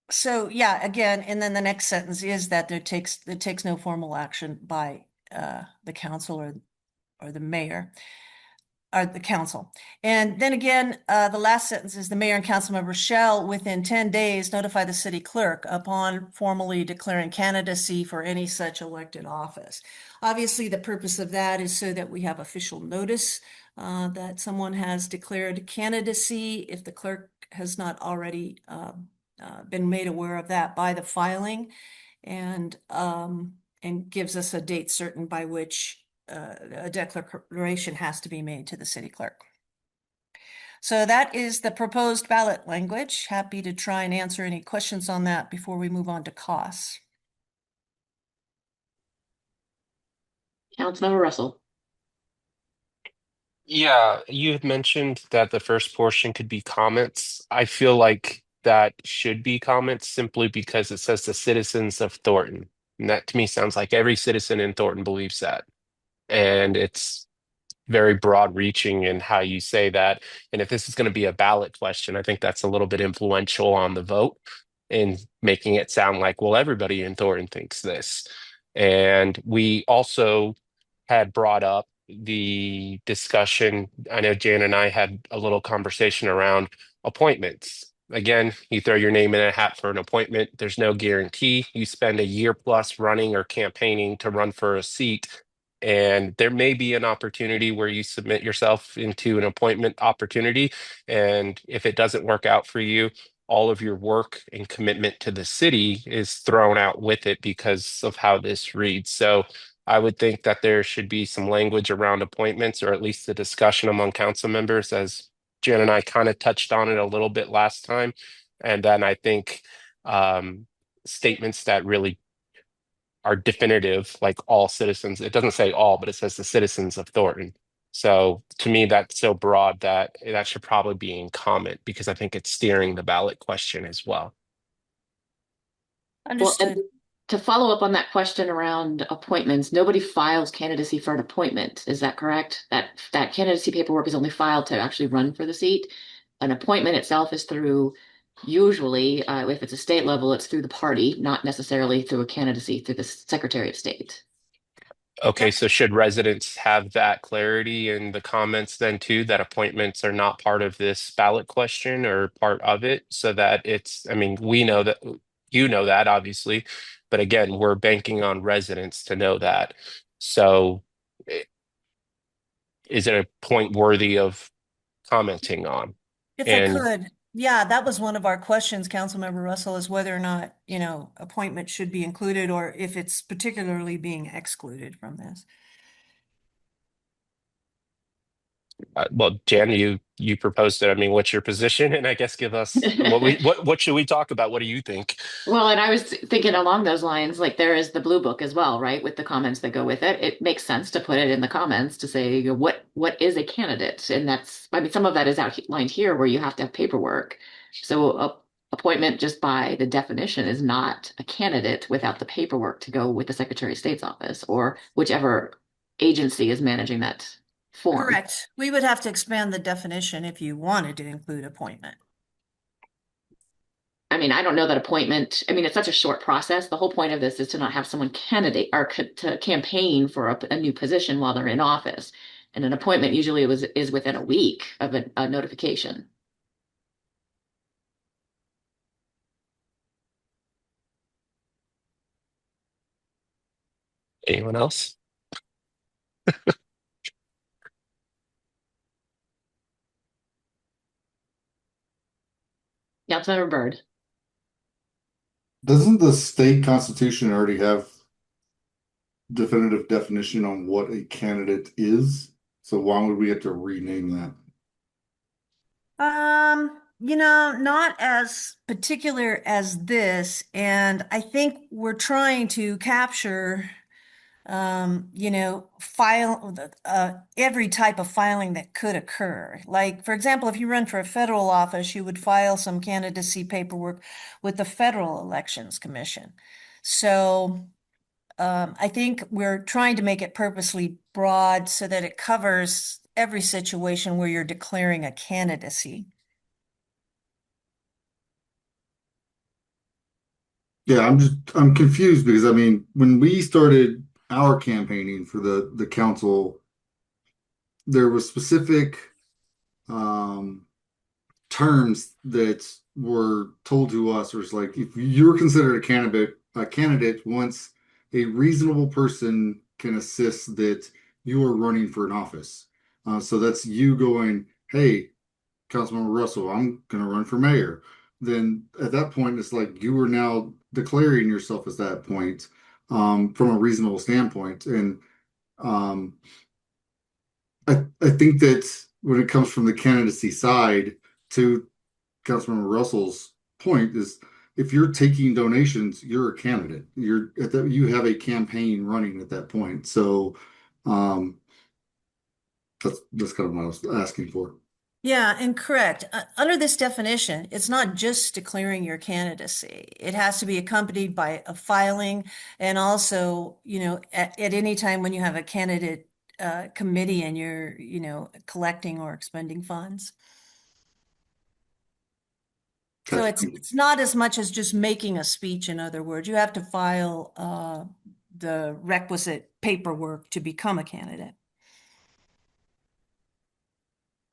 so yeah, again, and then the next sentence is that it takes no formal action by the council or the mayor. Or the council. And then again, the last sentence is the mayor and council members shall within 10 days notify the city clerk upon formally declaring candidacy for any such elected office. Obviously, the purpose of that is so that we have official notice that someone has declared candidacy if the clerk has not already been made aware of that by the filing, and gives us a date certain by which a declaration has to be made to the city clerk. So that is the proposed ballot language. Happy to try and answer any questions on that before we move on to costs. Councilmember Russell. Yeah, you had mentioned that the first portion could be comments. I feel like that should be comments simply because it says the citizens of Thornton. And that to me sounds like every citizen in Thornton believes that. And it's very broad reaching in how you say that. And if this is going to be a ballot question, I think that's a little bit influential on the vote in making it sound like, well, everybody in Thornton thinks this. And we also had brought up the discussion. I know Jan and I had a little conversation around appointments. Again, you throw your name in a hat for an appointment. There's no guarantee. You spend a year plus running or campaigning to run for a seat. And there may be an opportunity where you submit yourself into an appointment opportunity. And if it doesn't work out for you, all of your work and commitment to the city is thrown out with it because of how this reads. So I would think that there should be some language around appointments, or at least a discussion among council members, as Jen and I kind of touched on it a little bit last time. And then I think statements that really are definitive, like all citizens. It doesn't say all, but it says the citizens of Thornton. So to me, that's so broad that that should probably be in comment, because I think it's steering the ballot question as well. Well, and Understood. to follow up on that question around appointments, nobody files candidacy for an appointment. Is that correct? That candidacy paperwork is only filed to actually run for the seat. An appointment itself is through, usually, if it's a state level, it's through the party, not necessarily through a candidacy through the Secretary of State. Okay, so should residents have that clarity in the comments then too, that appointments are not part of this ballot question or part of it, so that it's, I mean, we know that, you know that obviously, but again, we're banking on residents to know that. So is it a point worthy of commenting on? If I And could, yeah, that was one of our questions, Councilmember Russell, is whether or not, appointment should be included or if it's particularly being excluded from this. well, Jan, you proposed it. I mean, what's your position? And I guess give us what should we talk about? What do you think? Well, and I was thinking along those lines, like there is the blue book as well, right? With the comments that go with it. It makes sense to put it in the comments to say, what is a candidate? And that's, I mean, some of that is outlined here where you have to have paperwork. So a appointment just by the definition is not a candidate without the paperwork to go with the Secretary of State's office or whichever agency is managing that form. Correct. We would have to expand the definition if you wanted to include appointment. I mean, I don't know that appointment, I mean, it's such a short process. The whole point of this is to not have someone candidate or to campaign for a new position while they're in office. And an appointment usually is within a week of a notification. Anyone else? Councilmember Byrd. Doesn't the state constitution already have definitive definition on what a candidate is? So why would we have to rename that? Not as particular as this, and I think we're trying to capture, every type of filing that could occur. Like, for example, if you run for a federal office, you would file some candidacy paperwork with the Federal Elections Commission. So, I think we're trying to make it purposely broad so that it covers every situation where you're declaring a candidacy. Yeah, I'm confused because I mean, when we started our campaigning for the council, there was specific terms that were told to us, or it's like if you're considered a candidate once a reasonable person can assist that you are running for an office. So that's you going, hey, Councilmember Russell, I'm gonna run for mayor. Then at that point, it's like you are now declaring yourself as that point, from a reasonable standpoint. And um, I think that when it comes from the candidacy side to Councilmember Russell's point is if you're taking donations, you're a candidate. You're at that you have a campaign running at that point. So um, that's kind of what I was asking for. Yeah, and correct. Under this definition, it's not just declaring your candidacy. It has to be accompanied by a filing and also, at any time when you have a candidate committee and you're, collecting or expending funds. So it's not as much as just making a speech, in other words. You have to file the requisite paperwork to become a candidate.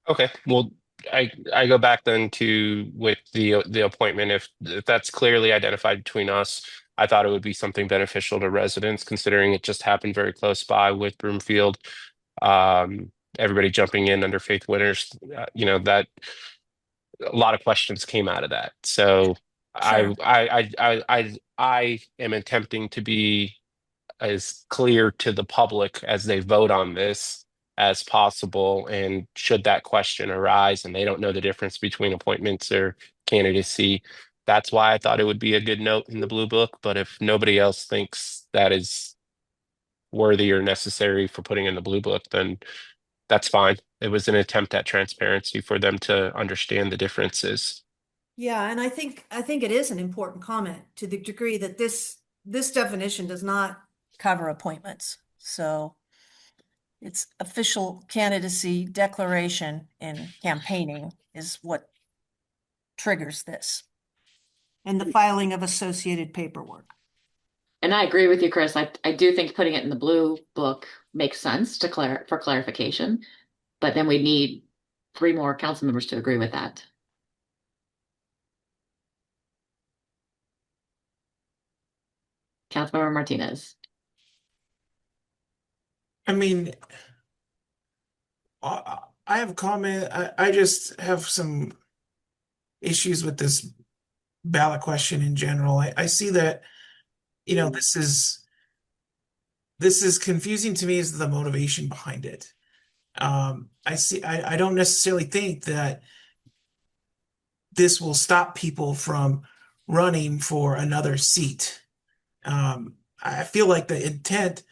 Okay, well, I go back then to with the appointment. If that's clearly identified between us, I thought it would be something beneficial to residents, considering it just happened very close by with Broomfield. Everybody jumping in under Faith Winters, that a lot of questions came out of that. So Sure. I am attempting to be as clear to the public as they vote on this as possible. And should that question arise and they don't know the difference between appointments or candidacy, that's why I thought it would be a good note in the blue book. But if nobody else thinks that is worthy or necessary for putting in the blue book, then that's fine. It was an attempt at transparency for them to understand the differences. Yeah, and I think it is an important comment to the degree that this definition does not cover appointments. So it's official candidacy declaration in campaigning is what triggers this, and the filing of associated paperwork. And I agree with you, Chris. I do think putting it in the blue book makes sense for clarification, but then we need 3 more council members to agree with that. Councilmember Martinez. I mean, I have a comment. I just have some issues with this ballot question in general. I see that, this is confusing to me as the motivation behind it. I don't necessarily think that this will stop people from running for another seat. I feel like the intent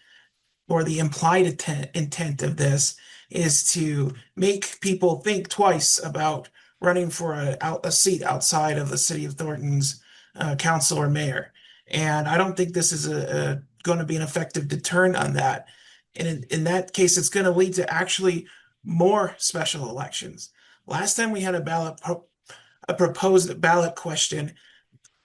or the implied intent of this is to make people think twice about running for a seat outside of the city of Thornton's council or mayor. And I don't think this is going to be an effective deterrent on that. And in that case, it's going to lead to actually more special elections. Last time we had a proposed ballot question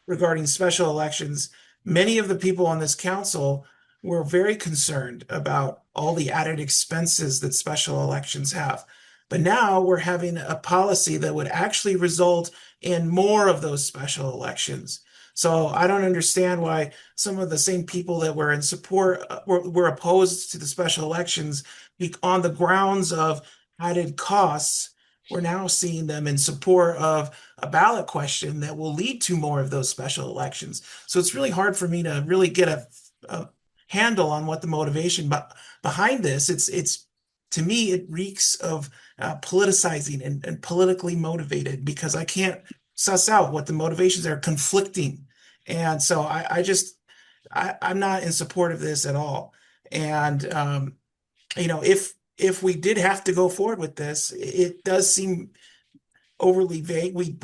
regarding special elections, many of the people on this council were very concerned about all the added expenses that special elections have. But now we're having a policy that would actually result in more of those special elections. So I don't understand why some of the same people that were in support were opposed to the special elections on the grounds of added costs. We're now seeing them in support of a ballot question that will lead to more of those special elections. So it's really hard for me to really get a handle on what the motivation behind this. It's to me, it reeks of politicizing and politically motivated, because I can't suss out what the motivations are, conflicting. And so I'm not in support of this at all. And, if we did have to go forward with this, it does seem overly vague. We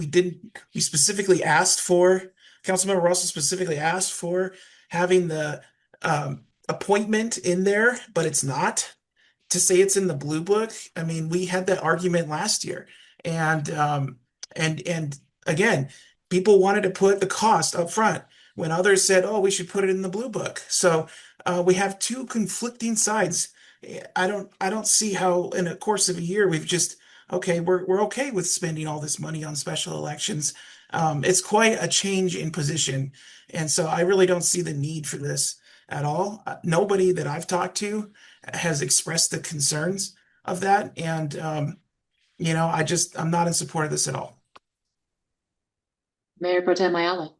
specifically asked for, Councilmember Russell specifically asked for having the appointment in there, but it's not. To say it's in the blue book, I mean, we had that argument last year, and again, people wanted to put the cost up front when others said, "Oh, we should put it in the blue book." So we have two conflicting sides. I don't see how in the course of a year we've just we're okay with spending all this money on special elections. It's quite a change in position, and so I really don't see the need for this at all. Nobody that I've talked to has expressed the concerns of that, and I'm not in support of this at all. Mayor Pro Tem Ayala.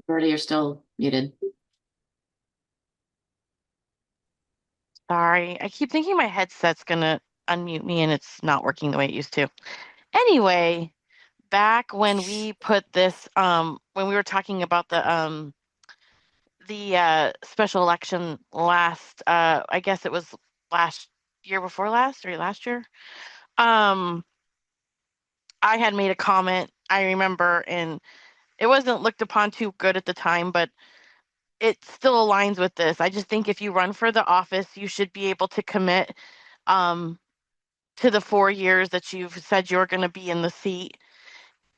Bertie, you're still muted. Sorry, I keep thinking my headset's gonna unmute me and it's not working the way it used to. Anyway, back when we put this, when we were talking about the special election last, I guess it was last year before last or last year, I had made a comment, I remember, and it wasn't looked upon too good at the time, but it still aligns with this. I just think if you run for the office, you should be able to commit to the 4 years that you've said you're going to be in the seat.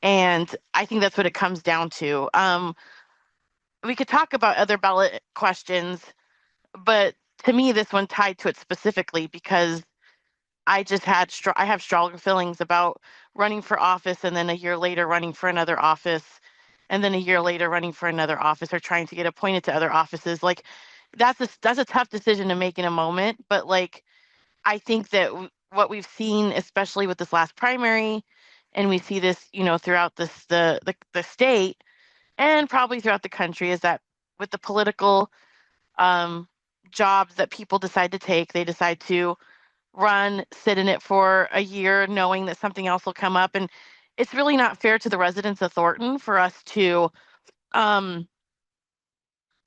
And I think that's what it comes down to. We could talk about other ballot questions, but to me, this one tied to it specifically because I have stronger feelings about running for office and then a year later running for another office and then a year later running for another office or trying to get appointed to other offices. Like that's a tough decision to make in a moment, but like I think that what we've seen, especially with this last primary, and we see this, throughout the state and probably throughout the country, is that with the political um, jobs that people decide to take, they decide to run, sit in it for a year, knowing that something else will come up. And it's really not fair to the residents of Thornton for us to um,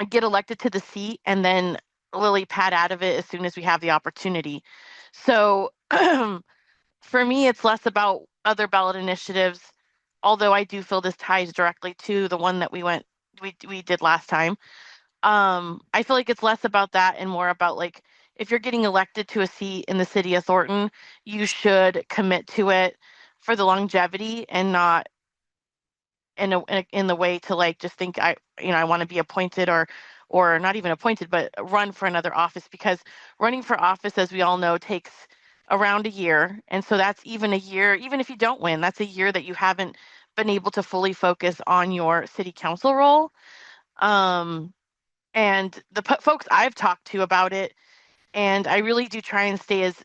get elected to the seat and then lily pad out of it as soon as we have the opportunity. So for me, it's less about other ballot initiatives, although I do feel this ties directly to the one that we did last time. I feel like it's less about that and more about, like, if you're getting elected to a seat in the city of Thornton, you should commit to it for the longevity and not in the way to, like, just think I want to be appointed, or not even appointed, but run for another office, because running for office, as we all know, takes around a year. And so that's even a year, even if you don't win, that's a year that you haven't been able to fully focus on your city council role. And the folks I've talked to about it, and I really do try and stay as,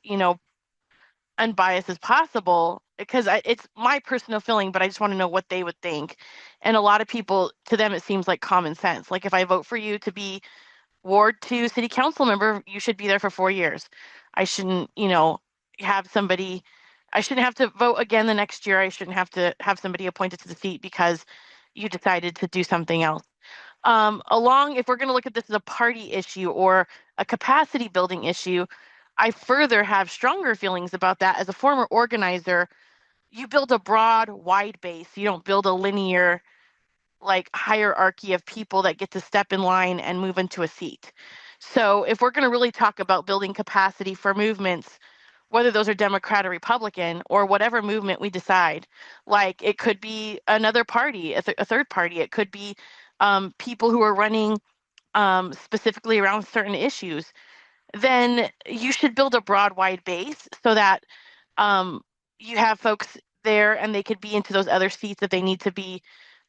unbiased as possible, because it's my personal feeling, but I just want to know what they would think. And a lot of people, to them, it seems like common sense. Like, if I vote for you to be Ward 2 city council member, you should be there for 4 years. I shouldn't, have somebody, I shouldn't have to vote again the next year. I shouldn't have to have somebody appointed to the seat because you decided to do something else. If we're going to look at this as a party issue or a capacity building issue, I further have stronger feelings about that. As a former organizer, you build a broad, wide base. You don't build a linear, like, hierarchy of people that get to step in line and move into a seat. So if we're going to really talk about building capacity for movements, whether those are Democrat or Republican, or whatever movement we decide, like, it could be another party, a third party, it could be people who are running specifically around certain issues, then you should build a broad, wide base so that um, you have folks there and they could be into those other seats if they need to be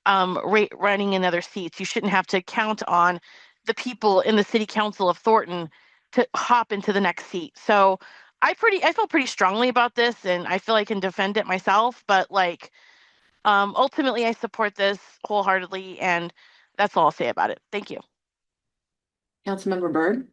running in other seats. You shouldn't have to count on the people in the city council of Thornton to hop into the next seat. So I feel pretty strongly about this, and I feel I can defend it myself, but, like, ultimately I support this wholeheartedly, and that's all I'll say about it. Thank you. Councilmember Byrd?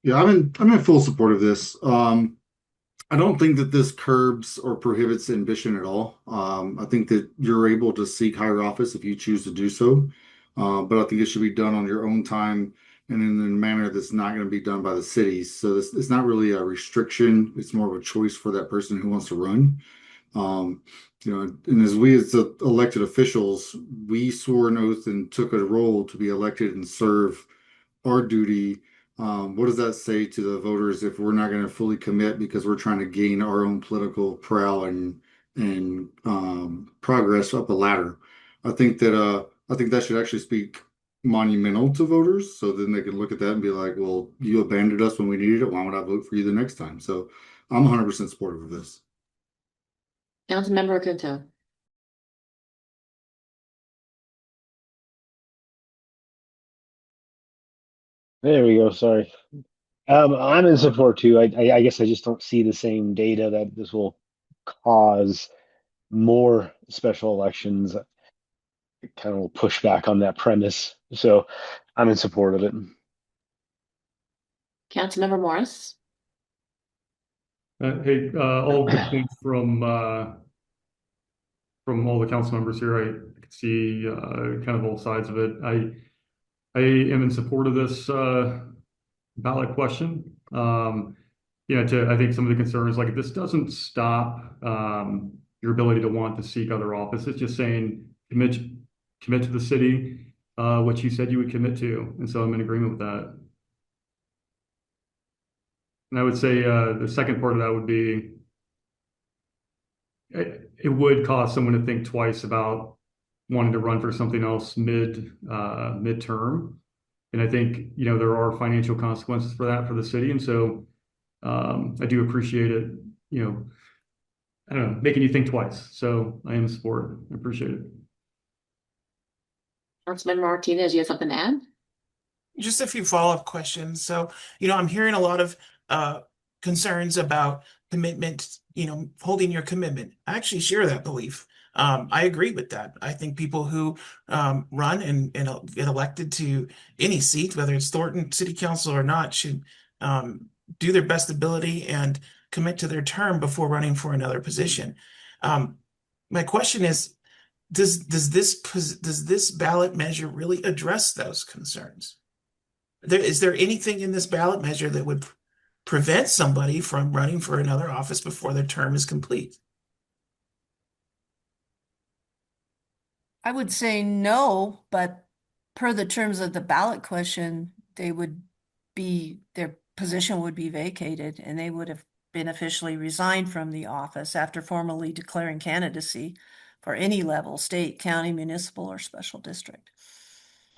Yeah, I'm in full support of this. I don't think that this curbs or prohibits ambition at all. I think that you're able to seek higher office if you choose to do so. But I think it should be done on your own time and in a manner that's not going to be done by the cities. So it's not really a restriction. It's more of a choice for that person who wants to run. And as we as the elected officials, we swore an oath and took a role to be elected and serve our duty. What does that say to the voters if we're not going to fully commit because we're trying to gain our own political prowl and progress up a ladder? I think that should actually speak monumental to voters, so then they can look at that and be like, "Well, you abandoned us when we needed it. Why would I vote for you the next time?" So I'm 100% supportive of this. Councilmember Kunto? There we go. Sorry. I'm in support too. I guess I just don't see the same data that this will cause more special elections. It kind of will push back on that premise. So I'm in support of it. Councilmember Morris? Hey, all good points from all the council members here. I can see kind of both sides of it. I am in support of this ballot question. I think some of the concerns, like, this doesn't stop your ability to want to seek other office. It's just saying commit to the city, what you said you would commit to. And so I'm in agreement with that. And I would say the second part of that would be it would cause someone to think twice about wanting to run for something else midterm. And I think, there are financial consequences for that for the city. And so I do appreciate it, I don't know, making you think twice. So I am in support. I appreciate it. Councilmember Martinez, you have something to add? Just a few follow-up questions. So, I'm hearing a lot of concerns about commitment, holding your commitment. I actually share that belief. I agree with that. I think people who run and get elected to any seat, whether it's Thornton City Council or not, should do their best ability and commit to their term before running for another position. My question is, does this ballot measure really address those concerns? Is there anything in this ballot measure that would prevent somebody from running for another office before their term is complete? I would say no, but per the terms of the ballot question, their position would be vacated and they would have been officially resigned from the office after formally declaring candidacy for any level, state, county, municipal, or special district.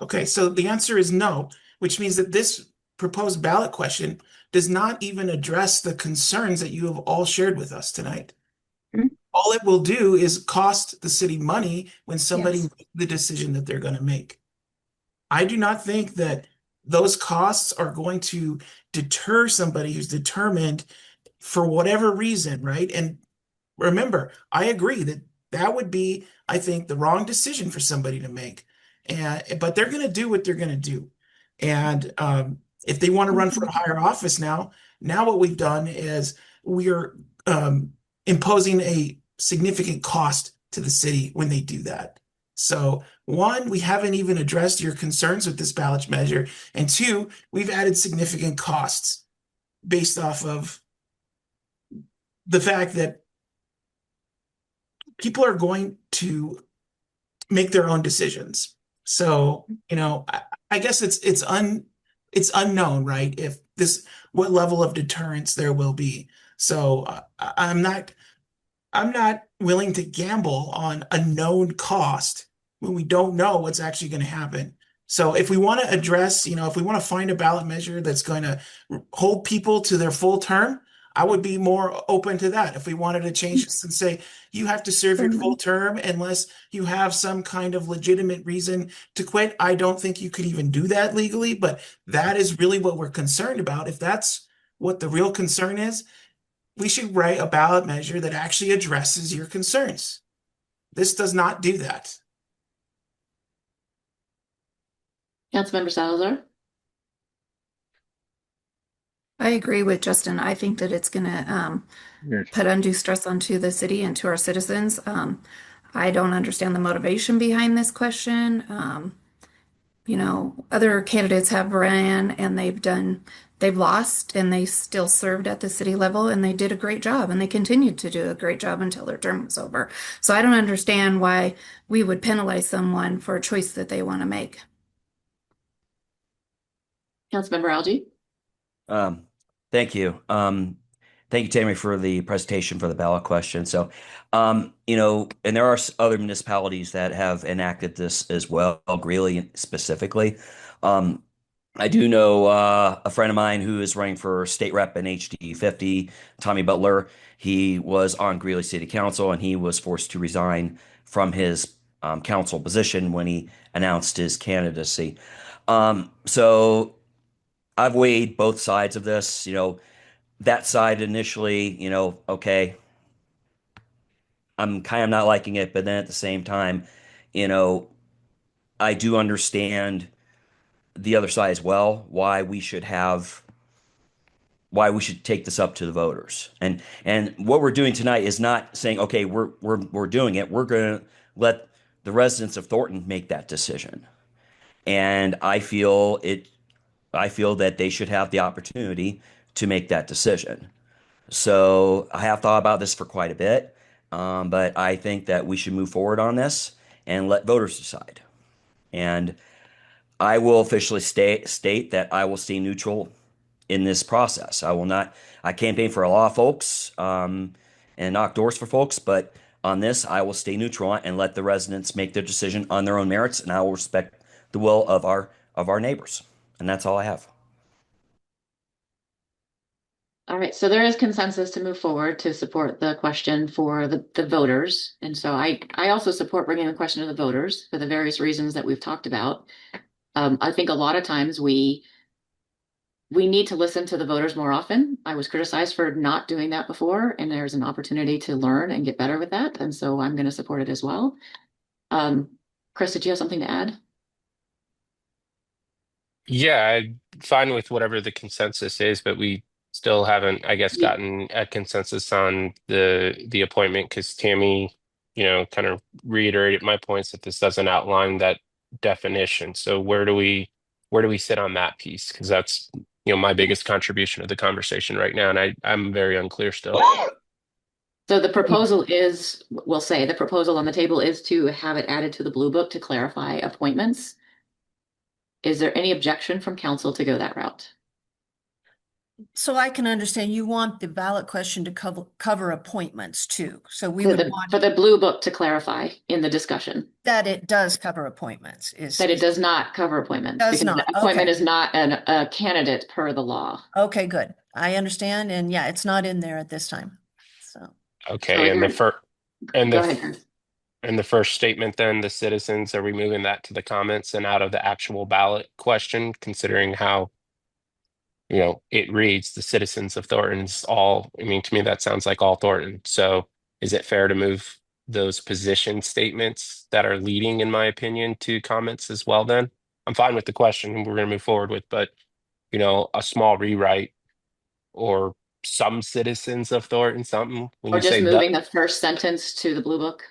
Okay, so the answer is no, which means that this proposed ballot question does not even address the concerns that you have all shared with us tonight. All it will do is cost the city money when somebody Yes. makes the decision that they're going to make. I do not think that those costs are going to deter somebody who's determined for whatever reason, right? And remember, I agree that that would be, I think, the wrong decision for somebody to make. But they're going to do what they're going to do. And if they want to run for a higher office now what we've done is we are imposing a significant cost to the city when they do that. So one, we haven't even addressed your concerns with this ballot measure. And two, we've added significant costs based off of the fact that people are going to make their own decisions. So, I guess it's unknown, right? What level of deterrence there will be. So I'm not willing to gamble on a known cost when we don't know what's actually going to happen. So if we want to address, if we want to find a ballot measure that's going to hold people to their full term, I would be more open to that. If we wanted to change this and say, you have to serve your full term unless you have some kind of legitimate reason to quit, I don't think you could even do that legally, but that is really what we're concerned about. If that's what the real concern is, we should write a ballot measure that actually addresses your concerns. This does not do that. Councilmember Salazar? I agree with Justin. I think that it's going to put undue stress onto the city and to our citizens. I don't understand the motivation behind this question. Other candidates have ran and they've lost and they still served at the city level and they did a great job and they continued to do a great job until their term was over. So I don't understand why we would penalize someone for a choice that they want to make. Councilmember Algie? Thank you. Thank you, Tammy, for the presentation for the ballot question. So, and there are other municipalities that have enacted this as well, Greeley specifically. I do know a friend of mine who is running for state rep in HD 50, Tommy Butler. He was on Greeley City Council and he was forced to resign from his council position when he announced his candidacy. So I've weighed both sides of this. That side initially, okay, I'm kind of not liking it, but then at the same time, I do understand the other side as well, why we should take this up to the voters. And what we're doing tonight is not saying, okay, we're doing it. We're going to let the residents of Thornton make that decision. And I feel that they should have the opportunity to make that decision. So I have thought about this for quite a bit, but I think that we should move forward on this and let voters decide. And I will officially state that I will stay neutral in this process. I campaign for a lot of folks and knock doors for folks, but on this, I will stay neutral and let the residents make their decision on their own merits, and I will respect the will of our neighbors. And that's all I have. All right, so there is consensus to move forward to support the question for the voters. And so I also support bringing the question to the voters for the various reasons that we've talked about. I think a lot of times we need to listen to the voters more often. I was criticized for not doing that before, and there's an opportunity to learn and get better with that. And so I'm going to support it as well. Chris, did you have something to add? Yeah, I'm fine with whatever the consensus is, but we still haven't, I guess, gotten a consensus on the appointment because Tammy, kind of reiterated my points that this doesn't outline that definition. So where do we sit on that piece? Because that's, my biggest contribution to the conversation right now, and I'm very unclear still. So the proposal is, we'll say, the proposal on the table is to have it added to the Blue Book to clarify appointments. Is there any objection from council to go that route? So I can understand you want the ballot question to cover appointments too. So we For would the, want for the Blue Book to clarify in the discussion that it does cover appointments. that it does not cover appointments Does because not. the appointment Okay. is not a candidate per the law. Okay, good. I understand. And yeah, it's not in there at this time. So Okay, and the first and Go the ahead, Chris. and the first statement, then the citizens, are we moving that to the comments and out of the actual ballot question, considering how it reads the citizens of Thornton's all, I mean, to me, that sounds like all Thornton. So is it fair to move those position statements that are leading, in my opinion, to comments as well then? I'm fine with the question we're going to move forward with, but, a small rewrite or some citizens of Thornton, something, when Or you just say moving the first sentence to the Blue Book?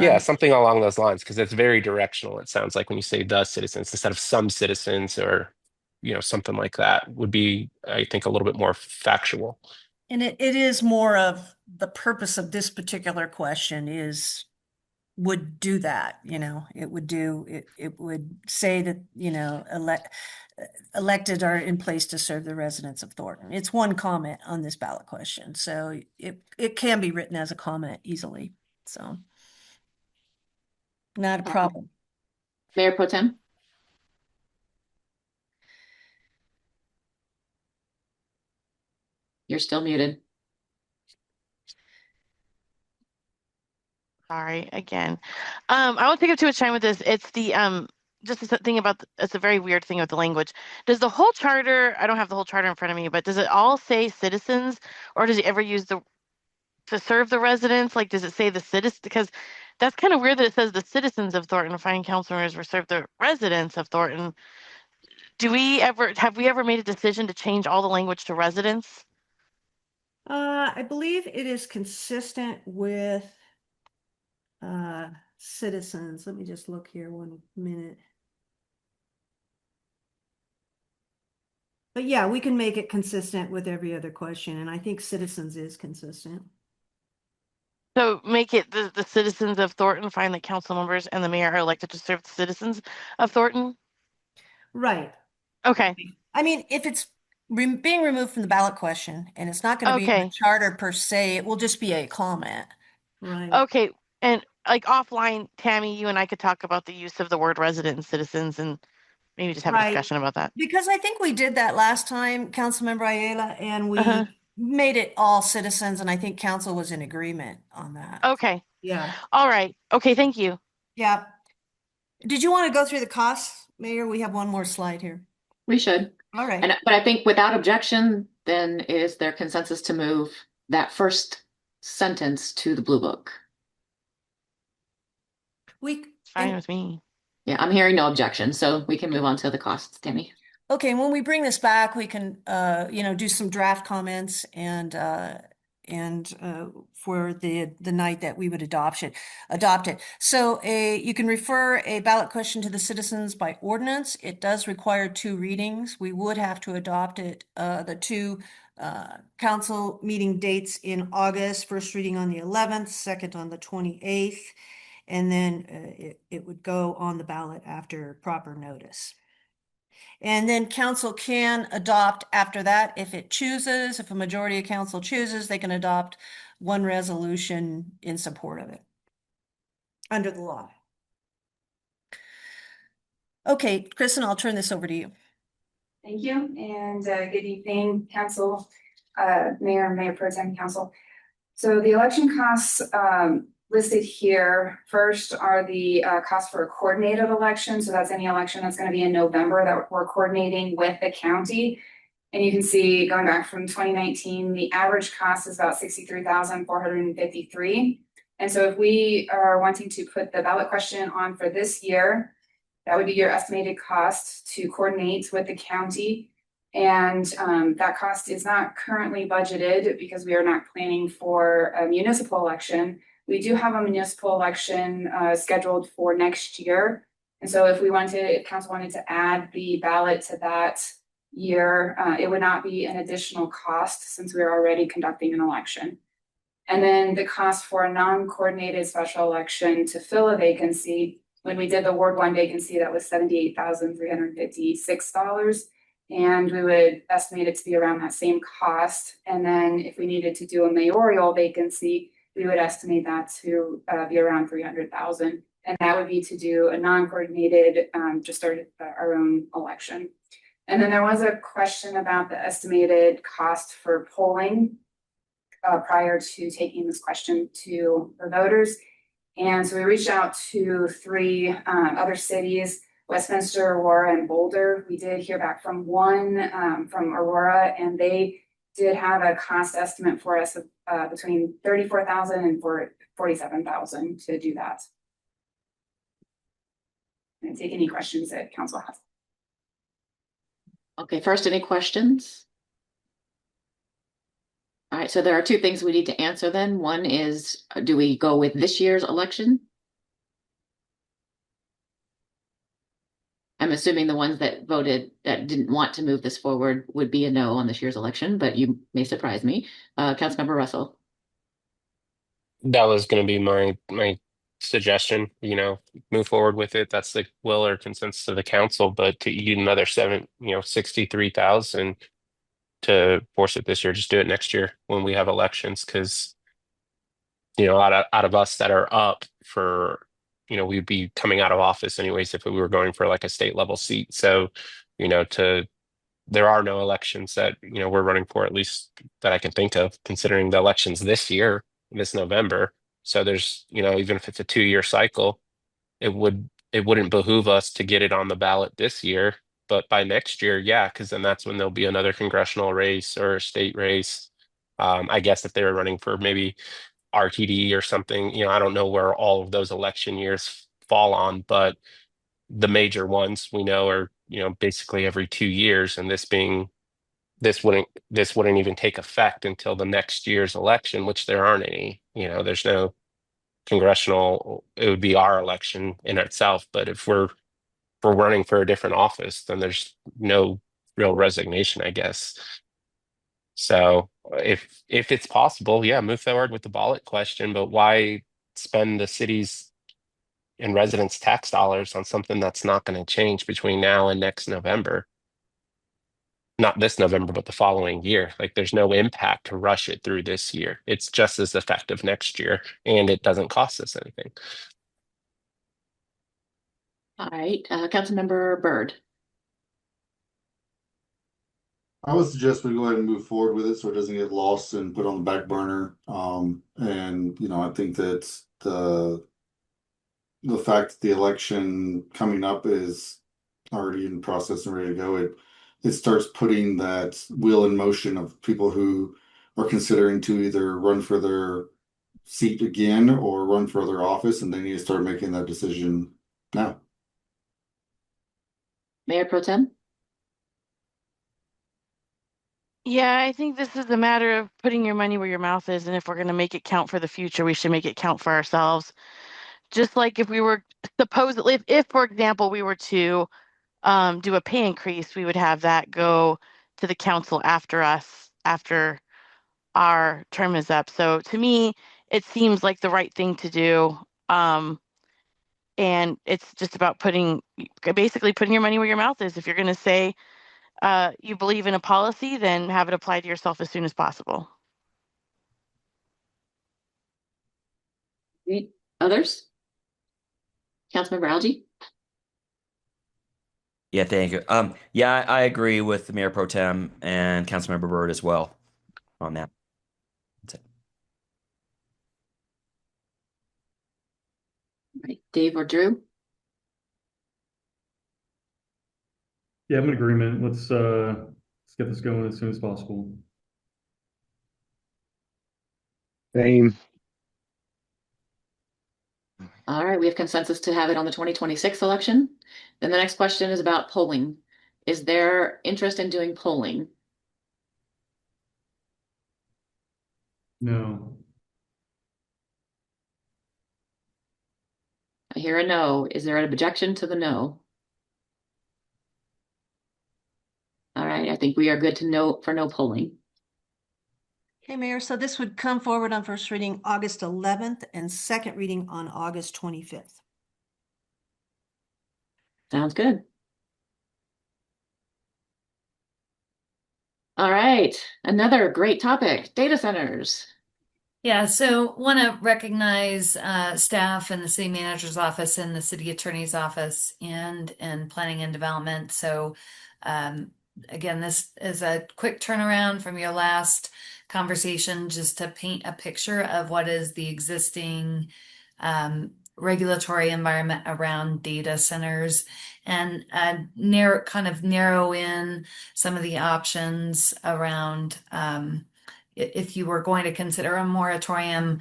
yeah, something along those lines, because it's very directional. It sounds like when you say the citizens instead of some citizens or, something like that would be, I think, a little bit more factual. and it is more of the purpose of this particular question would do that, it would say that, elected are in place to serve the residents of Thornton. It's one comment on this ballot question. So it can be written as a comment easily. So not a problem. Mayor Pro Tem? You're still muted. Sorry again. I won't take up too much time with this. It's the just the thing about it's a very weird thing with the language. Does the whole charter, I don't have the whole charter in front of me, but does it all say citizens, or does it ever use the to serve the residents? Like, does it say the citizens? Because that's kind of weird that it says the citizens of Thornton, finding council members will serve the residents of Thornton. Have we ever made a decision to change all the language to residents? I believe it is consistent with citizens. Let me just look here 1 minute. But yeah, we can make it consistent with every other question, and I think citizens is consistent. So make it the citizens of Thornton find that council members and the mayor are elected to serve the citizens of Thornton? Right. Okay. I mean, if it's being removed from the ballot question and it's not going to be in the charter per se, it will just be a comment. Right. Okay. And like offline, Tammy, you and I could talk about the use of the word resident and citizens and maybe just have a discussion about that. Because I think we did that last time, Councilmember Ayala, and we made it all citizens, and I think council was in agreement on that. Okay. Yeah. All right. Okay, thank you. Yeah. Did you want to go through the costs, Mayor? We have one more slide here. We should. All right. But I think without objection, then is there consensus to move that first sentence to the Blue Book? Fine with me. Yeah, I'm hearing no objection, so we can move on to the costs, Tammy. Okay, when we bring this back, we can do some draft comments and for the night that we would adopt it. So you can refer a ballot question to the citizens by ordinance. It does require 2 readings. We would have to adopt it the 2 council meeting dates in August, first reading on the 11th, second on the 28th, and then it would go on the ballot after proper notice. And then council can adopt after that if it chooses. If a majority of council chooses, they can adopt one resolution in support of it under the law. Okay, Kristen, I'll turn this over to you. Thank you, and good evening, council, mayor, mayor pro tem council. So the election costs listed here first are the costs for a coordinated election. So that's any election that's going to be in November that we're coordinating with the county. And you can see going back from 2019, the average cost is about $63,453. And so if we are wanting to put the ballot question on for this year, that would be your estimated cost to coordinate with the county. And that cost is not currently budgeted because we are not planning for a municipal election. We do have a municipal election scheduled for next year. And so if council wanted to add the ballot to that year, it would not be an additional cost since we are already conducting an election. And then the cost for a non-coordinated special election to fill a vacancy, when we did the Ward 1 vacancy, that was $78,356. And we would estimate it to be around that same cost. And then if we needed to do a mayoral vacancy, we would estimate that to be around $300,000. And that would be to do a non-coordinated, just started our own election. And then there was a question about the estimated cost for polling prior to taking this question to the voters. And so we reached out to 3 other cities, Westminster, Aurora, and Boulder. We did hear back from one from Aurora, and they did have a cost estimate for us of between $34,000 and $47,000 to do that. And take any questions that council has. Okay, first, any questions? All right, so there are 2 things we need to answer then. One is, do we go with this year's election? I'm assuming the ones that voted that didn't want to move this forward would be a no on this year's election, but you may surprise me. Councilmember Russell. That was going to be my suggestion, move forward with it. That's the will or consensus of the council, but to eat another 63,000 to force it this year, just do it next year when we have elections. Cause out of us that are up for, we'd be coming out of office anyways if we were going for like a state level seat. So, there are no elections that, we're running for, at least that I can think of, considering the elections this year, this November. So there's, even if it's a 2-year cycle, it wouldn't behoove us to get it on the ballot this year. But by next year, yeah, because then that's when there'll be another congressional race or a state race. I guess if they were running for maybe RTD or something, I don't know where all of those election years fall on, but the major ones we know are, basically every 2 years, and this wouldn't even take effect until the next year's election, which there aren't any. There's no congressional. It would be our election in itself, but if we're running for a different office, then there's no real resignation, I guess. So if it's possible, yeah, move forward with the ballot question, but why spend the city's and residents' tax dollars on something that's not going to change between now and next November? Not this November, but the following year. Like there's no impact to rush it through this year. It's just as effective next year, and it doesn't cost us anything. All right, Councilmember Byrd. I would suggest we go ahead and move forward with it so it doesn't get lost and put on the back burner. And I think that the fact that the election coming up is already in process and ready to go, it starts putting that wheel in motion of people who are considering to either run for their seat again or run for their office, and they need to start making that decision now. Mayor Pro Tem? Yeah, I think this is a matter of putting your money where your mouth is, and if we're going to make it count for the future, we should make it count for ourselves. Just like if we were supposedly, if for example, we were to do a pay increase, we would have that go to the council after us, after our term is up. So to me, it seems like the right thing to do. And it's just about basically putting your money where your mouth is. If you're going to say you believe in a policy, then have it applied to yourself as soon as possible. Others? Councilmember Algie? Yeah, thank you. Yeah, I agree with the Mayor Pro Tem and Councilmember Byrd as well on that. That's it. Dave or Drew? Yeah, I'm in agreement. Let's get this going as soon as possible. Same. All right, we have consensus to have it on the 2026 election. Then the next question is about polling. Is there interest in doing polling? No. I hear a no. Is there an objection to the no? All right, I think we are good to no for no polling. Okay, Mayor, so this would come forward on first reading August 11th and second reading on August 25th. Sounds good. All right, another great topic, data centers. Yeah, so want to recognize staff in the city manager's office and the city attorney's office and planning and development. So again, this is a quick turnaround from your last conversation, just to paint a picture of what is the existing regulatory environment around data centers, and narrow in some of the options around if you were going to consider a moratorium,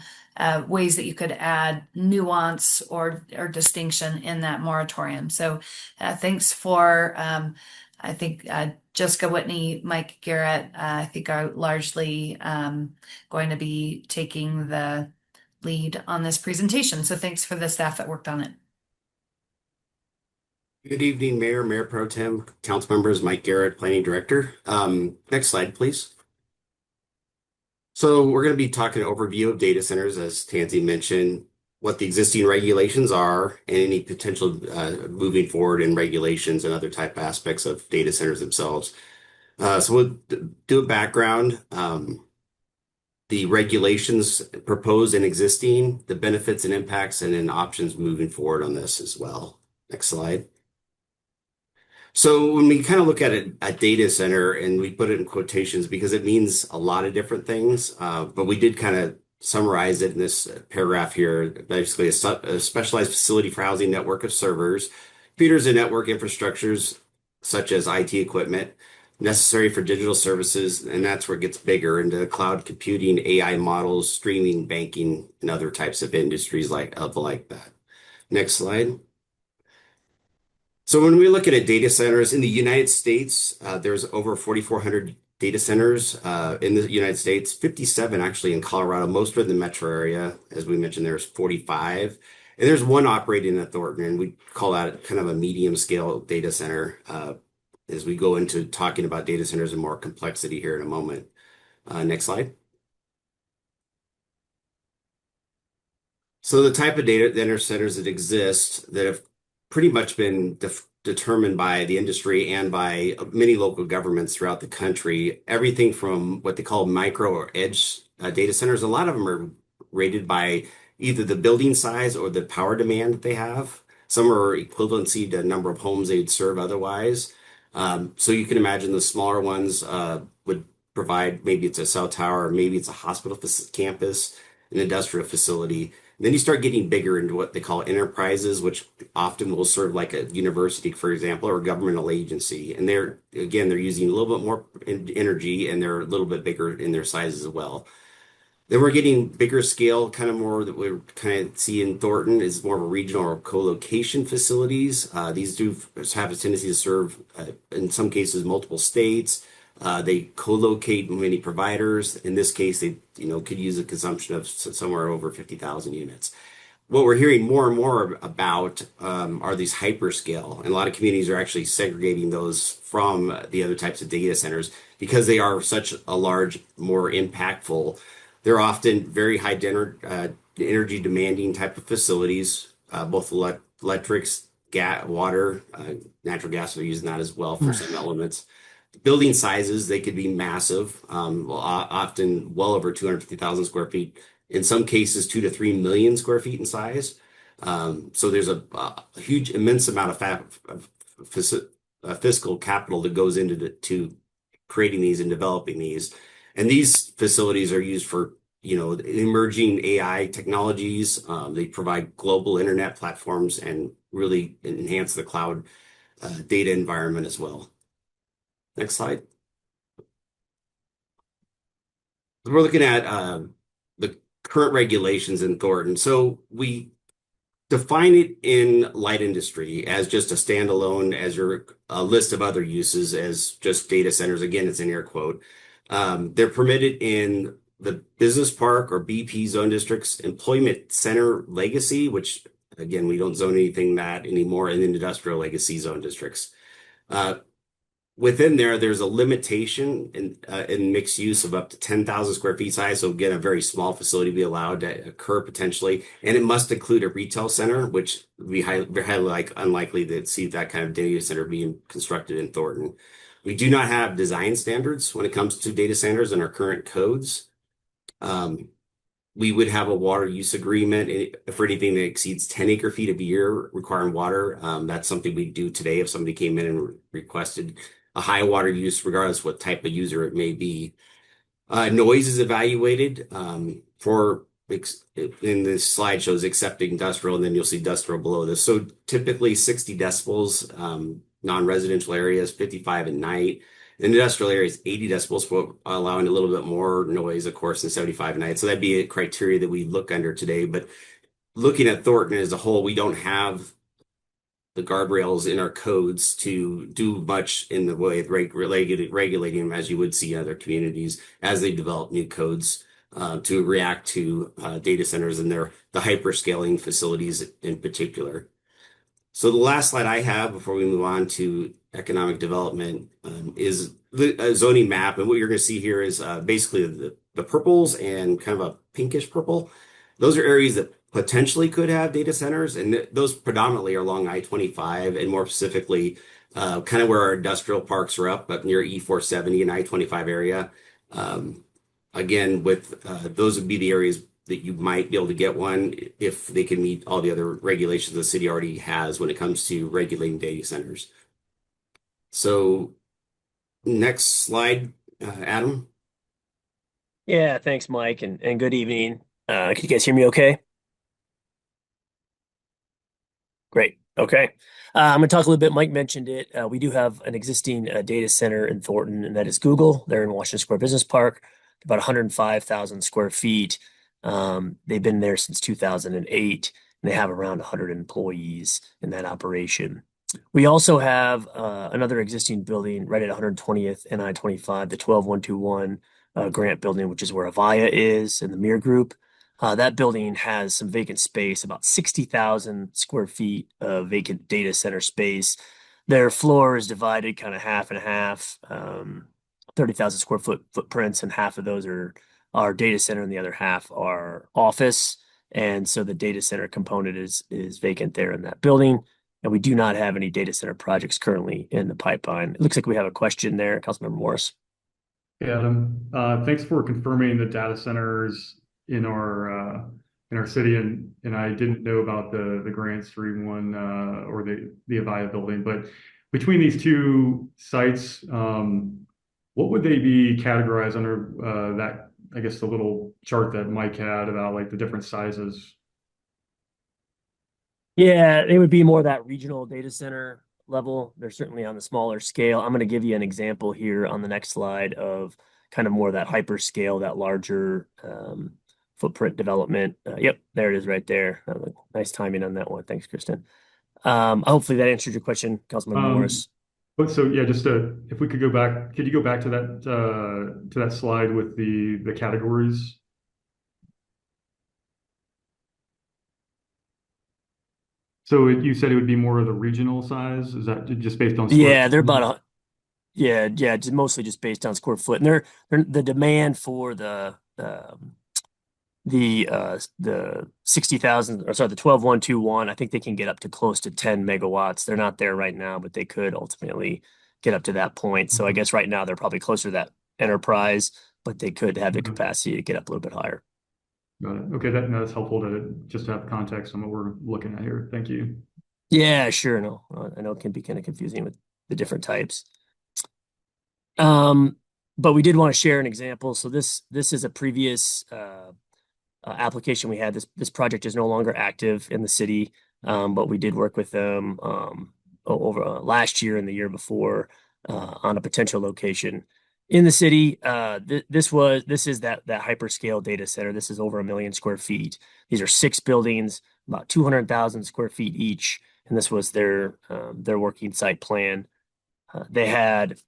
ways that you could add nuance or distinction in that moratorium. So thanks for, I think, Jessica Whitney, Mike Garrett, I think are largely going to be taking the lead on this presentation. So thanks for the staff that worked on it. Good evening, Mayor, Mayor Pro Tem, council members, Mike Garrett, Planning Director. Next slide, please. So we're going to be talking an overview of data centers, as Tansy mentioned, what the existing regulations are, and any potential moving forward in regulations and other type aspects of data centers themselves. So we'll do a background, the regulations proposed and existing, the benefits and impacts, and then options moving forward on this as well. Next slide. So when we kind of look at a data center, and we put it in quotations because it means a lot of different things, but we did kind of summarize it in this paragraph here. Basically, a specialized facility for housing network of servers, computers, and network infrastructures such as IT equipment necessary for digital services, and that's where it gets bigger into cloud computing, AI models, streaming, banking, and other types of industries like that. Next slide. So when we look at data centers in the United States, there's over 4,400 data centers in the United States, 57 actually in Colorado. Most are in the metro area. As we mentioned, there's 45. And there's one operating at Thornton, and we call that kind of a medium scale data center as we go into talking about data centers and more complexity here in a moment. Next slide. So the type of data centers that exist that have pretty much been determined by the industry and by many local governments throughout the country, everything from what they call micro or edge data centers. A lot of them are rated by either the building size or the power demand that they have. Some are equivalency to the number of homes they'd serve otherwise. So you can imagine the smaller ones would provide, maybe it's a cell tower, or maybe it's a hospital campus, an industrial facility. Then you start getting bigger into what they call enterprises, which often will serve like a university, for example, or a governmental agency. And they're using a little bit more energy, and they're a little bit bigger in their size as well. Then we're getting bigger scale, kind of more that we kind of see in Thornton is more of a regional or co-location facilities. These do have a tendency to serve, in some cases, multiple states. They co-locate many providers. In this case, they could use a consumption of somewhere over 50,000 units. What we're hearing more and more about are these hyperscale, and a lot of communities are actually segregating those from the other types of data centers because they are such a large, more impactful. They're often very high energy demanding type of facilities, both electrics, gas, water, natural gas. They're using that as well for some elements. Building sizes, they could be massive, often well over 250,000 square feet. In some cases, 2 to 3 million square feet in size. So there's a huge, immense amount of fiscal capital that goes into creating these and developing these. And these facilities are used for emerging AI technologies. They provide global internet platforms and really enhance the cloud data environment as well. Next slide. We're looking at the current regulations in Thornton. So we define it in light industry as just a standalone, as your list of other uses as just data centers. Again, it's an air quote. They're permitted in the business park or BP zone districts, employment center legacy, which again, we don't zone anything that anymore, in industrial legacy zone districts. Within there's a limitation in mixed use of up to 10,000 square feet size. So again, a very small facility be allowed to occur potentially, and it must include a retail center, which we very highly unlikely to see that kind of data center being constructed in Thornton. We do not have design standards when it comes to data centers in our current codes. We would have a water use agreement for anything that exceeds 10 acre feet of year requiring water. That's something we do today if somebody came in and requested a high water use, regardless what type of user it may be. Noise is evaluated in this slide shows except industrial, and then you'll see industrial below this. So typically 60 decibels, non-residential areas, 55 at night. In industrial areas, 80 decibels, for allowing a little bit more noise, of course, than 75 at night. So that'd be a criteria that we look under today. But looking at Thornton as a whole, we don't have the guardrails in our codes to do much in the way of regulating them as you would see in other communities as they develop new codes to react to data centers and the hyperscaling facilities in particular. So the last slide I have before we move on to economic development is the zoning map. And what you're going to see here is basically the purples and kind of a pinkish purple. Those are areas that potentially could have data centers, and those predominantly are along I-25 and more specifically kind of where our industrial parks are up near E-470 and I-25 area. Again, with those would be the areas that you might be able to get one if they can meet all the other regulations the city already has when it comes to regulating data centers. So next slide, Adam. Yeah, thanks, Mike, and good evening. Can you guys hear me okay? Great. Okay. I'm going to talk a little bit. Mike mentioned it. We do have an existing data center in Thornton, and that is Google. They're in Washington Square Business Park, about 105,000 square feet. They've been there since 2008, and they have around 100 employees in that operation. We also have another existing building right at 120th and I-25, the 12121 Grant building, which is where Avaya is and the Mir Group. That building has some vacant space, about 60,000 square feet of vacant data center space. Their floor is divided kind of half and half, 30,000 square foot footprints, and half of those are data center and the other half are office. And so the data center component is vacant there in that building. And we do not have any data center projects currently in the pipeline. It looks like we have a question there, Councilmember Morris. Yeah, Adam, thanks for confirming the data centers in our city, and I didn't know about the Grant Street one or the Avaya building, but between these two sites, what would they be categorized under that? I guess the little chart that Mike had about like the different sizes. Yeah, it would be more that regional data center level. They're certainly on the smaller scale. I'm going to give you an example here on the next slide of kind of more that hyperscale, that larger footprint development. Yep, there it is right there. Nice timing on that one. Thanks, Kristen. Hopefully that answered your question, Councilmember Morris. But so yeah, just if we could go back, could you go back to that slide with the categories? So you said it would be more of the regional size. Is that just based on square? Yeah, they're about mostly just based on square foot, and they're the demand for the 60,000, or sorry, the 12121. I think they can get up to close to 10 megawatts. They're not there right now, but they could ultimately get up to that point. So I guess right now they're probably closer to that enterprise, but they could have the capacity to get up a little bit higher. Got it. Okay, that's helpful to just have context on what we're looking at here. Thank you. Yeah, sure. No, I know it can be kind of confusing with the different types. But we did want to share an example. So this is a previous application we had. This project is no longer active in the city, but we did work with them over last year and the year before on a potential location in the city. This is that hyperscale data center. This is over 1 million square feet. These are 6 buildings, about 200,000 square feet each, and this was their working site plan. They had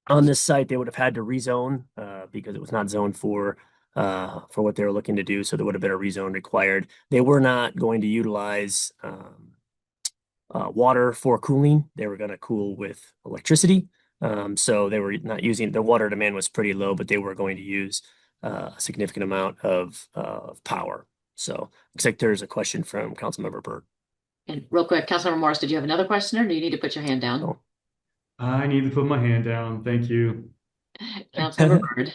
on this site, they would have had to rezone because it was not zoned for what they were looking to do. So there would have been a rezone required. They were not going to utilize water for cooling. They were going to cool with electricity. So they were not using, the water demand was pretty low, but they were going to use a significant amount of power. So looks like there's a question from Councilmember Byrd. And real quick, Councilmember Morris, did you have another question or do you need to put your hand down? Oh. I need to put my hand down. Thank you. Councilmember Byrd.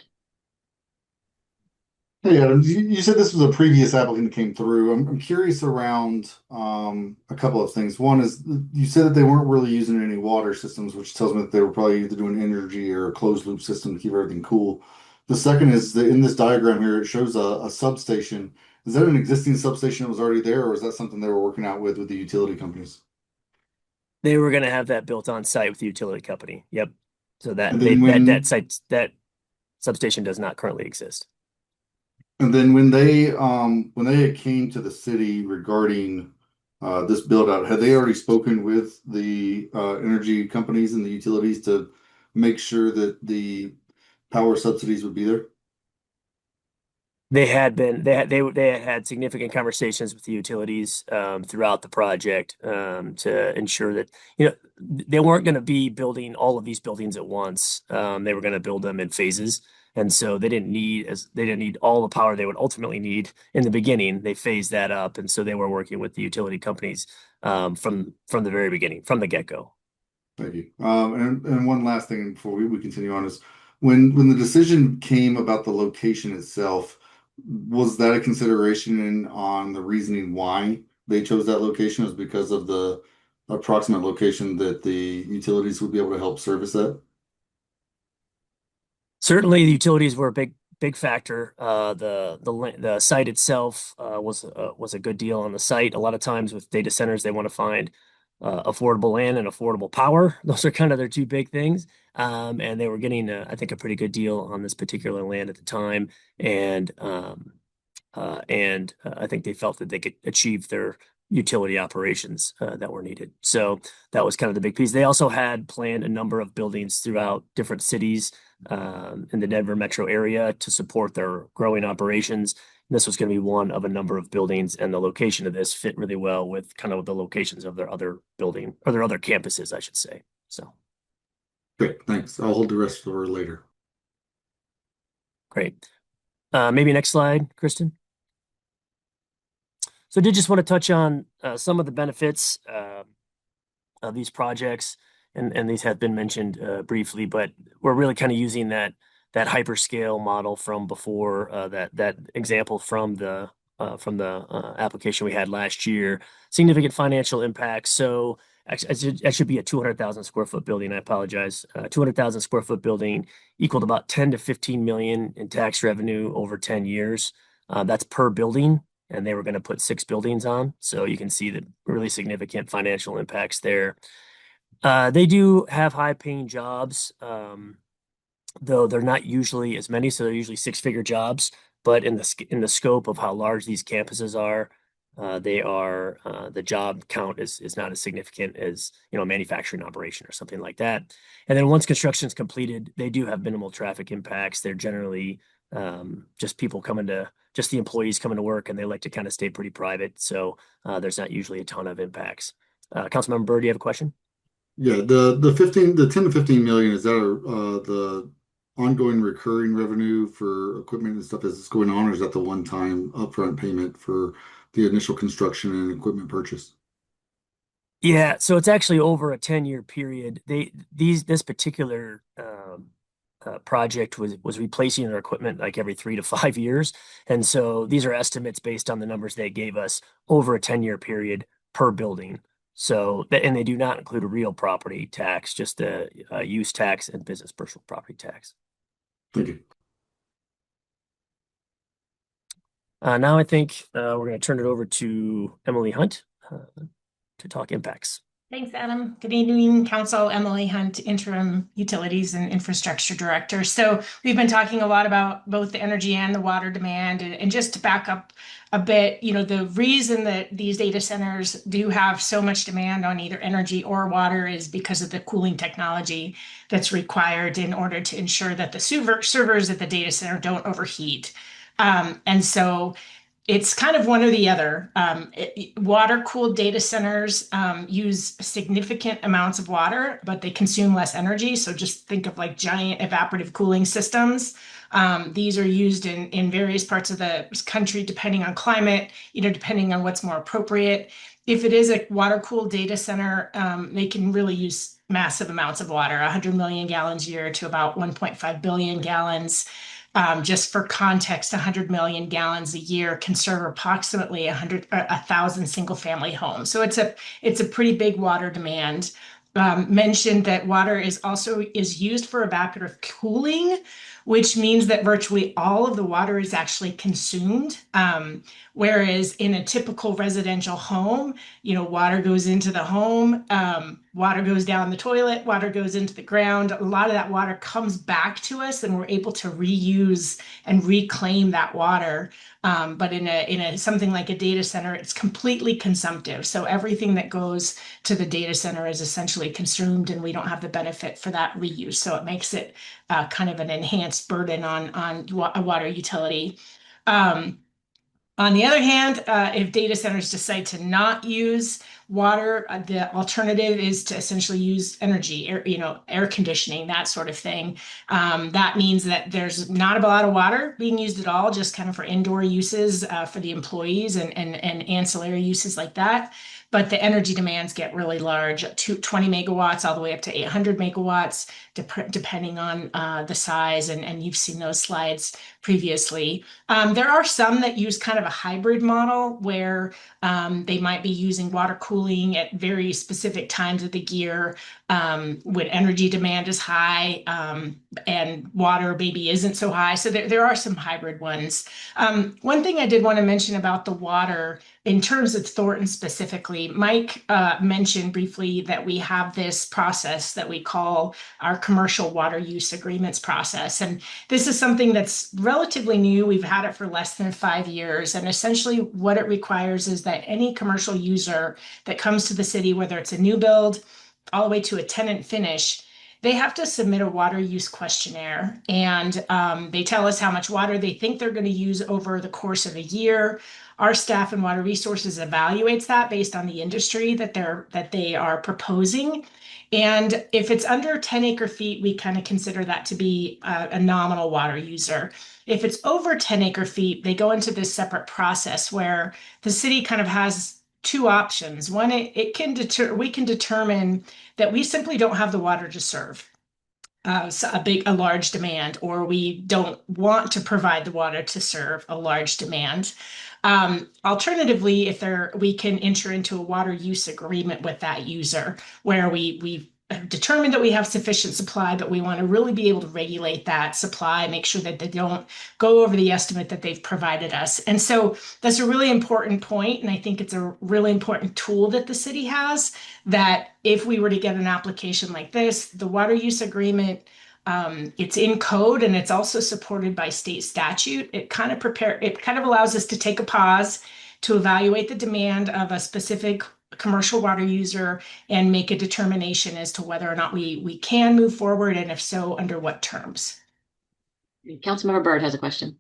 Hey, Adam, you said this was a previous applicant that came through. I'm curious around a couple of things. One is you said that they weren't really using any water systems, which tells me that they were probably either doing energy or a closed loop system to keep everything cool. The second is that in this diagram here, it shows a substation. Is that an existing substation that was already there, or is that something they were working out with the utility companies? They were going to have that built on site with the utility company. Yep. So And then that substation does not currently exist. And then when they came to the city regarding this build out, had they already spoken with the energy companies and the utilities to make sure that the power subsidies would be there? They had had significant conversations with the utilities throughout the project to ensure that they weren't going to be building all of these buildings at once. They were going to build them in phases, and so they didn't need all the power they would ultimately need in the beginning. They phased that up, and so they were working with the utility companies from the very beginning, from the get-go. Thank you. And one last thing before we continue on is when the decision came about the location itself, was that a consideration on the reasoning why they chose that location? Was because of the approximate location that the utilities would be able to help service that? Certainly, the utilities were a big factor. The site itself was a good deal on the site. A lot of times with data centers, they want to find affordable land and affordable power. Those are kind of their two big things. And they were getting, I think, a pretty good deal on this particular land at the time. And I think they felt that they could achieve their utility operations that were needed. So that was kind of the big piece. They also had planned a number of buildings throughout different cities in the Denver metro area to support their growing operations. And this was going to be one of a number of buildings, and the location of this fit really well with kind of the locations of their other building or their other campuses, I should say. So Great, thanks. I'll hold the rest for later. Great. Maybe next slide, Kristen. So I did just want to touch on some of the benefits of these projects, and these have been mentioned briefly, but we're really kind of using that hyperscale model from before, that example from the application we had last year. Significant financial impact. So actually, that should be a 200,000 square foot building. I apologize. 200,000 square foot building equaled about 10 to 15 million in tax revenue over 10 years. That's per building. And they were going to put 6 buildings on. So you can see the really significant financial impacts there. They do have high paying jobs, though they're not usually as many. So they're usually 6-figure jobs. But in the scope of how large these campuses are, the job count is not as significant as a manufacturing operation or something like that. And then once construction is completed, they do have minimal traffic impacts. They're generally just the employees coming to work, and they like to kind of stay pretty private. So there's not usually a ton of impacts. Councilmember Byrd, do you have a question? Yeah, the 10 to 15 million, is that the ongoing recurring revenue for equipment and stuff as it's going on, or is that the one-time upfront payment for the initial construction and equipment purchase? Yeah, so it's actually over a 10-year period. This particular project was replacing their equipment like every 3 to 5 years. And so these are estimates based on the numbers they gave us over a 10-year period per building. So, and they do not include a real property tax, just a use tax and business personal property tax. Thank you. Now I think we're going to turn it over to Emily Hunt to talk impacts. Thanks, Adam. Good evening, Council. Emily Hunt, Interim Utilities and Infrastructure Director. So we've been talking a lot about both the energy and the water demand. And just to back up a bit, the reason that these data centers do have so much demand on either energy or water is because of the cooling technology that's required in order to ensure that the servers at the data center don't overheat. And so it's kind of one or the other. Water-cooled data centers use significant amounts of water, but they consume less energy. So just think of like giant evaporative cooling systems. These are used in various parts of the country, depending on climate, depending on what's more appropriate. If it is a water-cooled data center, they can really use massive amounts of water, 100 million gallons a year to about 1.5 billion gallons. Just for context, 100 million gallons a year can serve approximately 1,000 single-family homes. So it's a pretty big water demand. Mentioned that water is used for evaporative cooling, which means that virtually all of the water is actually consumed. Whereas in a typical residential home, water goes into the home, water goes down the toilet, water goes into the ground. A lot of that water comes back to us, and we're able to reuse and reclaim that water. But in something like a data center, it's completely consumptive. So everything that goes to the data center is essentially consumed, and we don't have the benefit for that reuse. So it makes it kind of an enhanced burden on a water utility. On the other hand, if data centers decide to not use water, the alternative is to essentially use energy, air conditioning, that sort of thing. That means that there's not a lot of water being used at all, just kind of for indoor uses for the employees and ancillary uses like that. But the energy demands get really large, 20 megawatts all the way up to 800 megawatts, depending on the size. And you've seen those slides previously. There are some that use kind of a hybrid model where they might be using water cooling at very specific times of the year when energy demand is high and water maybe isn't so high. So there are some hybrid ones. One thing I did want to mention about the water in terms of Thornton specifically, Mike mentioned briefly that we have this process that we call our commercial water use agreements process. And this is something that's relatively new. We've had it for less than 5 years. And essentially what it requires is that any commercial user that comes to the city, whether it's a new build all the way to a tenant finish, they have to submit a water use questionnaire, and they tell us how much water they think they're going to use over the course of a year. Our staff and water resources evaluates that based on the industry that they are proposing. And if it's under 10 acre feet, we kind of consider that to be a nominal water user. If it's over 10 acre feet, they go into this separate process where the city kind of has two options. One, we can determine that we simply don't have the water to serve a large demand, or we don't want to provide the water to serve a large demand. Alternatively, we can enter into a water use agreement with that user where we have determined that we have sufficient supply, but we want to really be able to regulate that supply, make sure that they don't go over the estimate that they've provided us. And so that's a really important point, and I think it's a really important tool that the city has, that if we were to get an application like this, the water use agreement, it's in code and it's also supported by state statute. It kind of allows us to take a pause to evaluate the demand of a specific commercial water user and make a determination as to whether or not we can move forward, and if so, under what terms. Councilmember Byrd has a question.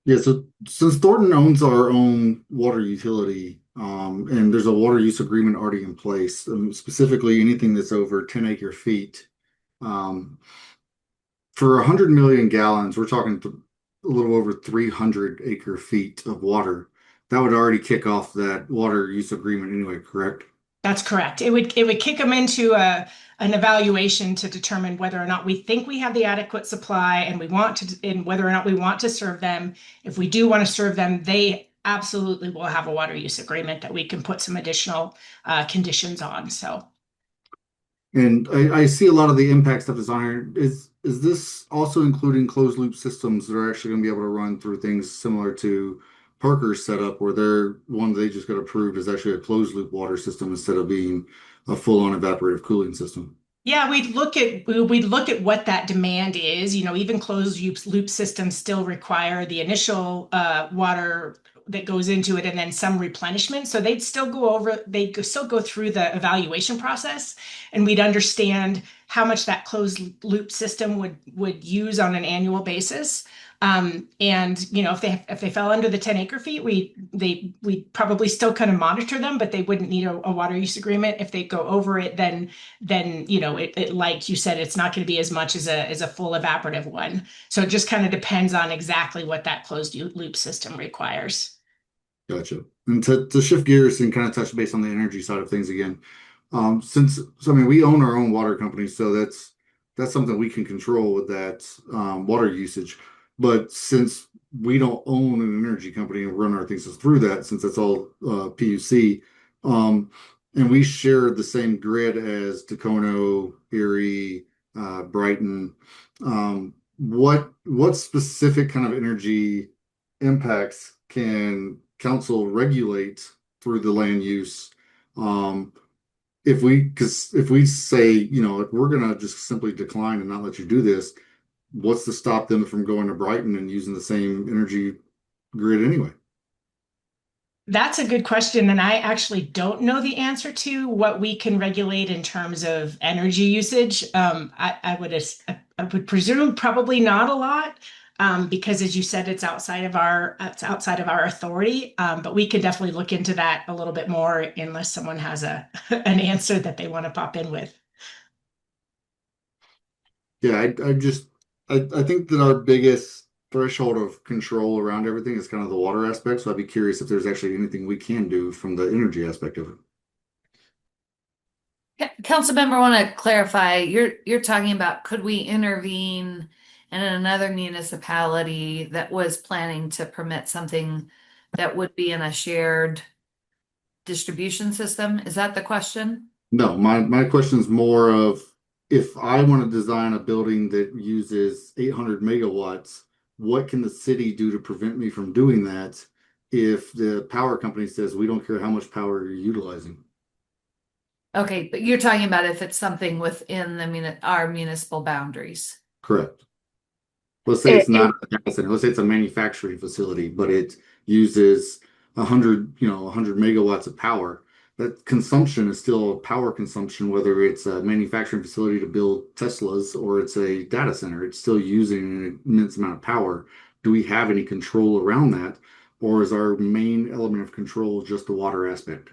Yeah, so since Thornton owns our own water utility, and there's a water use agreement already in place, specifically anything that's over 10 acre feet, for 100 million gallons, we're talking a little over 300 acre feet of water. That would already kick off that water use agreement anyway, correct? That's correct. It would kick them into an evaluation to determine whether or not we think we have the adequate supply and whether or not we want to serve them. If we do want to serve them, they absolutely will have a water use agreement that we can put some additional conditions on. So. And I see a lot of the impact stuff is on here. Is this also including closed loop systems that are actually going to be able to run through things similar to Parker's setup, where their one they just got approved is actually a closed loop water system instead of being a full-on evaporative cooling system? Yeah, we'd look at what that demand is. You know, even closed loop systems still require the initial water that goes into it and then some replenishment. So they'd still go through the evaluation process, and we'd understand how much that closed loop system would use on an annual basis. And you know, if they fell under the 10 acre feet, we probably still kind of monitor them, but they wouldn't need a water use agreement. If they go over it, then you know it like you said, it's not going to be as much as a full evaporative one. So it just kind of depends on exactly what that closed loop system requires. Gotcha. And to shift gears and kind of touch base on the energy side of things again, I mean we own our own water company, so that's something we can control with that water usage. But since we don't own an energy company and run our things through that, since that's all PUC, and we share the same grid as Dacono, Erie, Brighton, what specific kind of energy impacts can council regulate through the land use? Because if we say, you know, if we're gonna just simply decline and not let you do this, what's to stop them from going to Brighton and using the same energy grid anyway? That's a good question, and I actually don't know the answer to what we can regulate in terms of energy usage. I would presume probably not a lot, because as you said, it's outside of our authority. But we could definitely look into that a little bit more, unless someone has an answer that they want to pop in with. Yeah, I think that our biggest threshold of control around everything is kind of the water aspect. So I'd be curious if there's actually anything we can do from the energy aspect of it. Council member, want to clarify, you're talking about could we intervene in another municipality that was planning to permit something that would be in a shared distribution system? Is that the question? No, my question is more of if I want to design a building that uses 800 megawatts, what can the city do to prevent me from doing that if the power company says we don't care how much power you're utilizing? Okay, but you're talking about if it's something within our municipal boundaries. Correct. Let's say it's not a data center. Let's say it's a manufacturing facility, but it uses 100 megawatts of power. That consumption is still power consumption, whether it's a manufacturing facility to build Teslas or it's a data center. It's still using an immense amount of power. Do we have any control around that? Or is our main element of control just the water aspect?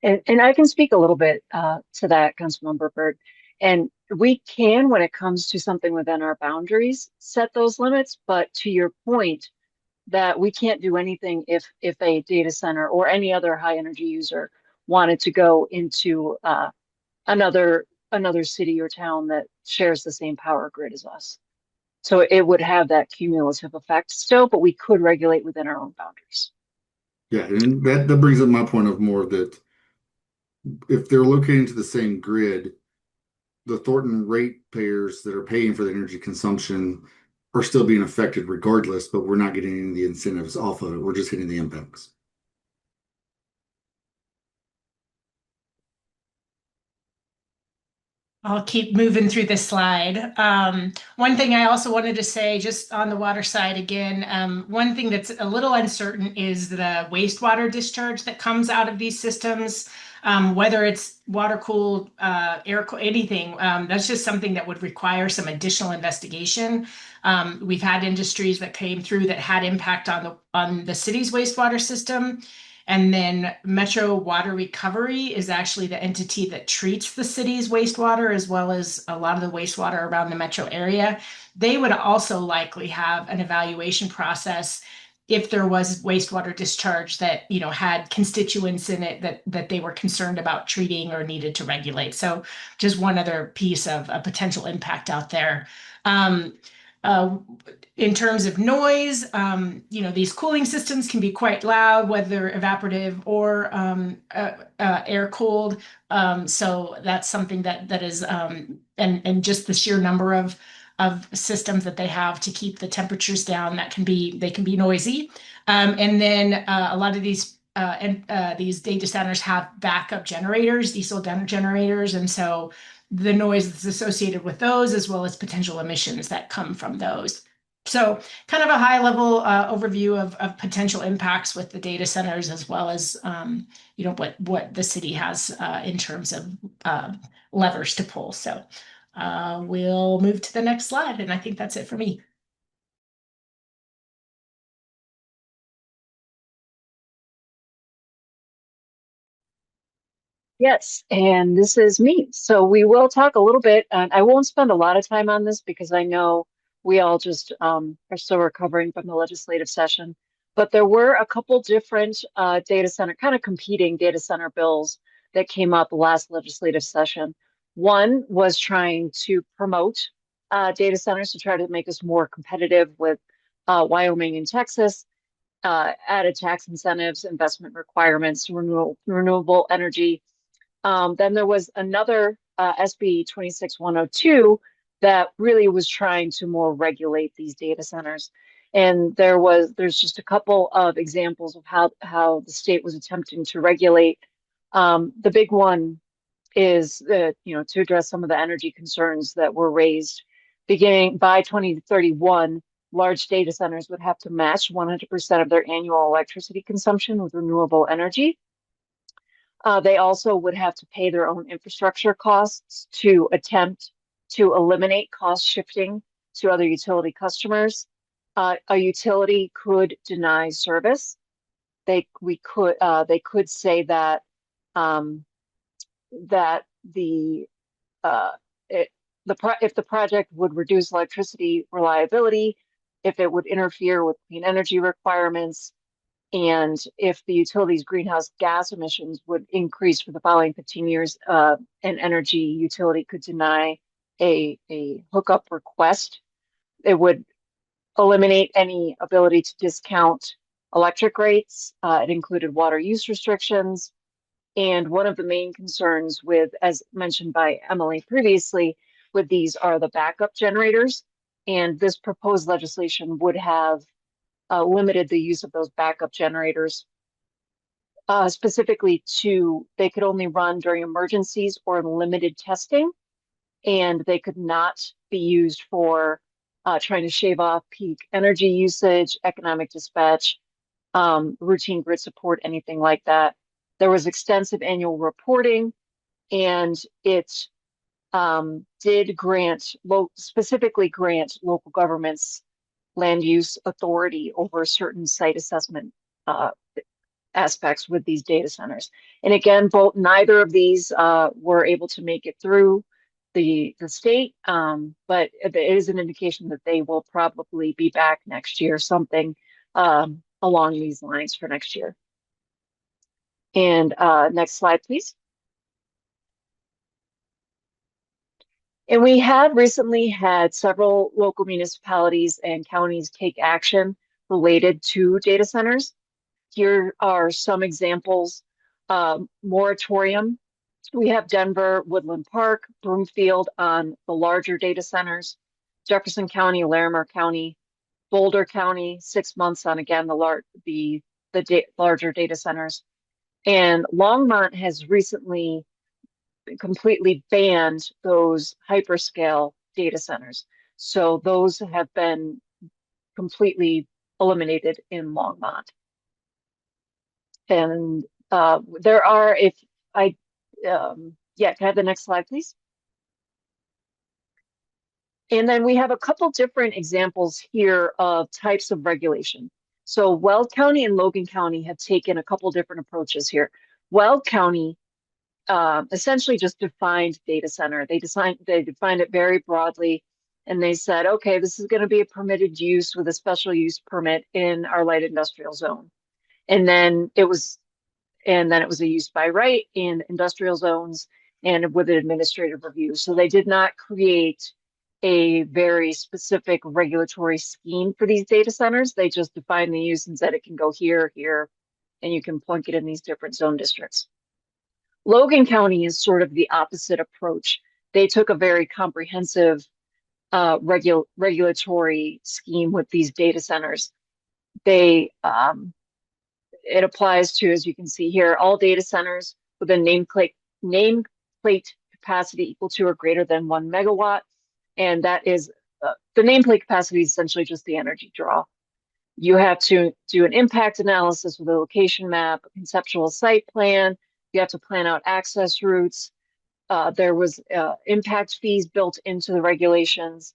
And I can speak a little bit to that, Councilmember Byrd. And we can, when it comes to something within our boundaries, set those limits. But to your point, that we can't do anything if a data center or any other high energy user wanted to go into another city or town that shares the same power grid as us. So it would have that cumulative effect still, but we could regulate within our own boundaries. Yeah, and that brings up my point of more that if they're located to the same grid, the Thornton ratepayers that are paying for the energy consumption are still being affected regardless, but we're not getting any of the incentives off of it. We're just hitting the impacts. I'll keep moving through this slide. One thing I also wanted to say, just on the water side again, one thing that's a little uncertain is the wastewater discharge that comes out of these systems, whether it's water cooled, air cooled, anything. That's just something that would require some additional investigation. We've had industries that came through that had impact on the city's wastewater system. And then Metro Water Recovery is actually the entity that treats the city's wastewater, as well as a lot of the wastewater around the metro area. They would also likely have an evaluation process if there was wastewater discharge that, you know, had constituents in it that they were concerned about treating or needed to regulate. So just one other piece of a potential impact out there. in terms of noise, these cooling systems can be quite loud, whether evaporative or air cooled. So that's something that is, and just the sheer number of systems that they have to keep the temperatures down, they can be noisy. And then a lot of these data centers have backup generators, diesel generators, and so the noise that's associated with those, as well as potential emissions that come from those. So kind of a high level overview of potential impacts with the data centers, as well as what the city has in terms of levers to pull. So we'll move to the next slide, and I think that's it for me. Yes, and this is me. So we will talk a little bit, and I won't spend a lot of time on this because I know we all just are still recovering from the legislative session. But there were a couple different data center, kind of competing data center bills that came up last legislative session. One was trying to promote data centers to try to make us more competitive with Wyoming and Texas, added tax incentives, investment requirements, renewable energy. Then there was another SB 26102 that really was trying to more regulate these data centers. And there's just a couple of examples of how the state was attempting to regulate. The big one is to address some of the energy concerns that were raised. Beginning by 2031, large data centers would have to match 100% of their annual electricity consumption with renewable energy. They also would have to pay their own infrastructure costs to attempt to eliminate cost shifting to other utility customers. A utility could deny service. They could say that if the project would reduce electricity reliability, if it would interfere with clean energy requirements, and if the utility's greenhouse gas emissions would increase for the following 15 years, an energy utility could deny a hookup request. It would eliminate any ability to discount electric rates. It included water use restrictions. And one of the main concerns with, as mentioned by Emily previously, with these are the backup generators. And this proposed legislation would have limited the use of those backup generators, specifically they could only run during emergencies or limited testing, and they could not be used for trying to shave off peak energy usage, economic dispatch, routine grid support, anything like that. There was extensive annual reporting, and it did specifically grant local governments land use authority over certain site assessment aspects with these data centers. And again, neither of these were able to make it through the state, but it is an indication that they will probably be back next year, something along these lines for next year. And next slide, please. And we have recently had several local municipalities and counties take action related to data centers. Here are some examples. Moratorium. We have Denver, Woodland Park, Broomfield on the larger data centers, Jefferson County, Larimer County, Boulder County, 6 months on, again, the larger data centers. And Longmont has recently completely banned those hyperscale data centers. So those have been completely eliminated in Longmont. And there are, can I have the next slide, please? And then we have a couple different examples here of types of regulation. So Weld County and Logan County have taken a couple different approaches here. Weld County essentially just defined data center. They defined it very broadly, and they said, okay, this is going to be a permitted use with a special use permit in our light industrial zone. And then it was a use by right in industrial zones and with an administrative review. So they did not create a very specific regulatory scheme for these data centers. They just define the use and said it can go here, here, and you can plunk it in these different zone districts. Logan County is sort of the opposite approach. They took a very comprehensive regulatory scheme with these data centers. They it applies to, as you can see here, all data centers with a nameplate capacity equal to or greater than 1 megawatt, and that is the nameplate capacity is essentially just the energy draw. You have to do an impact analysis with a location map, a conceptual site plan. You have to plan out access routes. There was impact fees built into the regulations.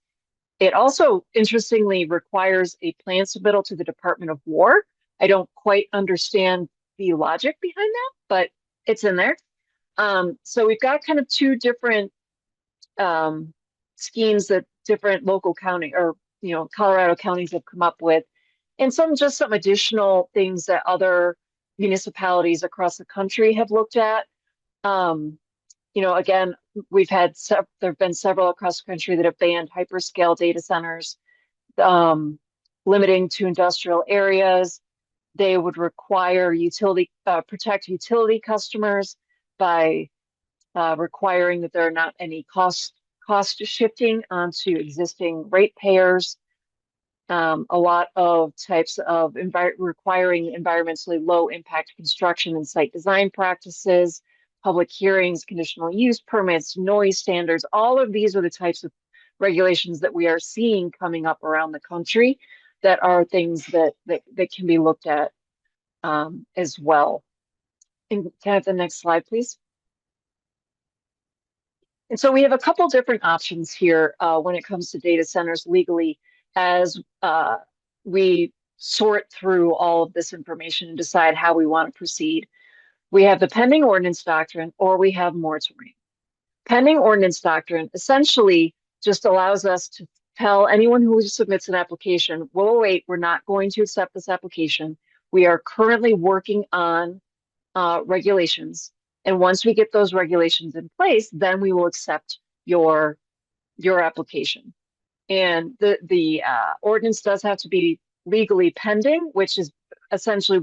It also, interestingly, requires a plan submittal to the Department of War. I don't quite understand the logic behind that, but it's in there. So we've got kind of two different schemes that different local county or, Colorado counties have come up with, and some additional things that other municipalities across the country have looked at. Again, there have been several across the country that have banned hyperscale data centers, limiting to industrial areas. They would require protect utility customers by requiring that there are not any cost shifting onto existing ratepayers. A lot of types of requiring environmentally low impact construction and site design practices, public hearings, conditional use permits, noise standards. All of these are the types of regulations that we are seeing coming up around the country that are things that can be looked at as well. And can I have the next slide, please? And so we have a couple different options here when it comes to data centers legally as we sort through all of this information and decide how we want to proceed. We have the pending ordinance doctrine, or we have moratorium. Pending ordinance doctrine essentially just allows us to tell anyone who submits an application, whoa, wait, we're not going to accept this application. We are currently working on regulations. And once we get those regulations in place, then we will accept your application. And the ordinance does have to be legally pending, which is essentially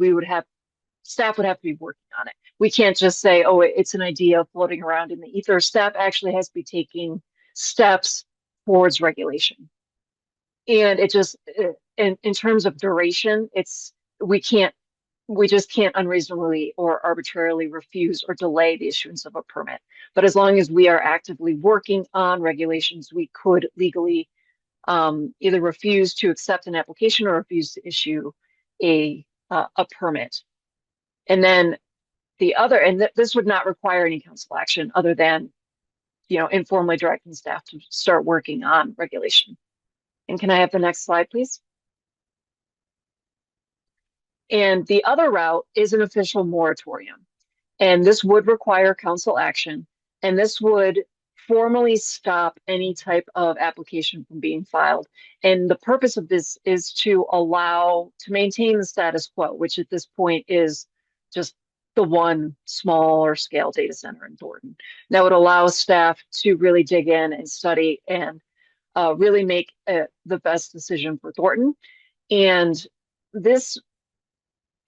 staff would have to be working on it. We can't just say, oh, it's an idea floating around in the ether. Staff actually has to be taking steps towards regulation. And it just, in terms of duration, we just can't unreasonably or arbitrarily refuse or delay the issuance of a permit. But as long as we are actively working on regulations, we could legally either refuse to accept an application or refuse to issue a permit. And then this would not require any council action other than, informally directing staff to start working on regulation. And can I have the next slide, please? And the other route is an official moratorium. And this would require council action. And this would formally stop any type of application from being filed. And the purpose of this is to maintain the status quo, which at this point is just the one smaller scale data center in Thornton. That would allow staff to really dig in and study and really make the best decision for Thornton. And this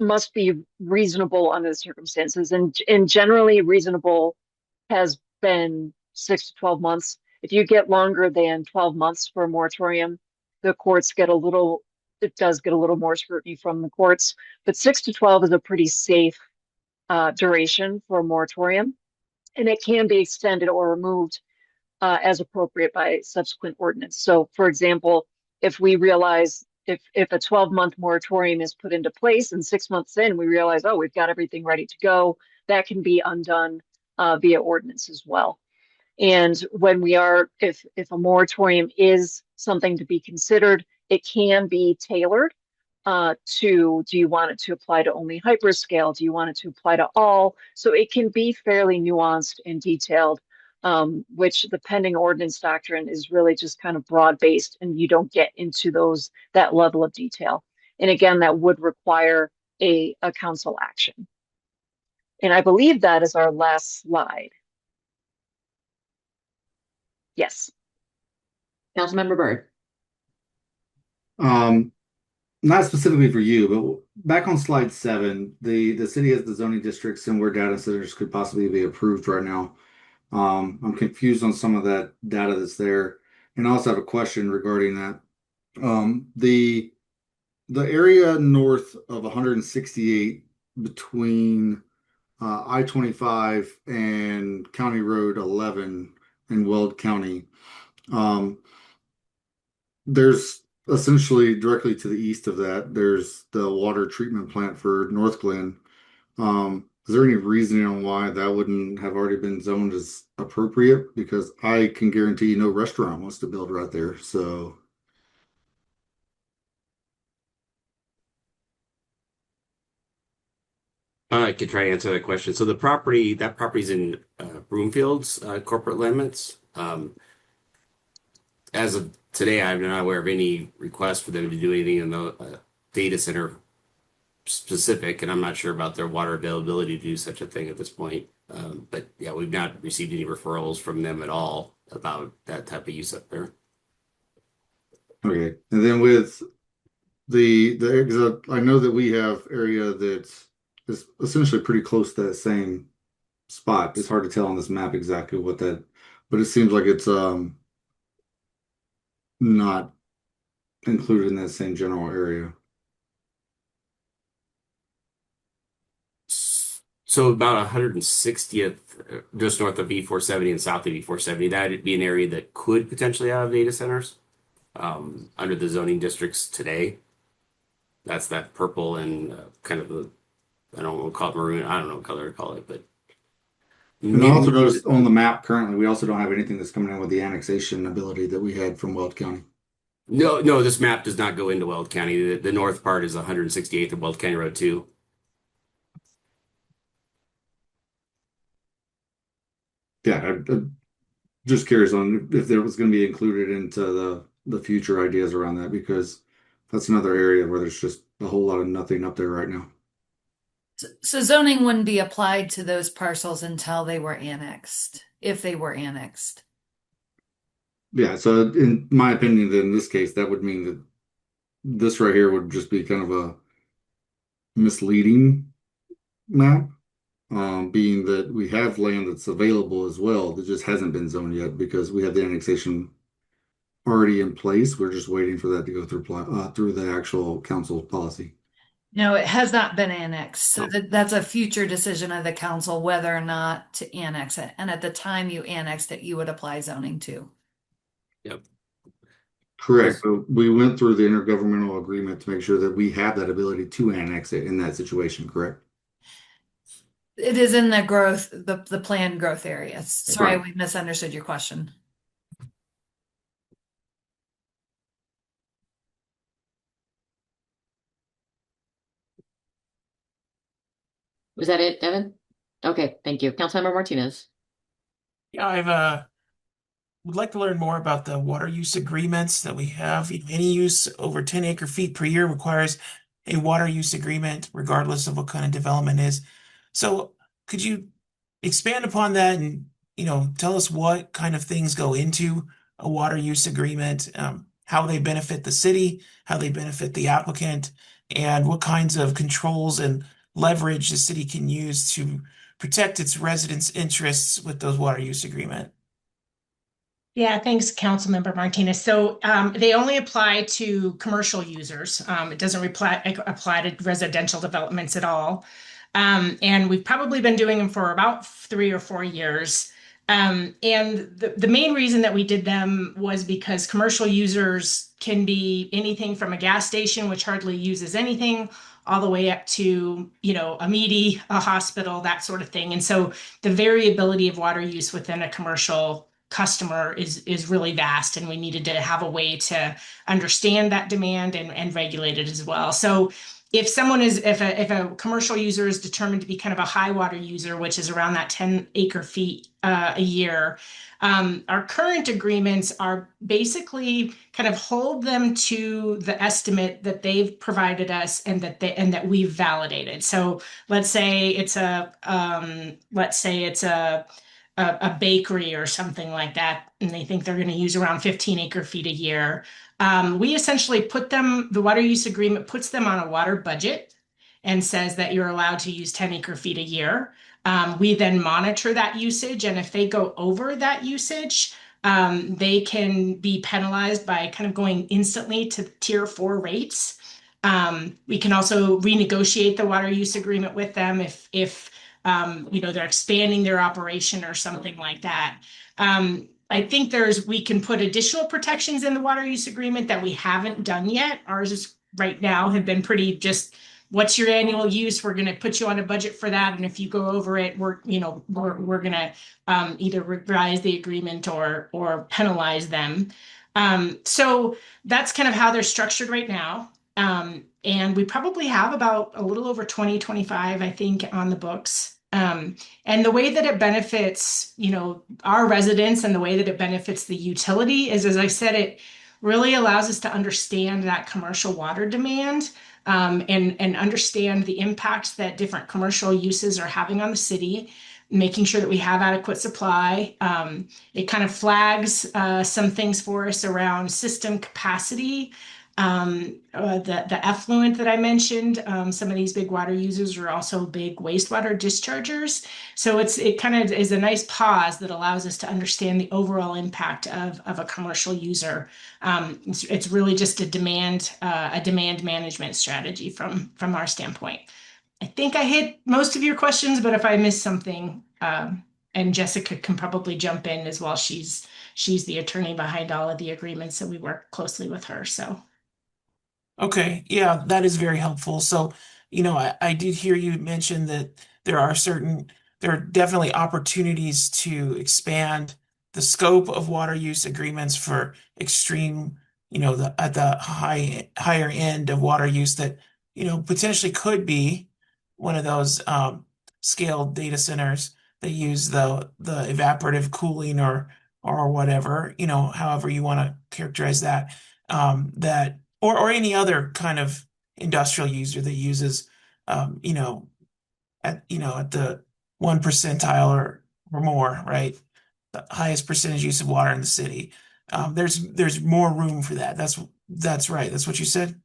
must be reasonable under the circumstances. And generally reasonable has been 6 to 12 months. If you get longer than 12 months for a moratorium, the courts it does get a little more scrutiny from the courts, but 6 to 12 is a pretty safe duration for a moratorium, and it can be extended or removed as appropriate by subsequent ordinance. So for example, if we realize if a 12-month moratorium is put into place and 6 months in, we realize, oh, we've got everything ready to go, that can be undone via ordinance as well. And if a moratorium is something to be considered, it can be tailored do you want it to apply to only hyperscale? Do you want it to apply to all? So it can be fairly nuanced and detailed, which the pending ordinance doctrine is really just kind of broad-based, and you don't get into that level of detail. And again, that would require a council action. And I believe that is our last slide. Yes. Councilmember Byrd. Not specifically for you, but back on slide 7, the city has the zoning districts and where data centers could possibly be approved right now. I'm confused on some of that data that's there, and I also have a question regarding that. The area north of 168 between I-25 and County Road 11 in Weld County. There's essentially directly to the east of that, there's the water treatment plant for North Glen. Is there any reasoning on why that wouldn't have already been zoned as appropriate? Because I can guarantee no restaurant wants to build right there. So I could try to answer that question. So that property's in Broomfield's corporate limits. As of today, I'm not aware of any request for them to do anything in the data center specific, and I'm not sure about their water availability to do such a thing at this point. But yeah, we've not received any referrals from them at all about that type of use up there. okay, and then with I know that we have area that's is essentially pretty close to that same spot. It's hard to tell on this map exactly what that, but it seems like it's not included in that same general area. So about 160th, just north of E470 and south of E470, that'd be an area that could potentially have data centers under the zoning districts today. That's that purple and kind of the, I don't want to call it maroon, I don't know what color to call it, but. And I also noticed on the map currently, we also don't have anything that's coming in with the annexation ability that we had from Weld County. No, this map does not go into Weld County. The north part is 168th of Weld County Road 2. Yeah, I'm just curious on if there was going to be included into the future ideas around that, because that's another area where there's just a whole lot of nothing up there right now. So zoning wouldn't be applied to those parcels until they were annexed, if they were annexed. Yeah, so in my opinion, then in this case, that would mean that this right here would just be kind of a misleading map, being that we have land that's available as well that just hasn't been zoned yet because we have the annexation already in place. We're just waiting for that to go through the actual council policy. No, it has not been annexed. So that's a future decision of the council whether or not to annex it. And at the time you annexed it, you would apply zoning to. Yep. Correct. But we went through the intergovernmental agreement to make sure that we have that ability to annex it in that situation, correct? It is in the growth, the planned growth areas. Sorry, Right. we misunderstood your question. Was that it, Devin? Okay, thank you. Councilmember Martinez. Yeah, I've would like to learn more about the water use agreements that we have. Any use over 10 acre feet per year requires a water use agreement, regardless of what kind of development is. So could you expand upon that and, tell us what kind of things go into a water use agreement, how they benefit the city, how they benefit the applicant, and what kinds of controls and leverage the city can use to protect its residents' interests with those water use agreement? Yeah, thanks, Councilmember Martinez. So they only apply to commercial users. It doesn't apply to residential developments at all. And we've probably been doing them for about 3 or 4 years. And the main reason that we did them was because commercial users can be anything from a gas station, which hardly uses anything, all the way up to, a meaty, a hospital, that sort of thing. And so the variability of water use within a commercial customer is really vast, and we needed to have a way to understand that demand and regulate it as well. So if a commercial user is determined to be kind of a high water user, which is around that 10 acre feet a year, our current agreements are basically kind of hold them to the estimate that they've provided us and that we've validated. So let's say it's a a bakery or something like that, and they think they're going to use around 15 acre feet a year. We essentially the water use agreement puts them on a water budget and says that you're allowed to use 10 acre feet a year. We then monitor that usage, and if they go over that usage, they can be penalized by kind of going instantly to tier 4 rates. We can also renegotiate the water use agreement with them if they're expanding their operation or something like that. I think we can put additional protections in the water use agreement that we haven't done yet. Ours is right now have been pretty just, what's your annual use? We're going to put you on a budget for that. And if you go over it, we're going to either revise the agreement or penalize them. So that's kind of how they're structured right now. And we probably have about a little over 25, I think, on the books. And the way that it benefits, our residents and the way that it benefits the utility is, as I said, it really allows us to understand that commercial water demand, and understand the impacts that different commercial uses are having on the city, making sure that we have adequate supply. It kind of flags some things for us around system capacity. The effluent that I mentioned, some of these big water users are also big wastewater dischargers. So it kind of is a nice pause that allows us to understand the overall impact of a commercial user. It's really just a demand management strategy from our standpoint. I think I hit most of your questions, but if I missed something, and Jessica can probably jump in as well. She's the attorney behind all of the agreements, so we work closely with her. So. Okay, yeah, that is very helpful. So, I did hear you mention that there are definitely opportunities to expand the scope of water use agreements for extreme, at the higher end of water use that, potentially could be one of those scaled data centers that use the evaporative cooling or whatever, however you want to characterize that, or any other kind of industrial user that uses, at the 1 percentile or more, right? The highest percentage use of water in the city. There's more room for that. That's right. That's what you said.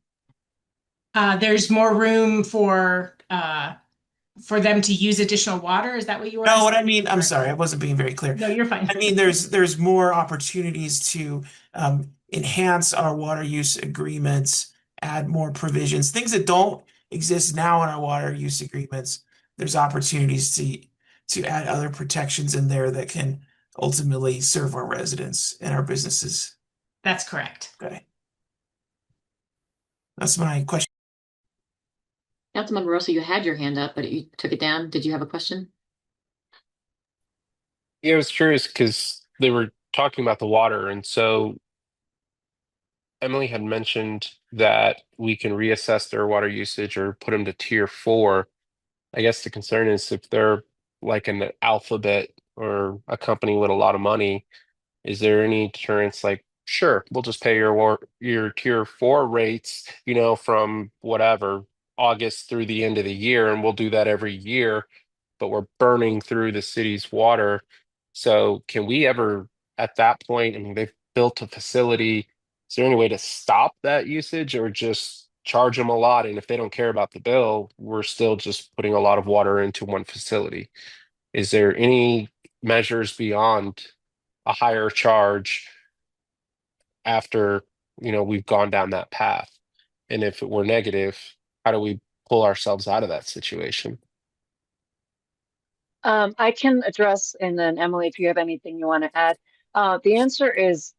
There's more room for them to use additional water. Is that what you were asking? No, what I mean, I'm sorry, I wasn't being very clear. No, you're fine. I mean, there's more opportunities to enhance our water use agreements, add more provisions, things that don't exist now in our water use agreements. There's opportunities to add other protections in there that can ultimately serve our residents and our businesses. That's correct. Okay. That's my question. Councilmember Russell, you had your hand up, but you took it down. Did you have a question? Yeah, I was curious because they were talking about the water, and so Emily had mentioned that we can reassess their water usage or put them to tier 4. I guess the concern is if they're like an Alphabet or a company with a lot of money, is there any deterrence like, sure, we'll just pay your tier 4 rates, from whatever August through the end of the year, and we'll do that every year, but we're burning through the city's water. So can we ever, at that point, I mean, they've built a facility. Is there any way to stop that usage or just charge them a lot? And if they don't care about the bill, we're still just putting a lot of water into one facility. Is there any measures beyond a higher charge after, we've gone down that path? And if it were negative, how do we pull ourselves out of that situation? I can address, and then Emily, if you have anything you want to add. The answer is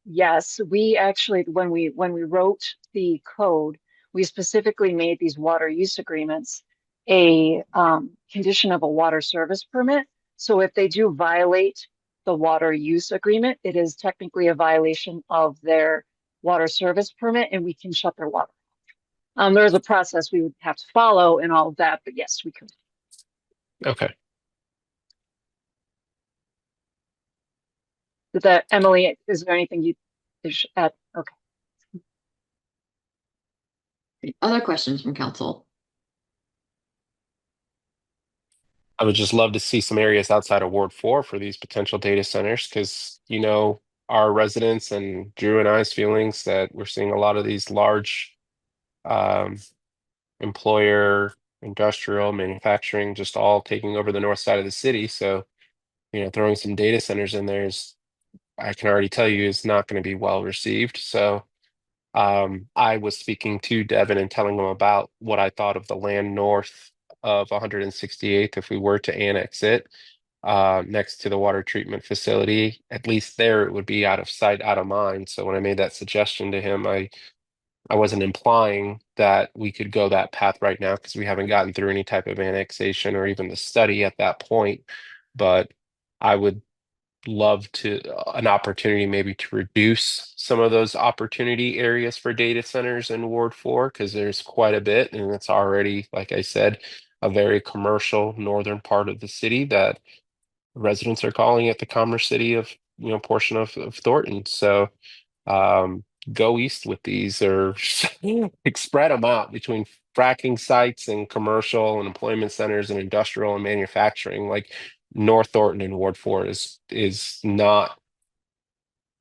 yes. We actually, when we wrote the code, we specifically made these water use agreements a condition of a water service permit. So if they do violate the water use agreement, it is technically a violation of their water service permit, and we can shut their water off. There's a process we would have to follow and all of that, but yes, we could. Okay. Did that, Emily, is there anything you should add? Okay. Other questions from council? I would just love to see some areas outside of Ward 4 for these potential data centers because, our residents and Drew and I's feelings that we're seeing a lot of these large um, employer, industrial, manufacturing, just all taking over the north side of the city. So, throwing some data centers in there is, I can already tell you, is not going to be well received. So, I was speaking to Devin and telling him about what I thought of the land north of 168th if we were to annex it next to the water treatment facility. At least there it would be out of sight, out of mind. So when I made that suggestion to him, I wasn't implying that we could go that path right now because we haven't gotten through any type of annexation or even the study at that point. But I would love to an opportunity maybe to reduce some of those opportunity areas for data centers in Ward 4 because there's quite a bit, and it's already, like I said, a very commercial northern part of the city that residents are calling it the Commerce City of, portion of Thornton. So go east with these or like spread them out between fracking sites and commercial and employment centers and industrial and manufacturing. Like North Thornton and Ward 4 is not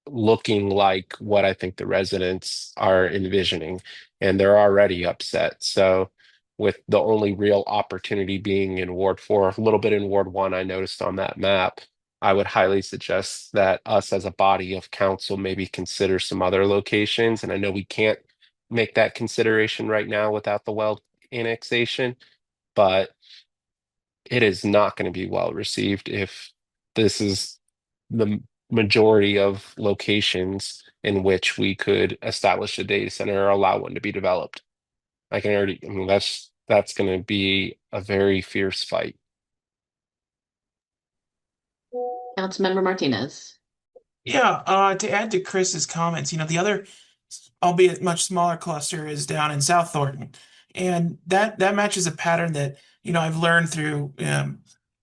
looking like what I think the residents are envisioning, and they're already upset. So, with the only real opportunity being in Ward 4, a little bit in Ward 1, I noticed on that map, I would highly suggest that us as a body of council maybe consider some other locations. And I know we can't make that consideration right now without the well annexation, but it is not going to be well received if this is the majority of locations in which we could establish a data center or allow one to be developed. I mean, that's going to be a very fierce fight. Councilmember Martinez. Yeah, to add to Chris's comments, the other, albeit much smaller cluster is down in South Thornton. And that matches a pattern that, I've learned through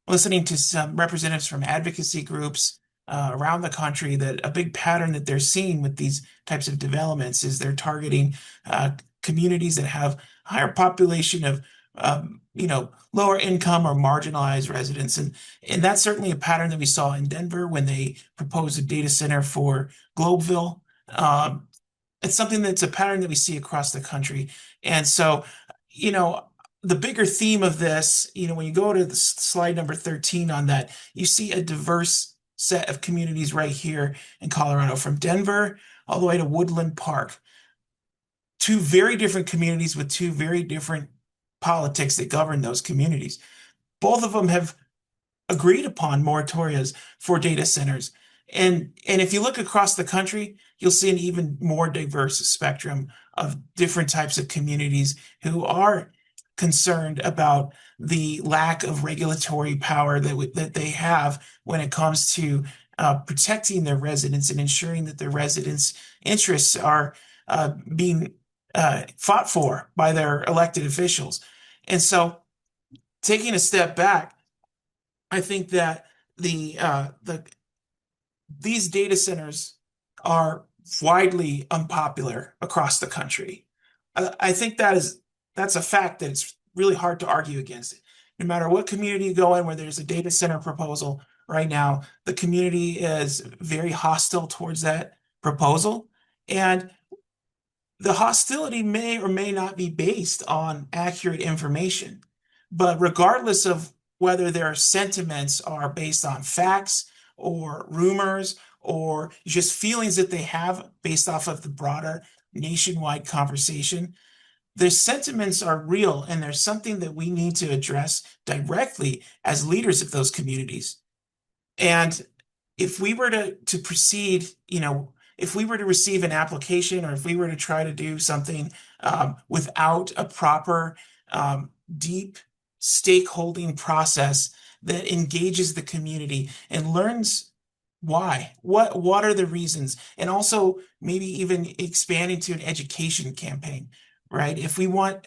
listening to some representatives from advocacy groups around the country that a big pattern that they're seeing with these types of developments is they're targeting communities that have higher population of lower income or marginalized residents. And that's certainly a pattern that we saw in Denver when they proposed a data center for Globeville. It's something that's a pattern that we see across the country. And so, the bigger theme of this, when you go to the slide number 13 on that, you see a diverse set of communities right here in Colorado, from Denver all the way to Woodland Park. Two very different communities with two very different politics that govern those communities. Both of them have agreed upon moratorias for data centers. And if you look across the country, you'll see an even more diverse spectrum of different types of communities who are concerned about the lack of regulatory power that they have when it comes to protecting their residents and ensuring that their residents' interests are being fought for by their elected officials. And so, taking a step back, I think that these data centers are widely unpopular across the country. I think that's a fact that it's really hard to argue against it. No matter what community you go in where there's a data center proposal right now, the community is very hostile towards that proposal. And the hostility may or may not be based on accurate information. But regardless of whether their sentiments are based on facts or rumors or just feelings that they have based off of the broader nationwide conversation, their sentiments are real, and there's something that we need to address directly as leaders of those communities. And if we were to proceed, if we were to receive an application, or if we were to try to do something without a proper, deep stakeholding process that engages the community and learns why, what are the reasons, and also maybe even expanding to an education campaign, right? If we want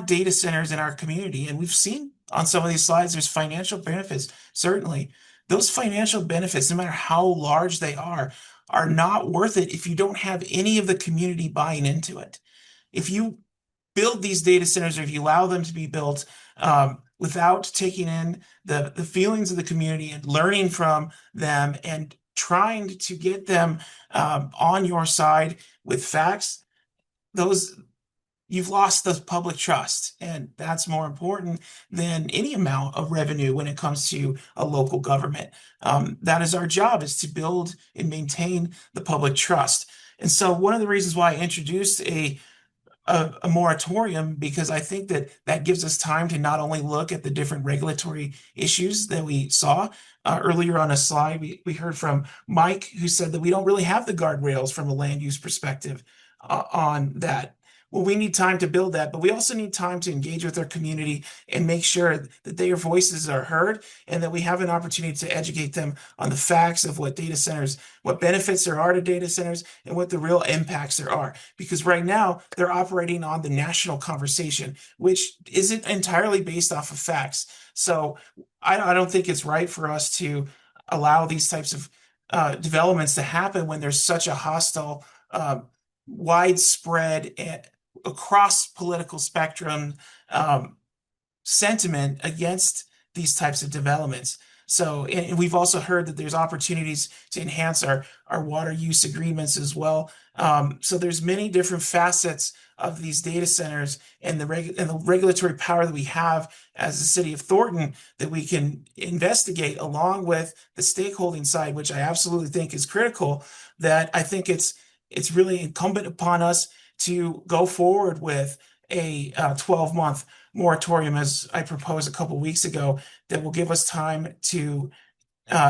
data centers in our community, and we've seen on some of these slides, there's financial benefits, certainly. Those financial benefits, no matter how large they are not worth it if you don't have any of the community buying into it. If you build these data centers, or if you allow them to be built without taking in the feelings of the community and learning from them and trying to get them on your side with facts, those you've lost the public trust. And that's more important than any amount of revenue when it comes to a local government. That is our job, is to build and maintain the public trust. And so one of the reasons why I introduced a moratorium, because I think that that gives us time to not only look at the different regulatory issues that we saw earlier on a slide. We heard from Mike, who said that we don't really have the guardrails from a land use perspective on that. Well, we need time to build that, but we also need time to engage with our community and make sure that their voices are heard and that we have an opportunity to educate them on the facts of what data centers, what benefits there are to data centers, and what the real impacts there are. Because right now they're operating on the national conversation, which isn't entirely based off of facts. So I don't think it's right for us to allow these types of developments to happen when there's such a hostile, widespread across political spectrum sentiment against these types of developments. So, and we've also heard that there's opportunities to enhance our water use agreements as well. So there's many different facets of these data centers and the regulatory power that we have as the city of Thornton that we can investigate, along with the stakeholding side, which I absolutely think is critical. That I think it's really incumbent upon us to go forward with a 12-month moratorium, as I proposed a couple weeks ago, that will give us time to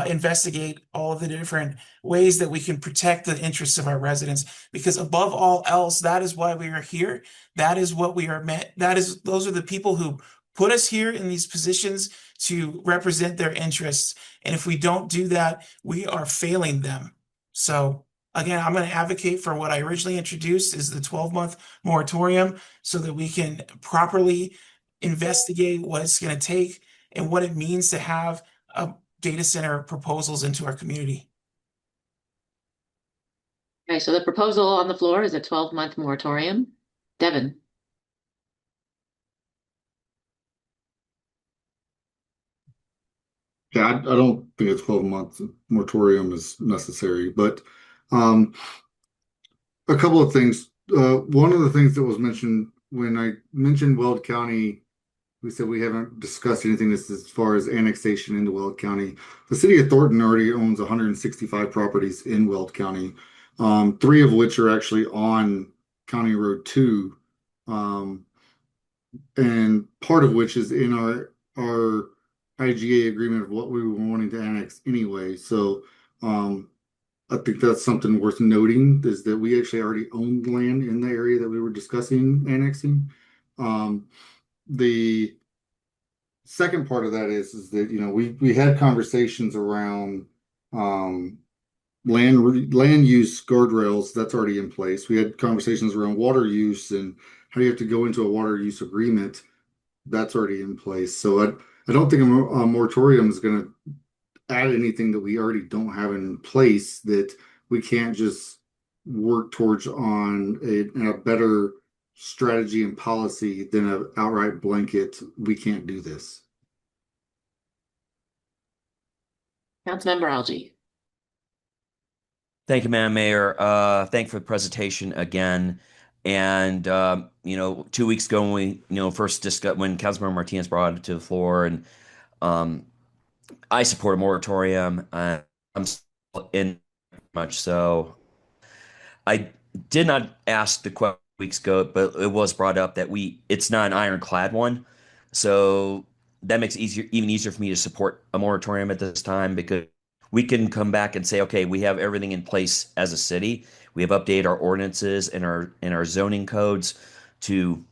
investigate all of the different ways that we can protect the interests of our residents. Because above all else, that is why we are here. That is what we are meant. Those are the people who put us here in these positions to represent their interests. And if we don't do that, we are failing them. So again, I'm going to advocate for what I originally introduced, is the 12-month moratorium, so that we can properly investigate what it's going to take and what it means to have data center proposals into our community. Okay, so the proposal on the floor is a 12-month moratorium. Devin. Yeah, I don't think a 12-month moratorium is necessary, but a couple of things. One of the things that was mentioned when I mentioned Weld County, we said we haven't discussed anything as far as annexation into Weld County. The city of Thornton already owns 165 properties in Weld County, 3 of which are actually on County Road 2, and part of which is in our IGA agreement of what we were wanting to annex anyway. So I think that's something worth noting, is that we actually already owned land in the area that we were discussing annexing. The second part of that is that, you know, we had conversations around land use guardrails. That's already in place. We had conversations around water use and how do you have to go into a water use agreement. That's already in place. So I don't think a moratorium is going to add anything that we already don't have in place that we can't just work towards on a better strategy and policy than an outright blanket. We can't do this. Councilmember Algie. Thank you, Madam Mayor. Thank you for the presentation again. And you know, 2 weeks ago when we first discussed, when Councilmember Martinez brought it to the floor, and I support a moratorium. I'm in much so. I did not ask the question weeks ago, but it was brought up that it's not an ironclad one, so that makes it even easier for me to support a moratorium at this time, because we can come back and say, okay, we have everything in place as a city. We have updated our ordinances and our zoning codes to,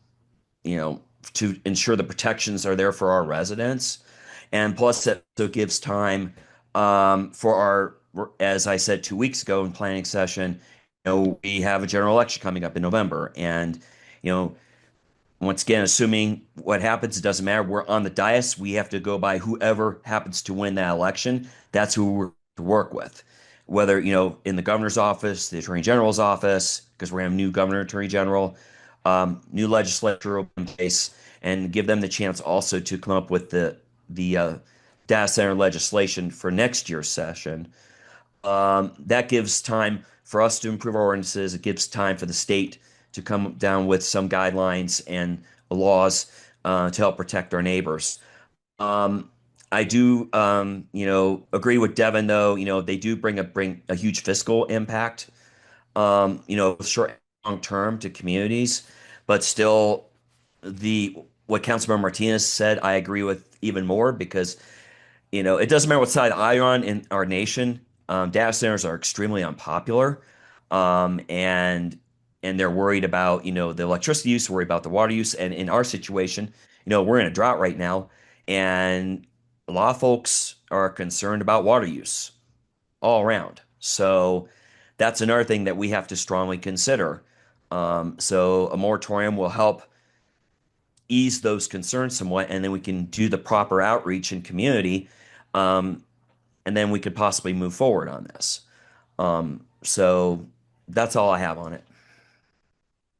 to ensure the protections are there for our residents. And plus, that also gives time for as I said 2 weeks ago in planning session, we have a general election coming up in November. And, once again, assuming what happens, it doesn't matter. We're on the dais. We have to go by whoever happens to win that election. That's who we're to work with. Whether, in the governor's office, the attorney general's office, because we're going to have a new governor, attorney general, new legislature in place. and give them the chance also to come up with the data center legislation for next year's session. That gives time for us to improve our ordinances. It gives time for the state to come down with some guidelines and laws to help protect our neighbors. I do, agree with Devin though. They do bring a huge fiscal impact. Short and long term to communities, but still, what Councilmember Martinez said, I agree with even more because it doesn't matter what side I'm on in our nation. Data centers are extremely unpopular, and they're worried about the electricity use, worried about the water use, and in our situation, we're in a drought right now, and a lot of folks are concerned about water use all around. So that's another thing that we have to strongly consider. So a moratorium will help ease those concerns somewhat, and then we can do the proper outreach in community, and then we could possibly move forward on this. So that's all I have on it.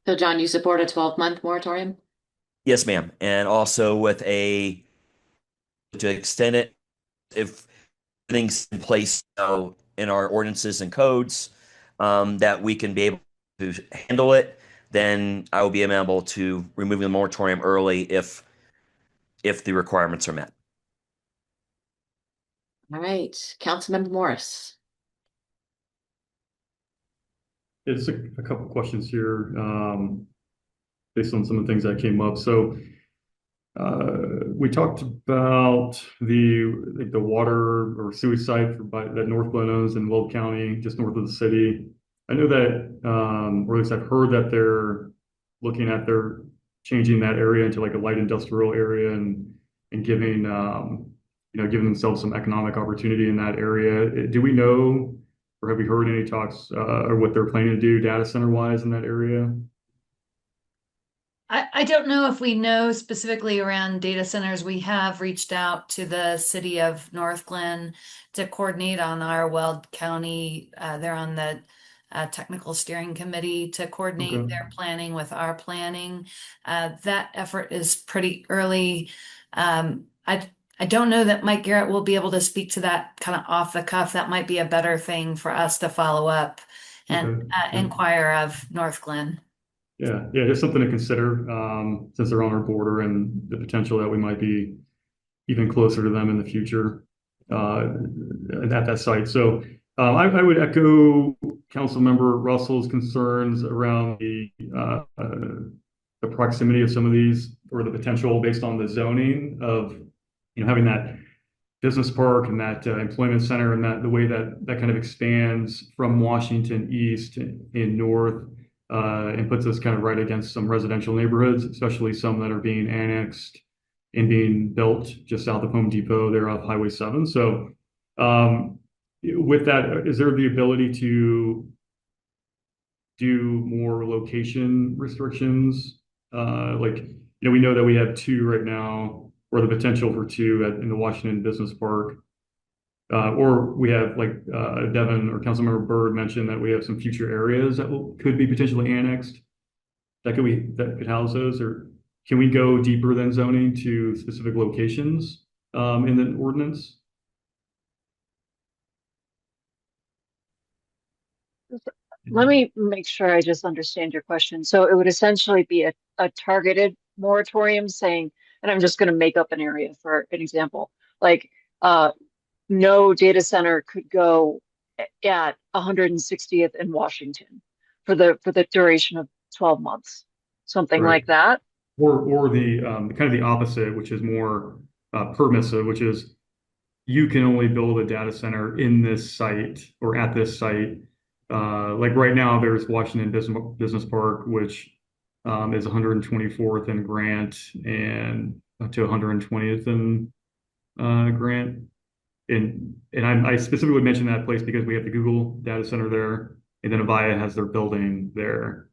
So John, you support a 12-month moratorium? Yes, ma'am. And also to extend it if things in place in our ordinances and codes that we can be able to handle it, then I will be amenable to removing the moratorium early if the requirements are met. All right, Councilmember Morris. It's a couple questions here based on some of the things that came up. So we talked about the water or sewage site that North Glen owns in Weld County, just north of the city. I know that, or at least I've heard that they're looking at changing that area into like a light industrial area and giving giving themselves some economic opportunity in that area. Do we know, or have we heard any talks or what they're planning to do data center wise in that area? I don't know if we know specifically around data centers. We have reached out to the city of North Glen to coordinate on our Weld County. They're on the technical steering committee to coordinate their planning with our planning. That effort is pretty early. I don't know that Mike Garrett will be able to speak to that kind of off the cuff. That might be a better thing for us to follow up and inquire of North Glen. Yeah, there's something to consider since they're on our border and the potential that we might be even closer to them in the future at that site. So I would echo Councilmember Russell's concerns around the proximity of some of these, or the potential based on the zoning of having that business park and that employment center, and the way that kind of expands from Washington east in north. And puts us kind of right against some residential neighborhoods, especially some that are being annexed and being built just south of Home Depot there off Highway 7. So with that, is there the ability to do more location restrictions? We know that we have 2 right now, or the potential for 2 in the Washington Business Park. Or we have, like Devin or Councilmember Byrd mentioned, that we have some future areas that could be potentially annexed that could house those. Or can we go deeper than zoning to specific locations in the ordinance? Let me make sure I just understand your question. So it would essentially be a targeted moratorium saying, and I'm just going to make up an area for an example, like no data center could go at 160th in Washington for the duration of 12 months, something like that. Or the kind of the opposite, which is more permissive, which is you can only build a data center in this site or at this site. Like right now, there's Washington Business Park, which is 124th and Grant and to 120th and Grant. And I specifically mentioned that place because we have the Google data center there, and then Avaya has their building there.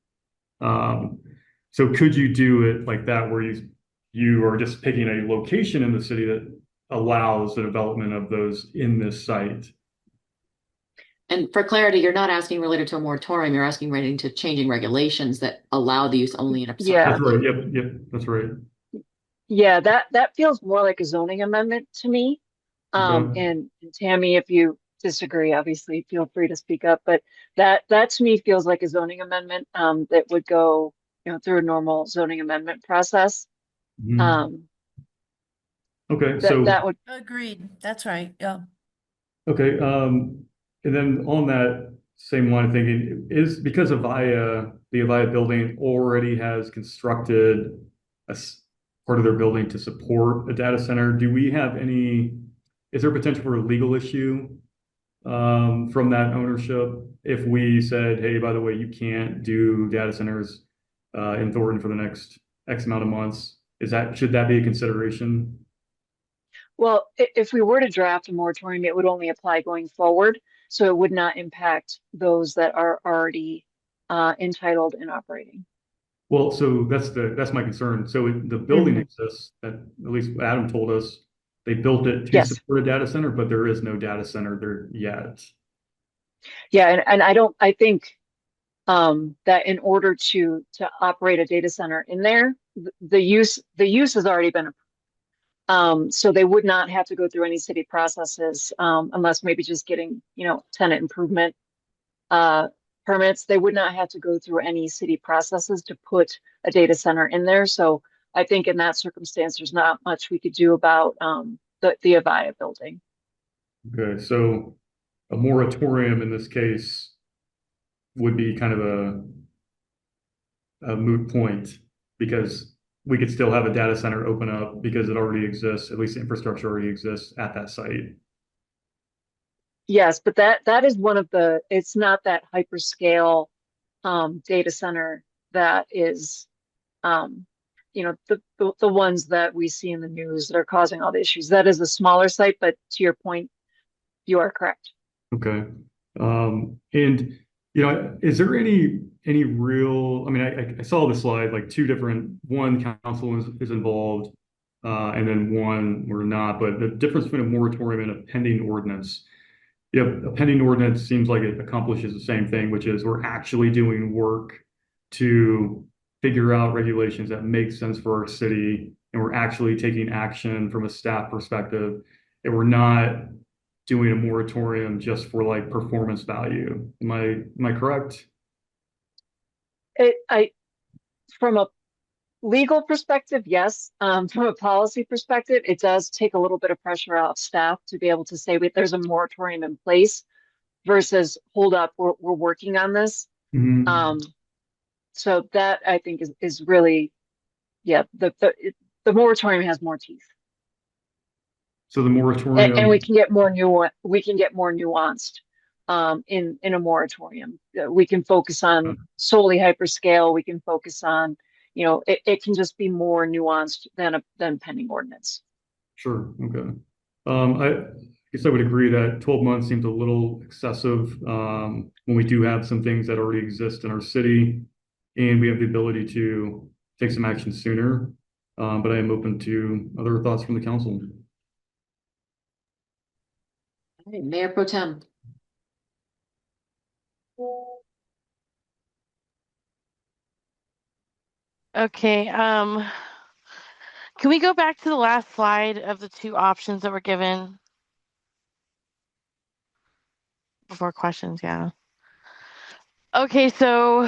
So could you do it like that, where you are just picking a location in the city that allows the development of those in this site? And for clarity, you're not asking related to a moratorium, you're asking relating to changing regulations that allow the use only in a Yeah. That's right. Yep, that's right. Yeah, that feels more like a zoning amendment to me. Okay. And Tammy, if you disagree, obviously feel free to speak up, but that to me feels like a zoning amendment, that would go, through a normal zoning amendment process. Mhm. Um, Okay, that so would, Agreed. That's right. Yeah. okay, and then on that same line of thinking, is because the Avaya building already has constructed part of their building to support a data center, is there potential for a legal issue from that ownership if we said, hey, by the way, you can't do data centers in Thornton for the next X amount of months? Should that be a consideration? well, if we were to draft a moratorium, it would only apply going forward. So it would not impact those that are already entitled and operating. Well, so that's my concern. So the building Mhm. exists, that at least Adam told us they built it to Yes. support a data center, but there is no data center there yet. Yeah, and I think that in order to operate a data center in there, the use has already been approved. So they would not have to go through any city processes, unless maybe just getting, tenant improvement uh, permits. They would not have to go through any city processes to put a data center in there. So I think in that circumstance, there's not much we could do about the Avaya building. Okay, so a moratorium in this case would be kind of a moot point because we could still have a data center open up because it already exists, at least the infrastructure already exists at that site. Yes, but that is one of it's not that hyperscale data center that is the ones that we see in the news that are causing all the issues. That is a smaller site, but to your point, you are correct. Okay. And is there any real, I mean, I saw the slide, like one council is involved, and then one we're not, but the difference between a moratorium and a pending ordinance. A pending ordinance seems like it accomplishes the same thing, which is we're actually doing work to figure out regulations that make sense for our city, and we're actually taking action from a staff perspective, and we're not doing a moratorium just for like performance value. Am I correct? From a legal perspective, yes. From a policy perspective, it does take a little bit of pressure off staff to be able to say, wait, there's a moratorium in place versus hold up, we're working on this. Mhm. So that I think is really, yeah, the moratorium has more teeth. So the And moratorium, we can get more nuanced in a moratorium. We can focus on solely hyperscale. We can focus on, it can just be more nuanced than pending ordinance. sure, okay. I guess I would agree that 12 months seems a little excessive when we do have some things that already exist in our city and we have the ability to take some action sooner. But I am open to other thoughts from the council. Hey, Mayor Pro Tem. Okay, can we go back to the last slide of the two options that were given before questions? Yeah. Okay, so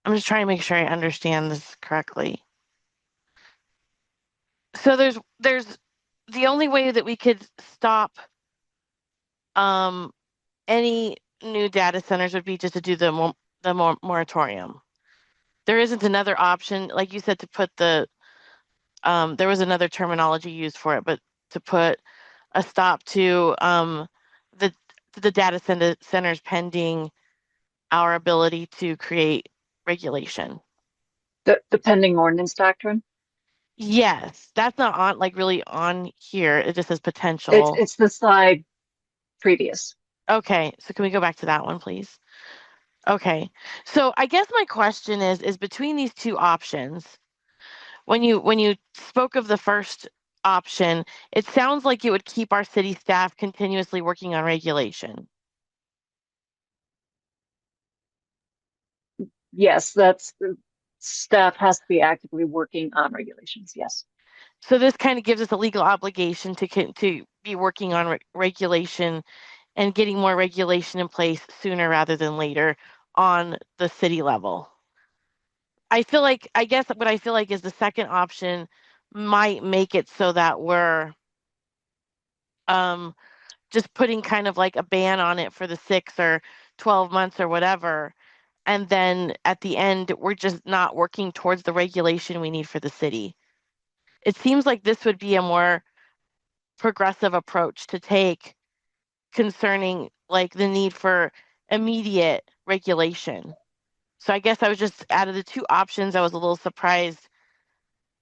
I'm just trying to make sure I understand this correctly. So there's the only way that we could stop any new data centers would be just to do the moratorium. There isn't another option, like you said, to put there was another terminology used for it, but to put a stop to the data centers pending our ability to create regulation. The pending ordinance doctrine. Yes, that's not on really on here. It just says potential. It's the slide previous. Okay, so can we go back to that one, please? Okay, so I guess my question is between these two options, when you spoke of the first option, it sounds like it would keep our city staff continuously working on regulation. Yes, staff has to be actively working on regulations. Yes. So this kind of gives us a legal obligation to be working on regulation and getting more regulation in place sooner rather than later on the city level. I guess what I feel like is the second option might make it so that we're just putting kind of like a ban on it for the 6 or 12 months or whatever. And then at the end, we're just not working towards the regulation we need for the city. It seems like this would be a more progressive approach to take concerning like the need for immediate regulation. So I guess I was just out of the two options, I was a little surprised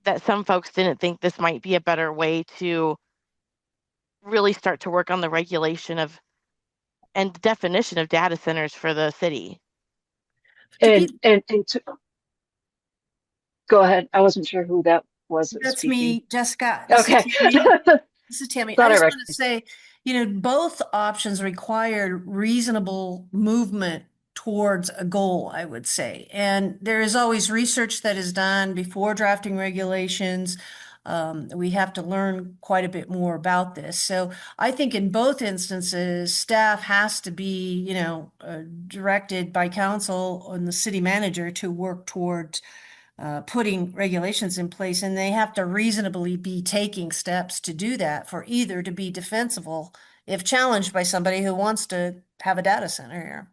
that some folks didn't think this might be a better way to really start to work on the regulation of and definition of data centers for the city. And to, go ahead. I wasn't sure who that was. That's speaking. me, Jessica. Okay. This is Tammy. Thought I I just want to recognized. say, both options require reasonable movement towards a goal, I would say. And there is always research that is done before drafting regulations. We have to learn quite a bit more about this. So I think in both instances, staff has to be, directed by council and the city manager to work towards putting regulations in place, and they have to reasonably be taking steps to do that for either to be defensible if challenged by somebody who wants to have a data center here.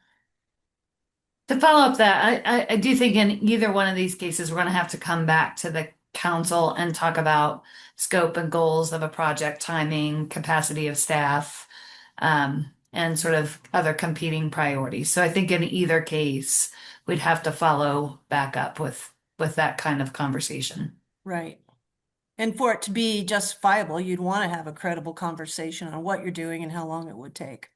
To follow up that, I do think in either one of these cases, we're going to have to come back to the council and talk about scope and goals of a project, timing, capacity of staff, and sort of other competing priorities. So I think in either case, we'd have to follow back up with that kind of conversation. Right. And for it to be justifiable, you'd want to have a credible conversation on what you're doing and how long it would take.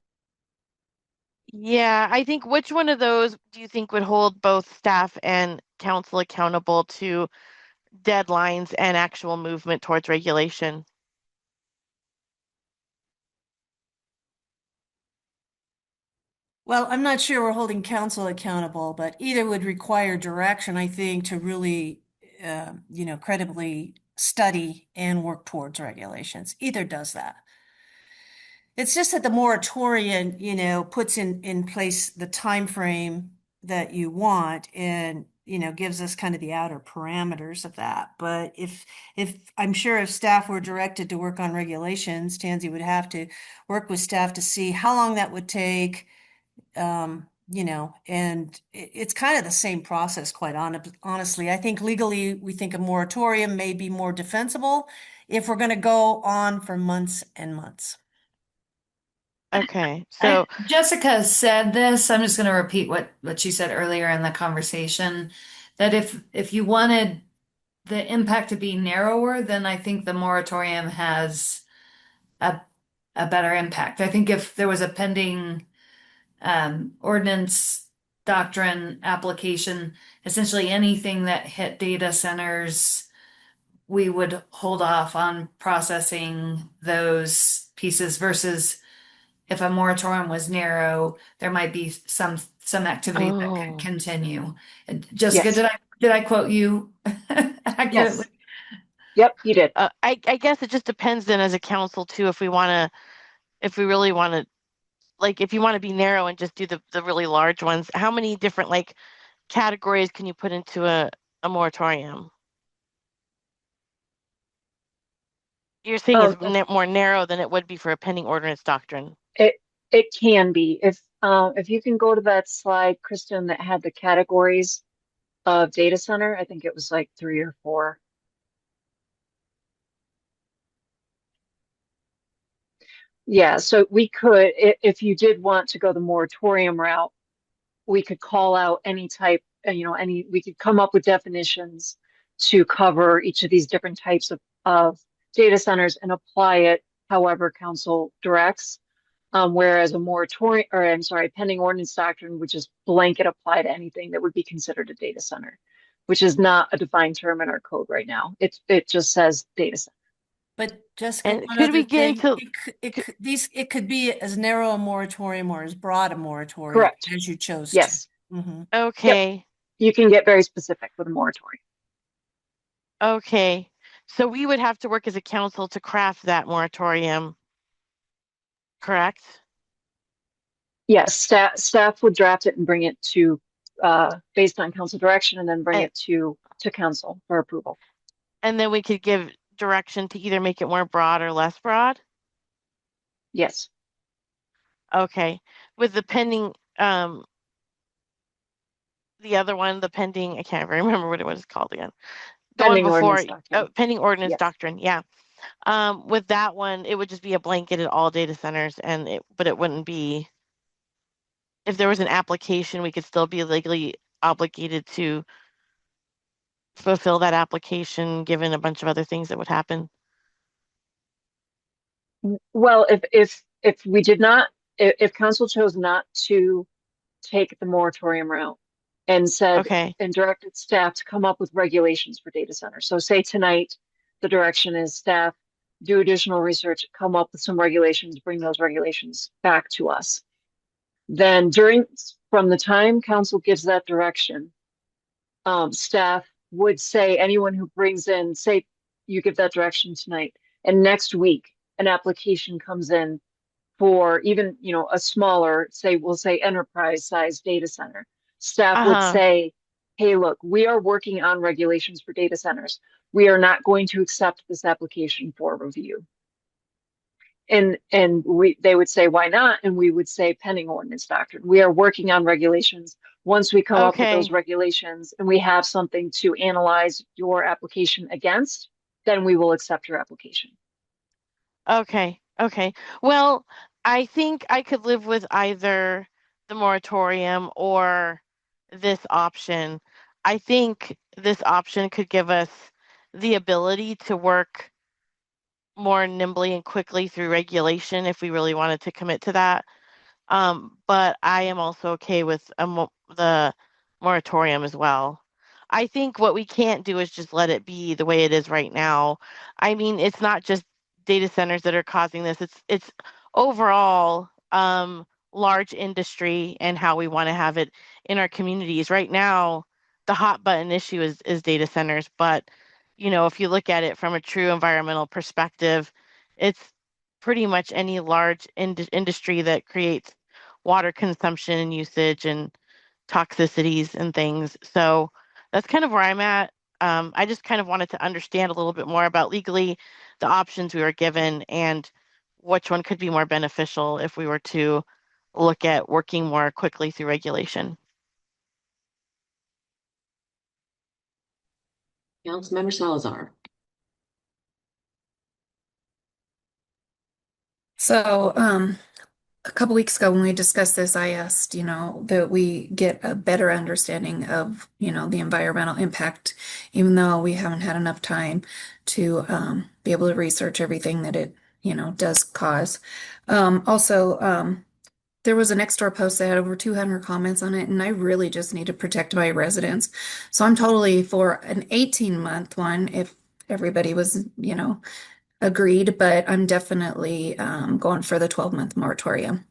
Yeah, I think which one of those do you think would hold both staff and council accountable to deadlines and actual movement towards regulation? Well, I'm not sure we're holding council accountable, but either would require direction, I think, to really, credibly study and work towards regulations. Either does that. It's just that the moratorium, puts in place the time frame that you want and, gives us kind of the outer parameters of that. But if I'm sure if staff were directed to work on regulations, Tansy would have to work with staff to see how long that would take. And it's kind of the same process, quite honestly. I think legally, we think a moratorium may be more defensible if we're going to go on for months and months. Okay, so Jessica said this. I'm just going to repeat what she said earlier in the conversation, that if you wanted the impact to be narrower, then I think the moratorium has a better impact. I think if there was a pending ordinance doctrine application, essentially anything that hit data centers, we would hold off on processing those pieces versus if a moratorium was narrow, there might be some activity that could continue. Jessica, Yes. did I quote you accurately? Yes. Yep, you did. I guess it just depends then as a council too, if we really want to, like, if you want to be narrow and just do the really large ones, how many different like categories can you put into a moratorium? You're saying it's more narrow than it would be for a pending ordinance doctrine. It can be. If you can go to that slide, Kristen, that had the categories of data center, I think it was like 3 or 4. Yeah, so we could, if you did want to go the moratorium route, we could call out any type, we could come up with definitions to cover each of these different types of data centers and apply it however council directs. Whereas a moratorium, or I'm sorry, pending ordinance doctrine would just blanket apply to anything that would be considered a data center, which is not a defined term in our code right now. It just says data center. But Jessica, and one could other we get thing, into it could be as narrow a moratorium or as broad a moratorium Correct. as you chose Yes. to. Mm-hmm. Okay. you can get very specific with a moratorium. Okay. So we would have to work as a council to craft that moratorium, correct? Yes, staff would draft it and bring it to, based on council direction, and then bring And, it to council for approval. and then we could give direction to either make it more broad or less broad? Yes. Okay. With the pending, the other one, the pending, I can't remember what it was called again. The one Pending before, ordinance doctrine. pending ordinance Yes. doctrine, yeah. With that one, it would just be a blanketed all data centers, but it wouldn't be. If there was an application, we could still be legally obligated to fulfill that application, given a bunch of other things that would happen. Well, if we did not, if council chose not to take the moratorium route and said, Okay. and directed staff to come up with regulations for data centers. So say tonight, the direction is staff do additional research, come up with some regulations, bring those regulations back to us. Then from the time council gives that direction, staff would say anyone who brings in, say you give that direction tonight, and next week an application comes in for even, a smaller, we'll say enterprise size data center. Staff would say, hey, look, we are working on regulations for data centers. We are not going to accept this application for review. And they would say, why not? And we would say, pending ordinance doctrine. We are working on regulations. Once we come up with those regulations and we have something to analyze your application against, then we will accept your application. Okay. Well, I think I could live with either the moratorium or this option. I think this option could give us the ability to work more nimbly and quickly through regulation if we really wanted to commit to that. But I am also okay with the moratorium as well. I think what we can't do is just let it be the way it is right now. I mean, it's not just data centers that are causing this. It's overall large industry and how we want to have it in our communities. Right now, the hot button issue is data centers, but if you look at it from a true environmental perspective, it's pretty much any large industry that creates water consumption and usage and toxicities and things. So that's kind of where I'm at. I just kind of wanted to understand a little bit more about legally the options we were given and which one could be more beneficial if we were to look at working more quickly through regulation. Councilmember Salazar. So, a couple weeks ago when we discussed this, I asked, that we get a better understanding of, the environmental impact, even though we haven't had enough time to be able to research everything that it, does cause. Also, there was a Nextdoor post that had over 200 comments on it, and I really just need to protect my residents. So I'm totally for an 18-month one if everybody was, agreed, but I'm definitely going for the 12-month moratorium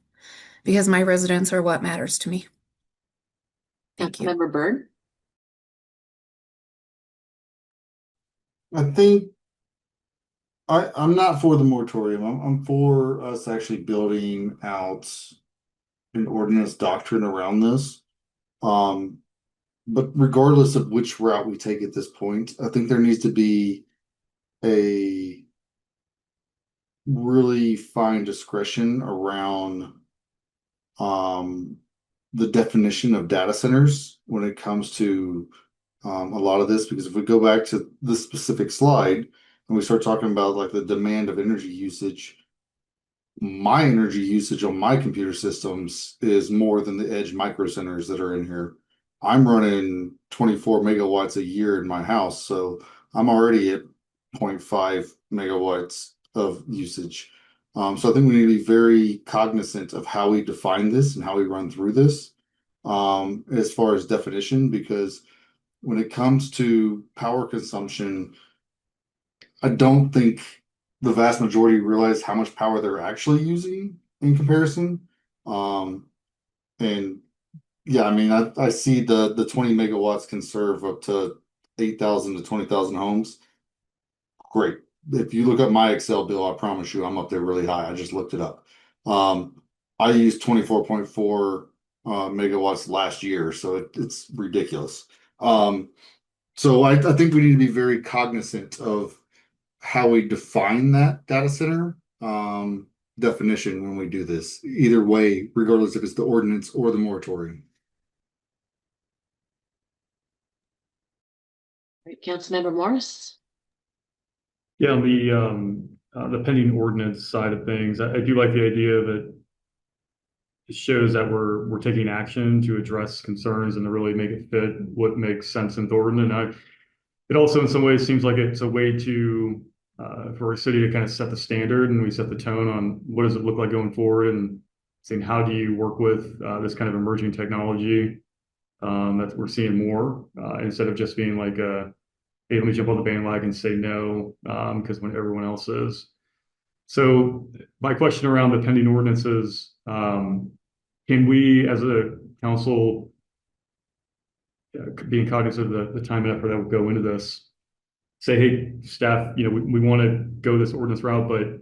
because my residents are what matters to me. Thank you. Member Byrd. I think I'm not for the moratorium. I'm for us actually building out an ordinance doctrine around this. But regardless of which route we take at this point, I think there needs to be a really fine discretion around the definition of data centers when it comes to a lot of this, because if we go back to this specific slide and we start talking about like the demand of energy usage, my energy usage on my computer systems is more than the edge micro centers that are in here. I'm running 24 megawatts a year in my house, so I'm already at 0.5 megawatts of usage. So I think we need to be very cognizant of how we define this and how we run through this as far as definition, because when it comes to power consumption, I don't think the vast majority realize how much power they're actually using in comparison. And Yeah, I mean, I see the 20 megawatts can serve up to 8,000 to 20,000 homes. Great. If you look up my Excel bill, I promise you I'm up there really high. I just looked it up. I used 24.4 megawatts last year, so it's ridiculous. So I think we need to be very cognizant of how we define that data center definition when we do this. Either way, regardless if it's the ordinance or the moratorium. Right, Councilmember Morris? Yeah, on the pending ordinance side of things, I do like the idea that it shows that we're taking action to address concerns and to really make it fit what makes sense in Thornton. And it also in some ways seems like it's a way to for a city to kind of set the standard, and we set the tone on what does it look like going forward, and saying how do you work with this kind of emerging technology that we're seeing more instead of just being like hey, let me jump on the bandwagon and say no because when everyone else is. So my question around the pending ordinances, can we as a council, being cognizant of the time and effort that would go into this, say, hey, staff, we want to go this ordinance route, but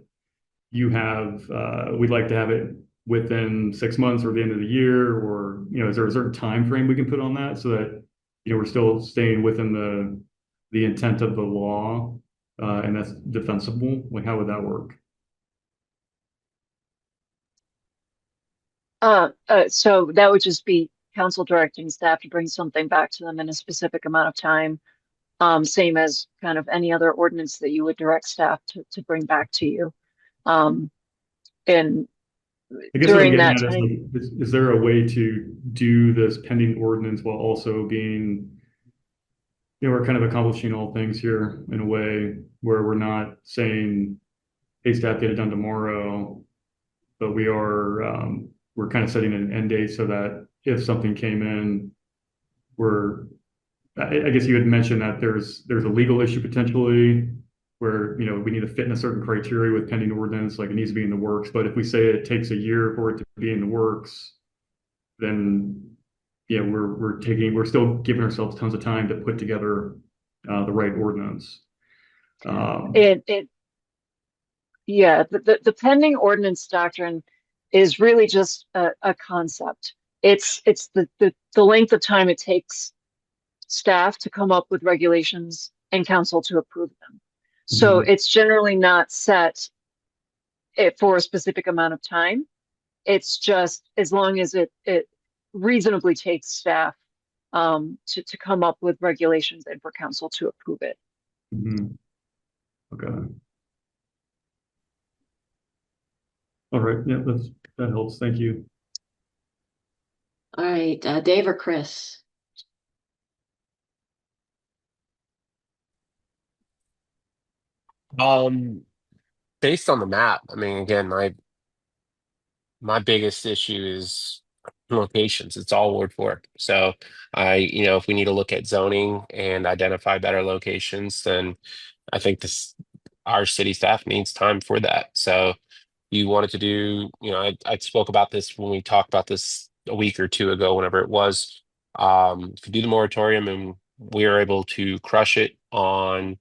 we'd like to have it within 6 months or the end of the year, or, is there a certain time frame we can put on that so that, we're still staying within the intent of the law, and that's defensible? Like, how would that work? So that would just be council directing staff to bring something back to them in a specific amount of time. Same as kind of any other ordinance that you would direct staff to bring back to you. And I guess what I'm during getting that at time, is there a way to do this pending ordinance while also being, we're kind of accomplishing all things here in a way where we're not saying, hey, staff, get it done tomorrow, but we're kind of setting an end date so that if something came in, I guess you had mentioned that there's a legal issue potentially where, we need to fit in a certain criteria with pending ordinance, like it needs to be in the works. But if we say it takes a year for it to be in the works, then yeah, we're still giving ourselves tons of time to put together the right ordinance. Yeah, the pending ordinance doctrine is really just a concept. It's the length of time it takes staff to come up with regulations and council to approve them. So it's generally not set for a specific amount of time. It's just as long as it reasonably takes staff to come up with regulations and for council to approve it. Okay. All right. Yeah, that helps. Thank you. All right, Dave or Chris? Based on the map, I mean, again, my biggest issue is locations. It's all Ward 4. So if we need to look at zoning and identify better locations, then I think our city staff needs time for that. So you wanted to do, I spoke about this when we talked about this a week or two ago, whenever it was. If you do the moratorium and we are able to crush it on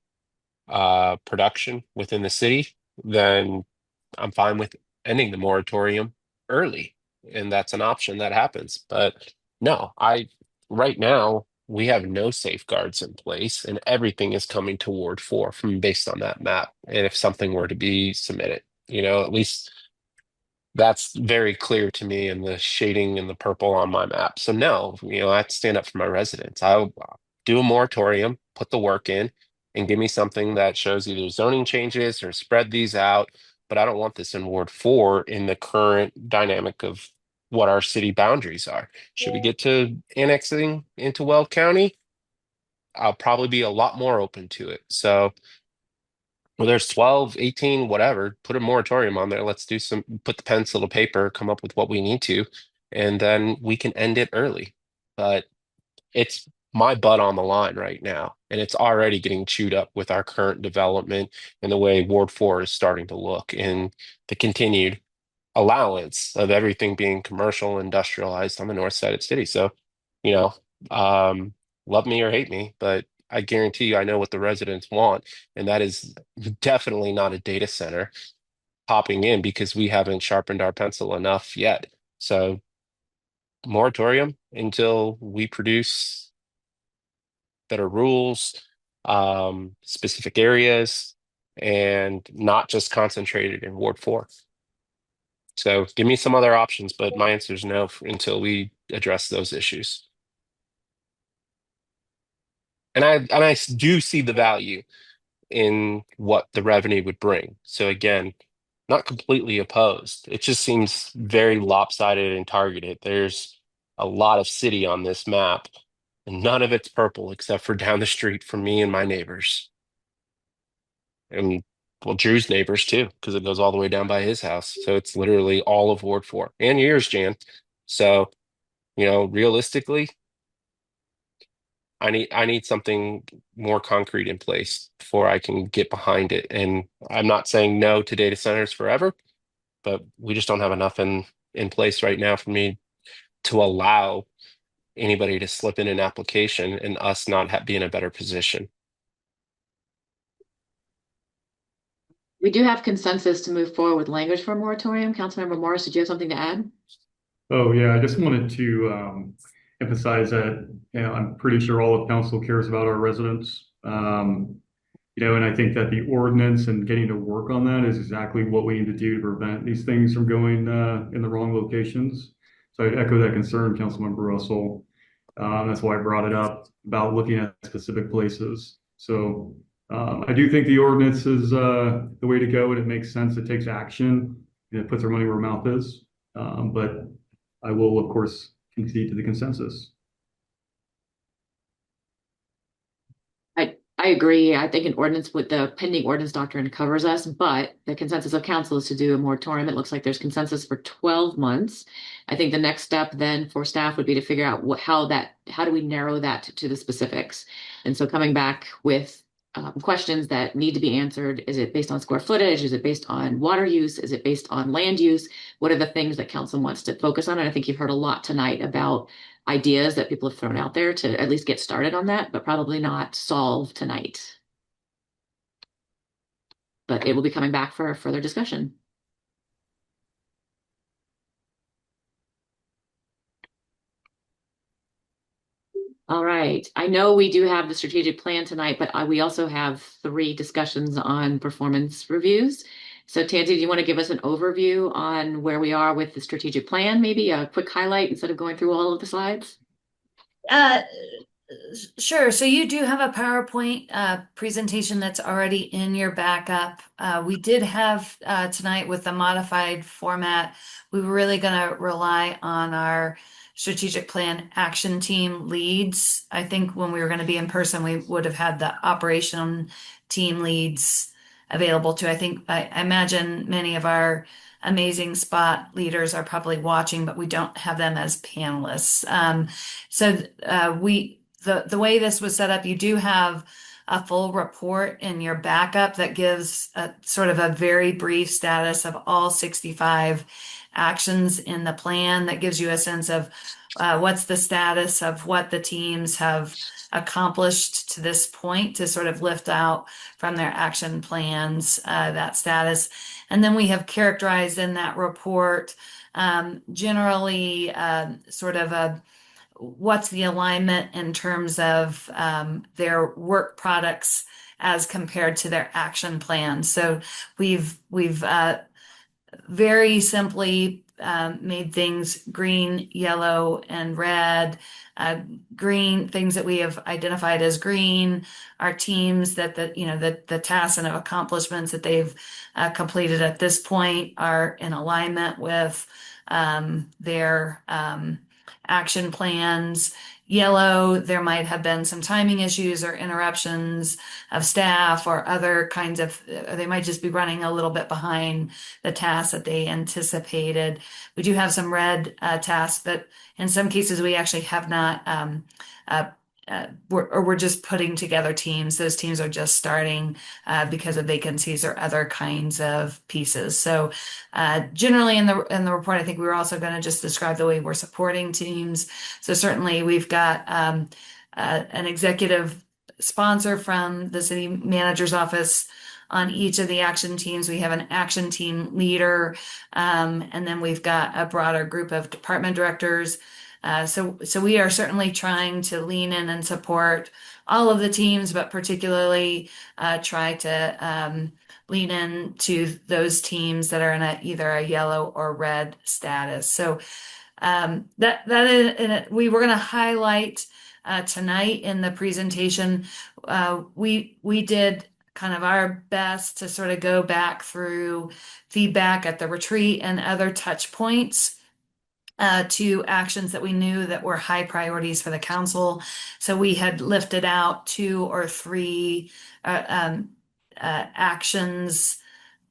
production within the city, then I'm fine with ending the moratorium early. And that's an option that happens. But no, right now we have no safeguards in place and everything is coming toward 4 from based on that map. And if something were to be submitted, at least that's very clear to me in the shading and the purple on my map. So no, I have to stand up for my residents. I'll do a moratorium, put the work in, and give me something that shows either zoning changes or spread these out. But I don't want this in Ward 4 in the current dynamic of what our city boundaries are. Should we get to annexing into Weld County? I'll probably be a lot more open to it. So whether it's 12, 18, whatever, put a moratorium on there. Let's put the pencil to paper, come up with what we need to, and then we can end it early. But it's my butt on the line right now, and it's already getting chewed up with our current development and the way Ward 4 is starting to look and the continued allowance of everything being commercial, industrialized on the north side of the city. So, you know, love me or hate me, but I guarantee you I know what the residents want, and that is definitely not a data center popping in because we haven't sharpened our pencil enough yet. So, moratorium until we produce better rules, specific areas, and not just concentrated in Ward 4. So give me some other options, but my answer is no until we address those issues. And I do see the value in what the revenue would bring. So again, not completely opposed. It just seems very lopsided and targeted. There's a lot of city on this map, and none of it's purple except for down the street from me and my neighbors. And well, Drew's neighbors too, because it goes all the way down by his house. So it's literally all of Ward 4 and yours, Jan. So, realistically, I need something more concrete in place before I can get behind it. And I'm not saying no to data centers forever, but we just don't have enough in place right now for me to allow anybody to slip in an application and us not be in a better position. We do have consensus to move forward with language for a moratorium. Councilmember Morris, did you have something to add? Oh, yeah, I just wanted to emphasize that, I'm pretty sure all of council cares about our residents. And I think that the ordinance and getting to work on that is exactly what we need to do to prevent these things from going in the wrong locations. So I echo that concern, Councilmember Russell. That's why I brought it up about looking at specific places. So I do think the ordinance is the way to go, and it makes sense. It takes action, and it puts our money where our mouth is. But I will, of course, concede to the consensus. I agree. I think an ordinance with the pending ordinance doctrine covers us, but the consensus of council is to do a moratorium. It looks like there's consensus for 12 months. I think the next step then for staff would be to figure out how do we narrow that to the specifics? And so coming back with questions that need to be answered. Is it based on square footage? Is it based on water use? Is it based on land use? What are the things that council wants to focus on? And I think you've heard a lot tonight about ideas that people have thrown out there to at least get started on that, but probably not solve tonight. But it will be coming back for further discussion. All right. I know we do have the strategic plan tonight, but we also have 3 discussions on performance reviews. So Tansy, do you want to give us an overview on where we are with the strategic plan? Maybe a quick highlight instead of going through all of the slides? Sure. So you do have a PowerPoint presentation that's already in your backup. We did have tonight with the modified format. We were really going to rely on our strategic plan action team leads. I think when we were going to be in person, we would have had the operation team leads available too. I imagine many of our amazing spot leaders are probably watching, but we don't have them as panelists. The way this was set up, you do have a full report in your backup that gives a sort of a very brief status of all 65 actions in the plan. That gives you a sense of what's the status of what the teams have accomplished to this point to sort of lift out from their action plans that status. And then we have characterized in that report generally sort of what's the alignment in terms of their work products as compared to their action plan. So we've very simply made things green, yellow, and red. Green, things that we have identified as green, are teams that the tasks and accomplishments that they've completed at this point are in alignment with their action plans. Yellow, there might have been some timing issues or interruptions of staff or other kinds of, they might just be running a little bit behind the tasks that they anticipated. We do have some red tasks, but in some cases we actually have not we're just putting together teams. Those teams are just starting because of vacancies or other kinds of pieces. So generally in the report, I think we were also going to just describe the way we're supporting teams. So certainly we've got an executive sponsor from the city manager's office on each of the action teams. We have an action team leader, and then we've got a broader group of department directors. So we are certainly trying to lean in and support all of the teams, but particularly try to lean in to those teams that are in either a yellow or red status. So we were going to highlight tonight in the presentation. We did kind of our best to sort of go back through feedback at the retreat and other touch points to actions that we knew that were high priorities for the council. So we had lifted out 2 or 3 actions.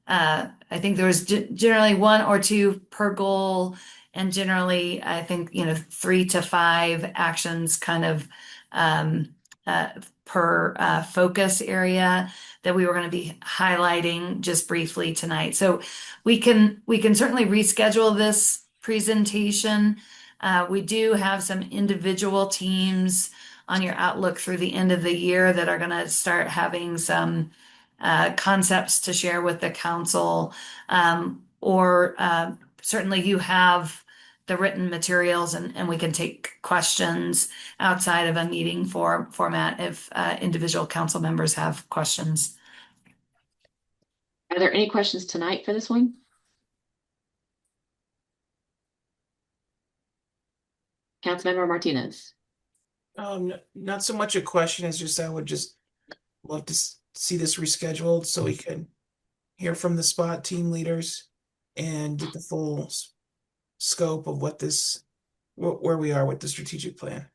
I think there was generally 1 or 2 per goal, and generally I think 3 to 5 actions kind of per focus area that we were going to be highlighting just briefly tonight. So we can certainly reschedule this presentation. We do have some individual teams on your outlook through the end of the year that are going to start having some concepts to share with the council, or certainly you have the written materials, and we can take questions outside of a meeting format if individual council members have questions. Are there any questions tonight for this one? Councilmember Martinez. Not so much a question as just I would just love to see this rescheduled so we can hear from the spot team leaders and get the full scope of where we are with the strategic plan.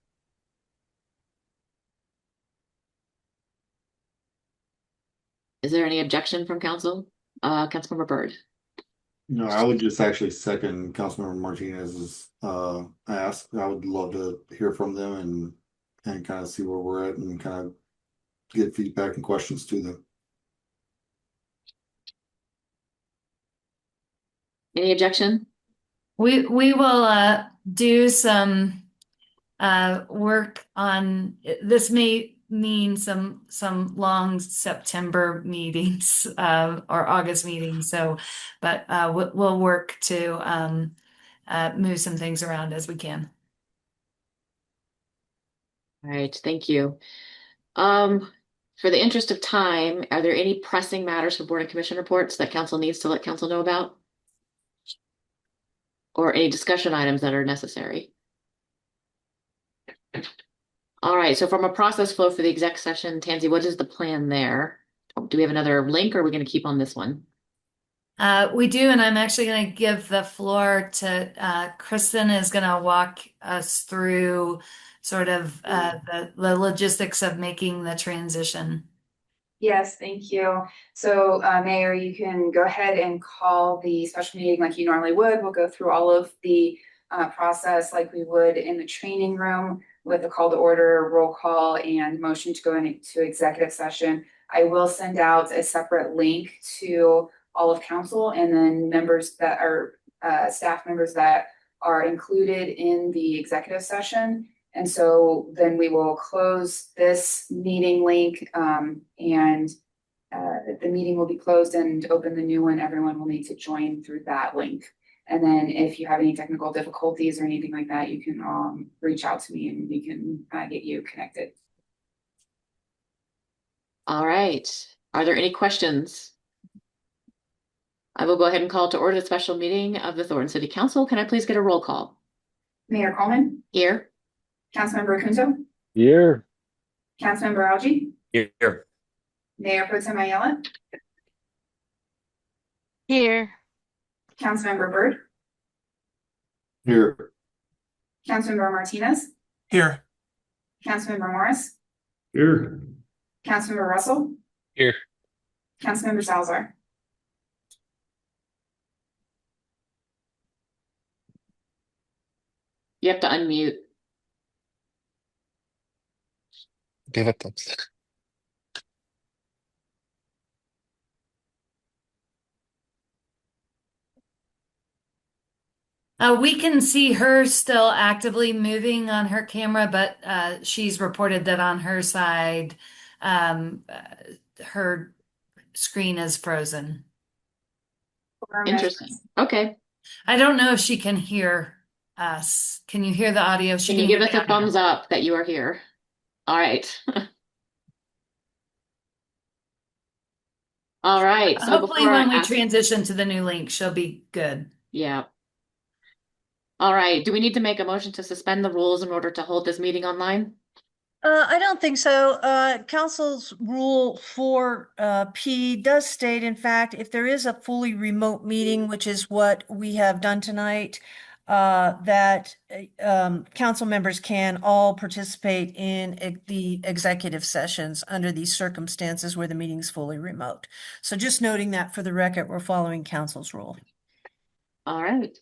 Is there any objection from council? Councilmember Byrd. No, I would just actually second Councilmember Martinez's ask. I would love to hear from them and kind of see where we're at and kind of get feedback and questions to them. Any objection? We will do some work on this. May mean some long September meetings or August meetings. So, but we'll work to move some things around as we can. All right, thank you. For the interest of time, are there any pressing matters for board and commission reports that council needs to let council know about? Or any discussion items that are necessary? All right, so from a process flow for the exec session, Tansy, what is the plan there? Do we have another link, or are we going to keep on this one? We do, and I'm actually going to give the floor to Kristen is going to walk us through sort of the logistics of making the transition. Yes, thank you. So Mayor, you can go ahead and call the special meeting like you normally would. We'll go through all of the process like we would in the training room with a call to order, roll call, and motion to go into executive session. I will send out a separate link to all of council and then members that are staff members that are included in the executive session. And so then we will close this meeting link and the meeting will be closed and open the new one. Everyone will need to join through that link. And then if you have any technical difficulties or anything like that, you can reach out to me and we can get you connected. All right. Are there any questions? I will go ahead and call to order the special meeting of the Thornton City Council. Can I please get a roll call? Mayor Coleman? Here. Councilmember Kunzo? Here. Councilmember Algie? Here. Mayor Pro Tem Ayala? Here. Councilmember Byrd? Here. Councilmember Martinez? Here. Councilmember Morris? Here. Councilmember Russell? Here. Councilmember Salazar? You have to unmute. Give it thumbs. We can see her still actively moving on her camera, but she's reported that on her side, her screen is frozen. Interesting. Okay. I don't know if she can hear us. Can you hear the audio? She Can you can give hear us the a audio. thumbs up that you are here? All right. All right. So Hopefully before I when we ask, transition to the new link, she'll be good. yeah. All right. Do we need to make a motion to suspend the rules in order to hold this meeting online? I don't think so. Council's rule for P does state, in fact, if there is a fully remote meeting, which is what we have done tonight, that council members can all participate in the executive sessions under these circumstances where the meeting's fully remote. So just noting that for the record, we're following council's rule. All right.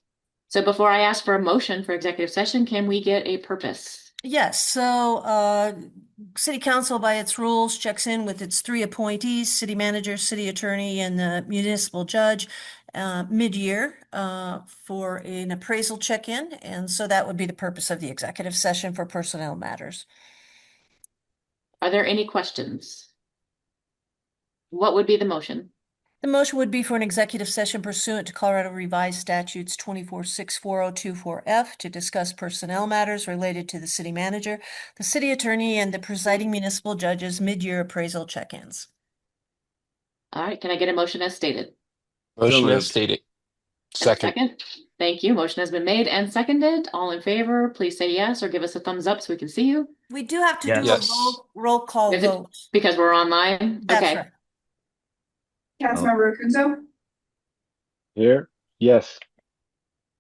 So before I ask for a motion for executive session, can we get a purpose? Yes, so City Council by its rules checks in with its three appointees, city manager, city attorney, and the municipal judge mid-year for an appraisal check-in. And so that would be the purpose of the executive session for personnel matters. Are there any questions? What would be the motion? The motion would be for an executive session pursuant to Colorado Revised Statutes 24-64024F to discuss personnel matters related to the city manager, the city attorney, and the presiding municipal judge's mid-year appraisal check-ins. All right. Can I get a motion as stated? Motion as moved. stated. And a Second. Thank you. Motion has been made and seconded. All in favor, please say yes or give us a thumbs up so we can see you. We do have to Yes. do a Yes. roll call Is it vote. because we're online? That's Okay. right. Councilmember Kunzo, Here? Yes.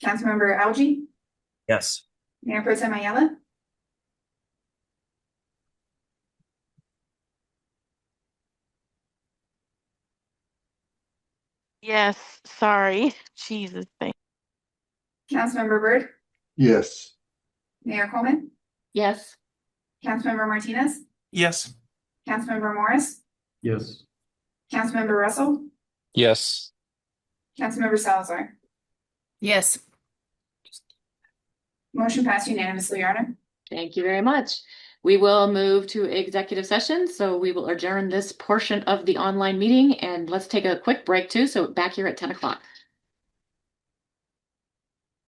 Councilmember Algie, Yes. Mayor Pro Tem Ayala, Yes, sorry. Jesus, thank Councilmember Byrd, Yes. Mayor Coleman, Yes. Councilmember Martinez, Yes. Councilmember Morris, Yes. Councilmember Russell, Yes. Councilmember Salazar. Yes. Motion passed unanimously, Your Honor. Thank you very much. We will move to executive session. So we will adjourn this portion of the online meeting and let's take a quick break too. So back here at 10 o'clock.